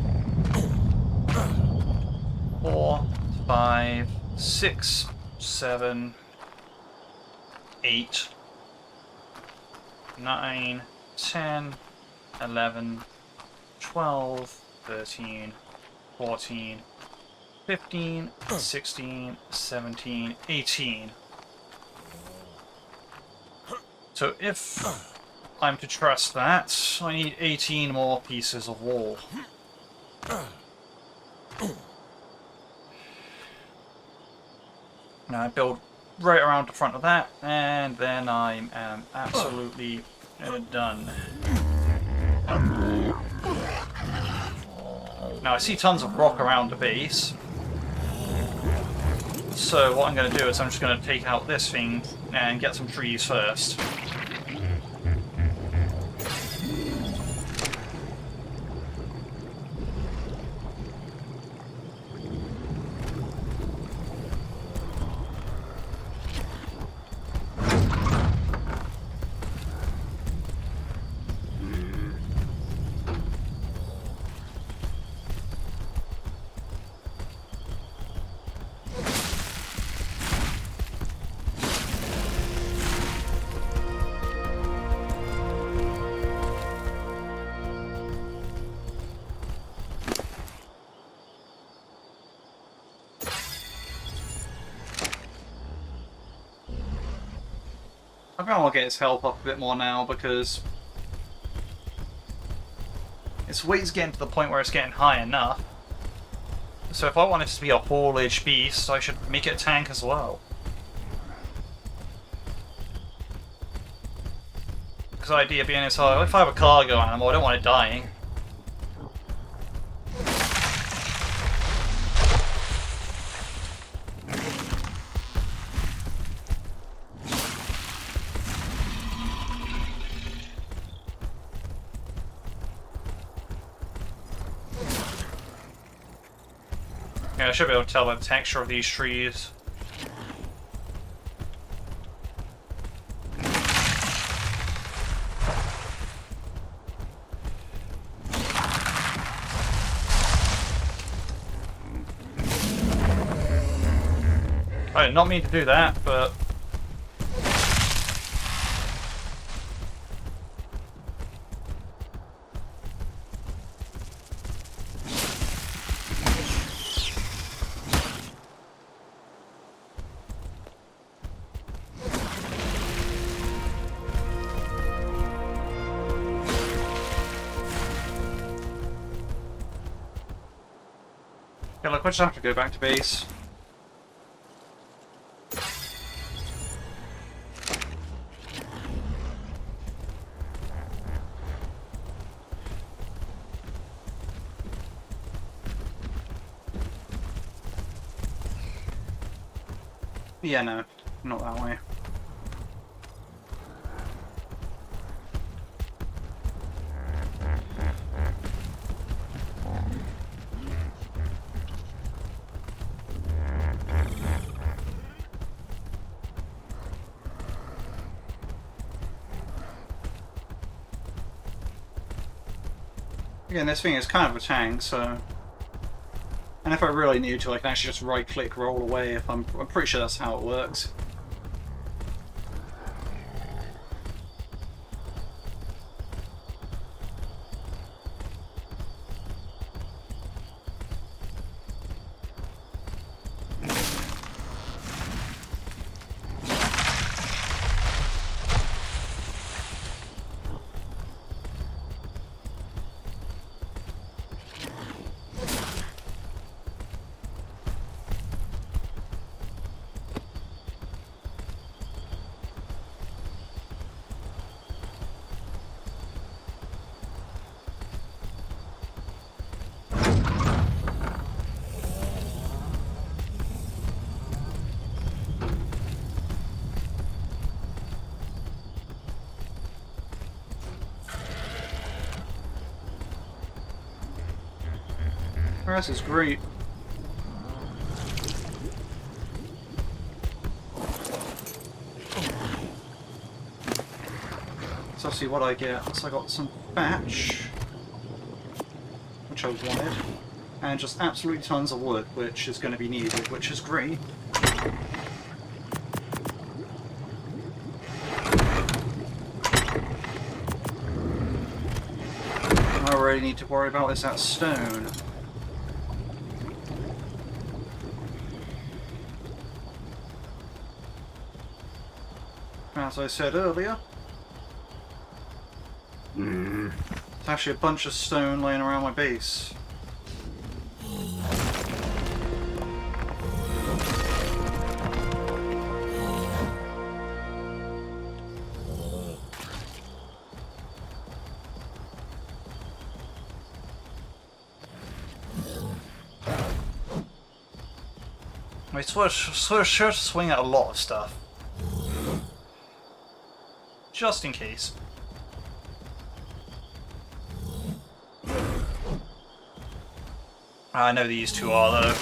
4, 5, 6, 7, 8, 9, 10, 11, 12, 13, 14, 15, 16, 17, 18. So if I'm to trust that, I need 18 more pieces of wall. Now I build right around the front of that, and then I am absolutely done. Now I see tons of rock around the base, so what I'm going to do is I'm just going to take out this thing and get some trees first. I think I'll get his health up a bit more now because its weight's getting to the point where it's getting high enough. So if I want it to be a haulage beast, I should make it a tank as well. Because the idea being is, if I have a cargo animal, I don't want it dying. Yeah, I should be able to tell by the texture of these trees. I did not mean to do that, but... yeah, look, I just have to go back to base. Yeah, no, not that way. Again, this thing is kind of a tank, so... And if I really need to, I can actually just right-click, roll away. If I'm pretty sure that's how it works. This is great. So let's see what I get. So I got some thatch, which I wanted, and just absolutely tons of wood, which is going to be needed, which is great. All I really need to worry about is that stone. As I said earlier, there's actually a bunch of stone laying around my base. I sort of sure to swing at a lot of stuff. Just in case. I know these two are, though.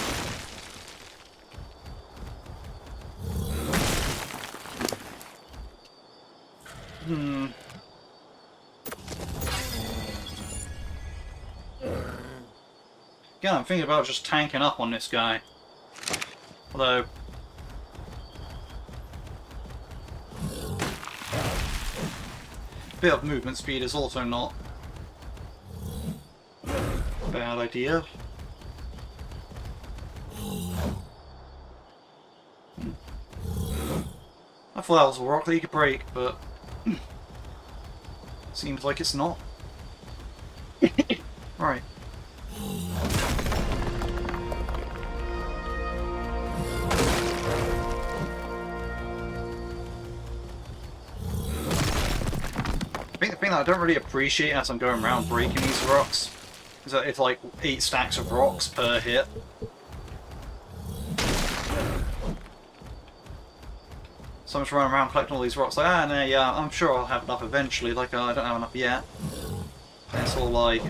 Again, I'm thinking about just tanking up on this guy. Although... a bit of movement speed is also not a bad idea. I thought that was a rock that you could break, but... seems like it's not. Right. I think the thing that I don't really appreciate as I'm going around breaking these rocks is that it's like 8 stacks of rocks per hit. So I'm just running around collecting all these rocks like, ah, no, yeah, I'm sure I'll have enough eventually, like, I don't have enough yet. And it's all like,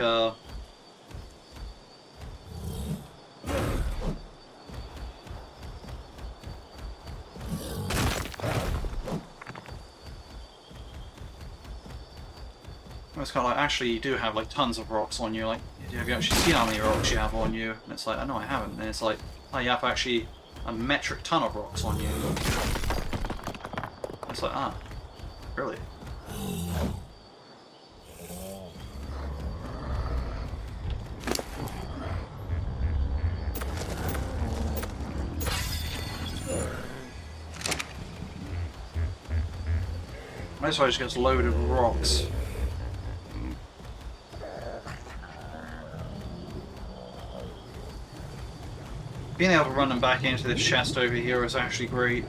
it's kind of like, actually, you do have like tons of rocks on you. Like, have you actually seen how many rocks you have on you? And it's like, oh no, I haven't. And it's like, oh, you have actually a metric ton of rocks on you. It's like, ah, really? This one just gets loaded with rocks. Being able to run them back into this chest over here is actually great.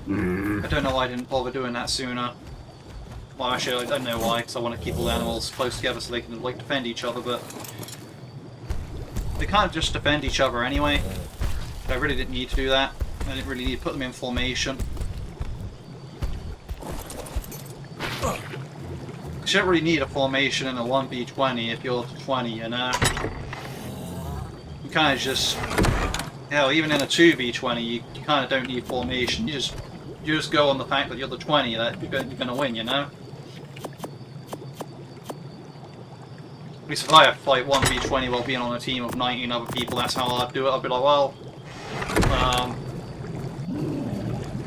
I don't know why I didn't bother doing that sooner. Well, actually, I don't know why, because I want to keep all the animals close together so they can like defend each other, but they can't just defend each other anyway. I really didn't need to do that. I didn't really need to put them in formation. You don't really need a formation in a 1v20 if you're 20, you know? You kind of just... hell, even in a 2v20, you kind of don't need formation. You just go on the fact that you're the 20 that you're going to win, you know? At least if I have to fight 1v20 while being on a team of 19 other people, that's how I'd do it. I'd be like, well...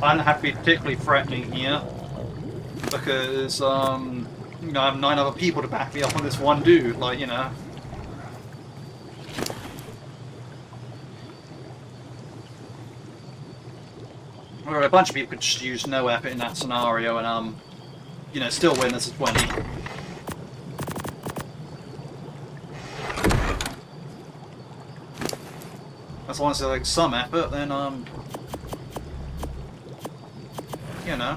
I don't have to be particularly threatening here. Because, you know, I have 9 other people to back me up on this one dude, like, you know. Or a bunch of people could just use no effort in that scenario and, you know, still win as a 20. As long as there's like some effort, then, you know.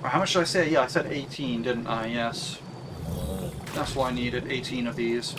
How much did I say? Yeah, I said 18, didn't I? Yes. That's why I needed 18 of these.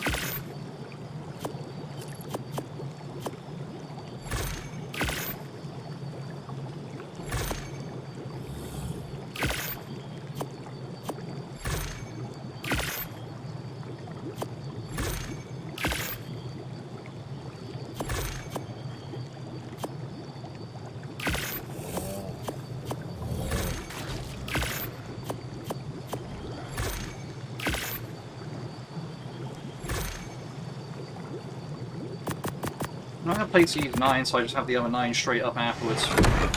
I'm not going to place these 9, so I just have the other 9 straight up afterwards.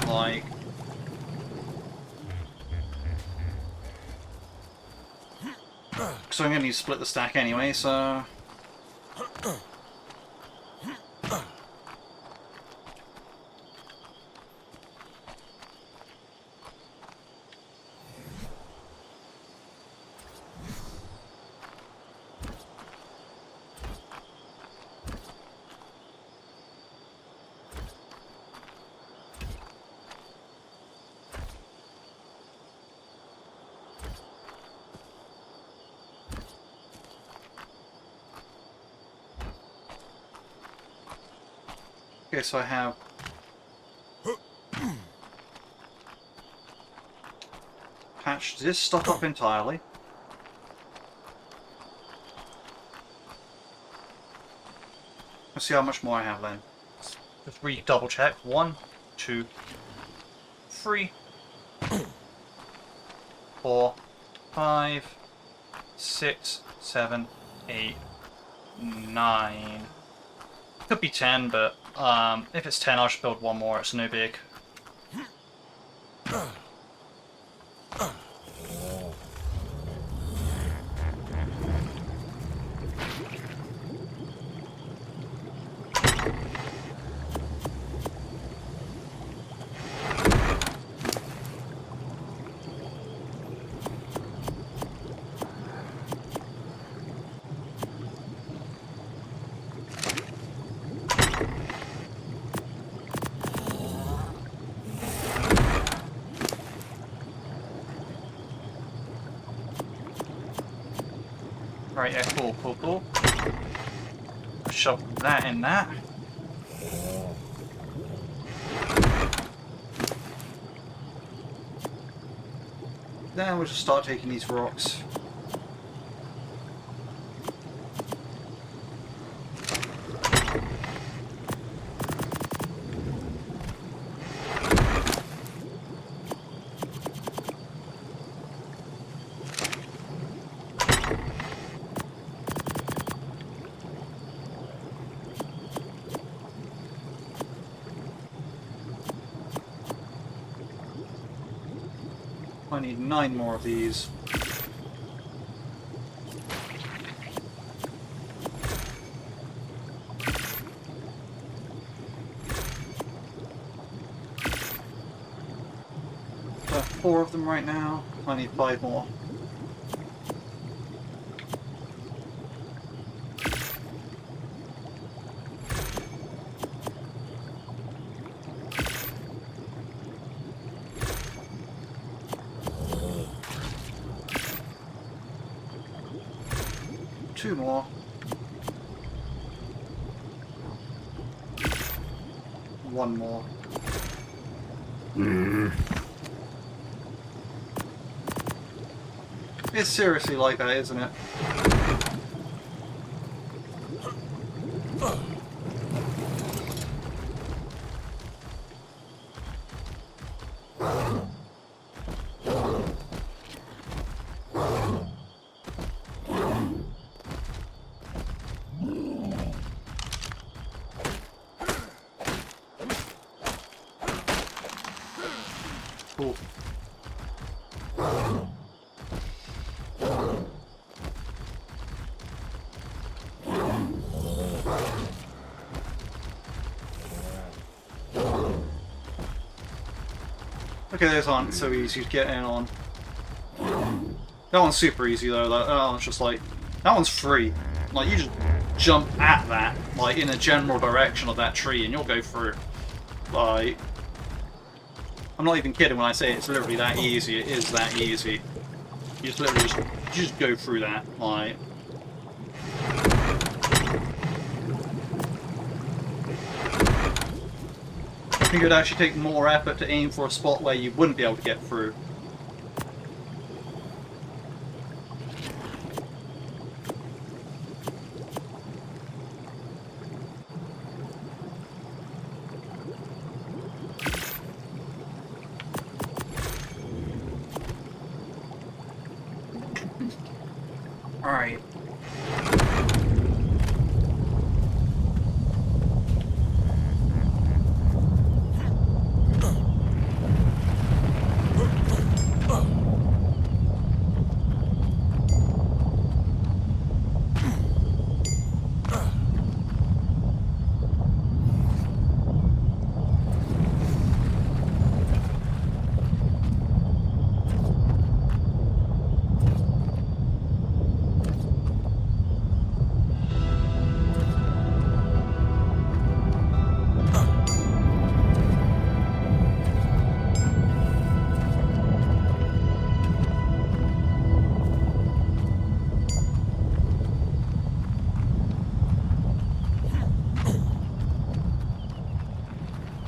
Like... so I'm going to need to split the stack anyway, so... Okay, so I have patched this stuff up entirely. Let's see how much more I have then. Just double check. 1, 2, 3, 4, 5, 6, 7, 8, 9. Could be 10, but if it's 10, I'll just build one more. It's no big. Right, yeah, cool. Shove that in that. Then we'll just start taking these rocks. I need 9 more of these. I have 4 of them right now. I need 5 more. Two more. One more. It's seriously like that, isn't it? Cool. Okay, those aren't so easy to get in on. That one's super easy though. That one's just like, that one's free. Like, you just jump at that, like, in a general direction of that tree, and you'll go through. Like, I'm not even kidding when I say it's literally that easy. It is that easy. You just literally just go through that. Like, I think it would actually take more effort to aim for a spot where you wouldn't be able to get through. Alright.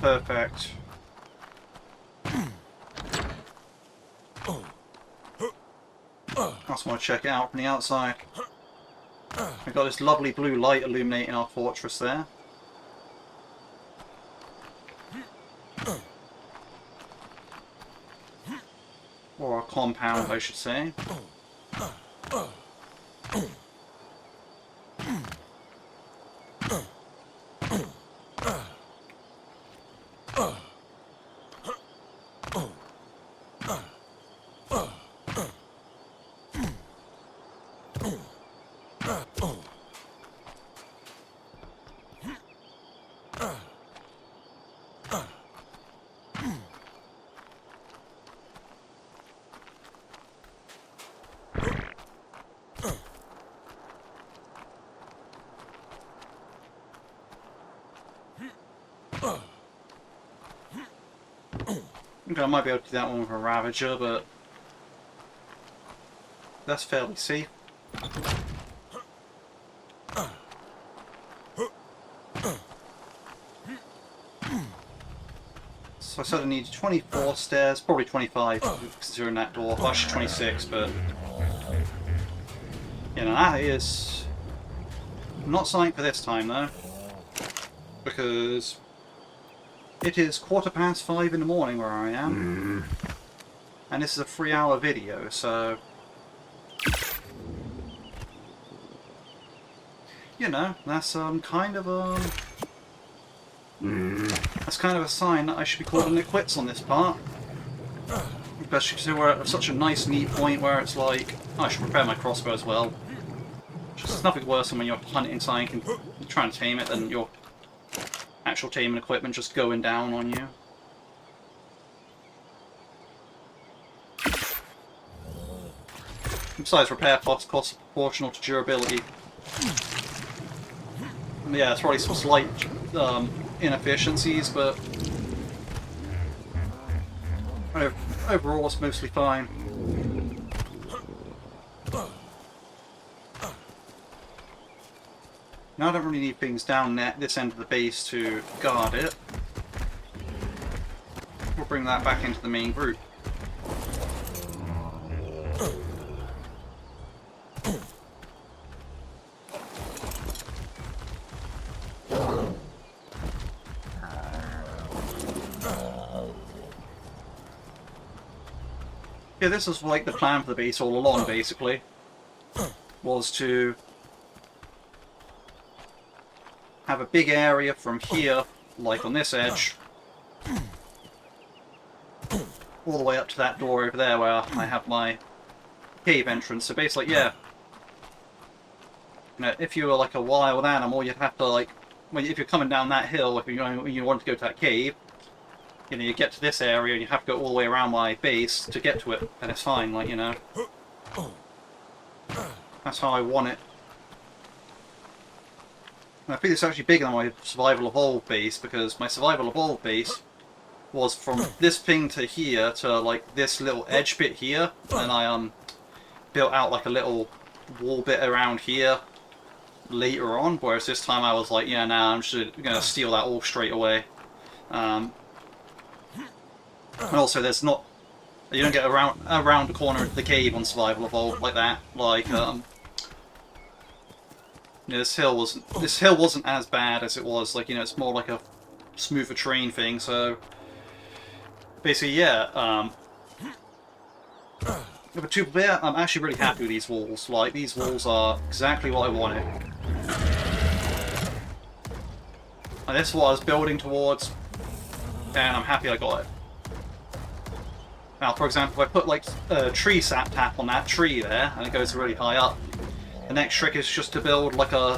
perfect. I just want to check it out from the outside. We've got this lovely blue light illuminating our fortress there. Or our compound, I should say. Okay, I might be able to do that one with a Ravager, but that's fairly safe. So I said I need 24 stairs, probably 25 considering that door. Well, actually 26, but you know, that is not something for this time though, because it is 5:15 in the morning where I am, and this is a 3-hour video, so you know, that's kind of a sign that I should be calling it quits on this part. Especially because we're at such a nice, neat point where it's like, oh, I should prepare my crossbow as well. There's nothing worse than when you're hunting something and trying to tame it than your actual taming equipment just going down on you. Besides, repair costs proportional to durability. Yeah, it's probably some slight inefficiencies, but overall it's mostly fine. Now I don't really need things down this end of the base to guard it. We'll bring that back into the main group. Yeah, this was like the plan for the base all along, basically. Was to have a big area from here, like on this edge, all the way up to that door over there where I have my cave entrance. So basically, yeah, you know, if you were like a wild animal, you'd have to like, if you're coming down that hill, if you wanted to go to that cave, you know, you get to this area and you have to go all the way around my base to get to it, and it's fine, like, you know. That's how I want it. And I think it's actually bigger than my Survival Evolved base, because my Survival Evolved base was from this thing to here to like this little edge bit here, and I built out like a little wall bit around here later on, whereas this time I was like, yeah, nah, I'm just gonna steal that all straight away. And also, there's not, you don't get around the corner of the cave on Survival Evolved like that. Like, you know, this hill wasn't as bad as it was. Like, you know, it's more like a smoother terrain thing. So basically, yeah. But to be fair, I'm actually really happy with these walls. Like, these walls are exactly what I wanted. And this is what I was building towards, and I'm happy I got it. Now, for example, if I put like a tree sap tap on that tree there, and it goes really high up, the next trick is just to build like or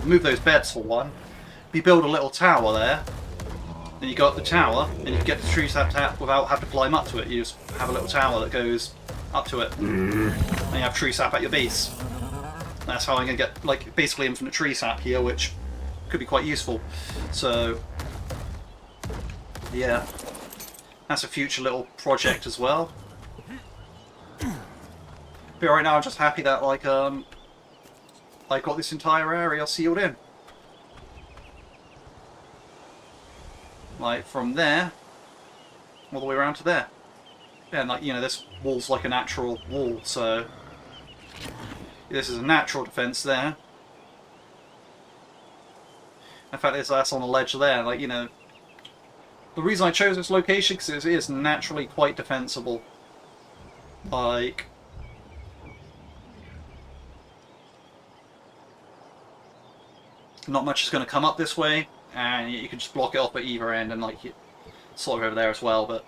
move those beds for one. You build a little tower there, then you go up the tower, and you get the tree sap tap without having to climb up to it. You just have a little tower that goes up to it, and you have tree sap at your base. That's how I'm going to get like basically infinite tree sap here, which could be quite useful. So, yeah. That's a future little project as well. But right now I'm just happy that like I got this entire area sealed in. like from there all the way around to there. Yeah, and like, you know, this wall's like a natural wall, so this is a natural defense there. In fact, that's on a ledge there. Like, you know, the reason I chose this location because it is naturally quite defensible. Like, not much is going to come up this way, and you can just block it off at either end, and like sort of over there as well. But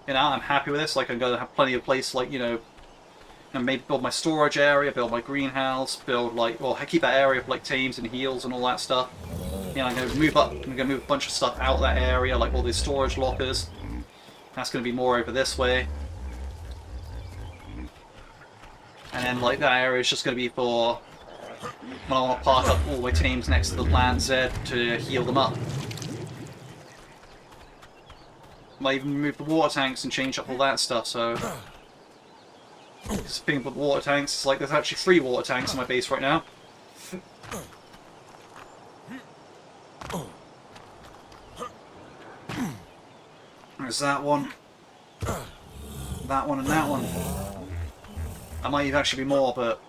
you know, I'm happy with this. Like, I'm going to have plenty of place, like, you know, and maybe build my storage area, build my greenhouse, build like, well, I keep that area for like tames and heals and all that stuff. You know, I'm going to move up. I'm going to move a bunch of stuff out of that area, like all these storage lockers. That's going to be more over this way. And then like that area is just going to be for when I want to park up all my teams next to the Land Z to heal them up. Might even move the water tanks and change up all that stuff, so... Speaking of water tanks, it's like there's actually 3 water tanks on my base right now. There's that one, and that one. I might even actually be more, but...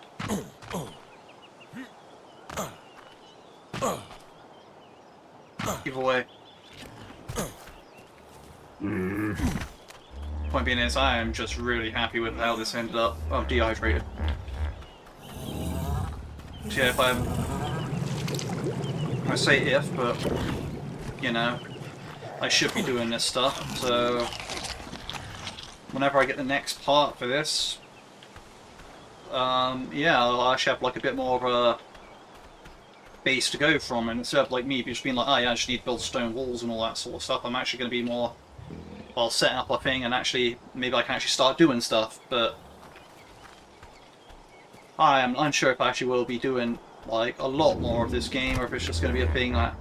Either way. Point being is, I am just really happy with how this ended up. I'm dehydrated. So yeah, if I say if, but you know, I should be doing this stuff. So whenever I get the next part for this, yeah, I'll actually have like a bit more of a base to go from, and instead of like me just being like, oh yeah, I just need to build stone walls and all that sort of stuff, I'm actually going to be more, well, setting up a thing and actually maybe I can actually start doing stuff. But I am unsure if I actually will be doing like a lot more of this game, or if it's just going to be a thing that,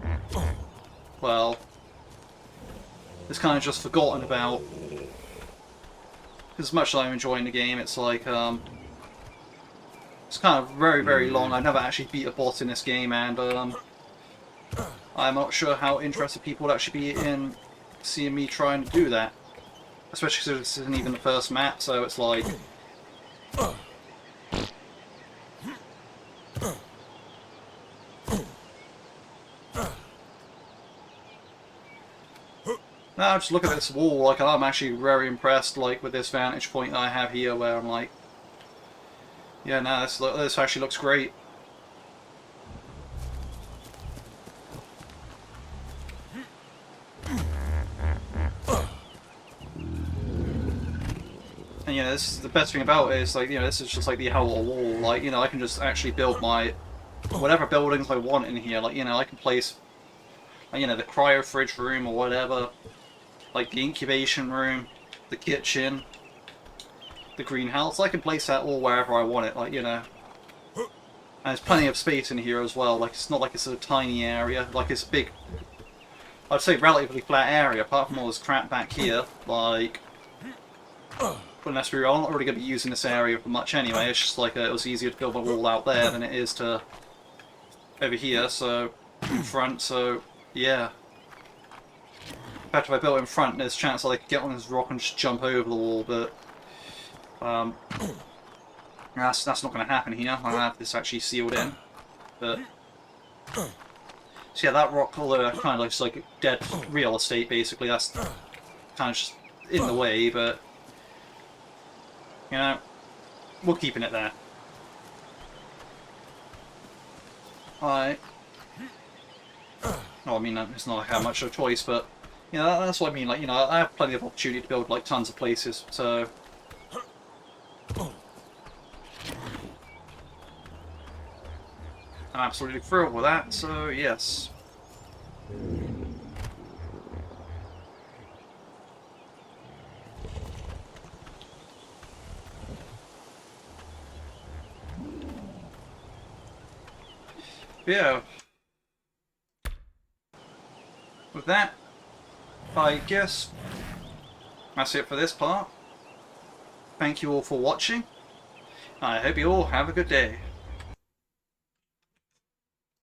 well, it's kind of just forgotten about. As much as I'm enjoying the game, it's like it's kind of very, very long. I've never actually beat a boss in this game, and I'm not sure how interested people would actually be in seeing me trying to do that. Especially because this isn't even the first map, so it's like... Now just look at this wall, like I'm actually very impressed like with this vantage point that I have here, where I'm like, yeah, no, this actually looks great. And you know, this is the best thing about it is like, you know, this is just like the whole wall. Like, you know, I can just actually build my whatever buildings I want in here. Like, you know, I can place, you know, the cryo fridge room or whatever, like the incubation room, the kitchen, the greenhouse. I can place that all wherever I want it. Like, you know, and there's plenty of space in here as well. Like, it's not like it's a tiny area. Like, it's a big, I'd say relatively flat area, apart from all this crap back here. Like, but let's be real, I'm not really going to be using this area for much anyway. It's just like it was easier to build a wall out there than it is to over here, so in front, so yeah. In fact, if I built it in front, there's a chance that I could get on this rock and just jump over the wall, but that's not going to happen here. I'll have this actually sealed in. But so yeah, that rock, although kind of looks like dead real estate, basically, that's kind of just in the way, but you know, we're keeping it there. Alright. No, I mean, it's not like how much of a choice, but you know, that's what I mean. Like, you know, I have plenty of opportunity to build like tons of places, so I'm absolutely thrilled with that. So yes. Yeah. With that, I guess that's it for this part. Thank you all for watching. I hope you all have a good day.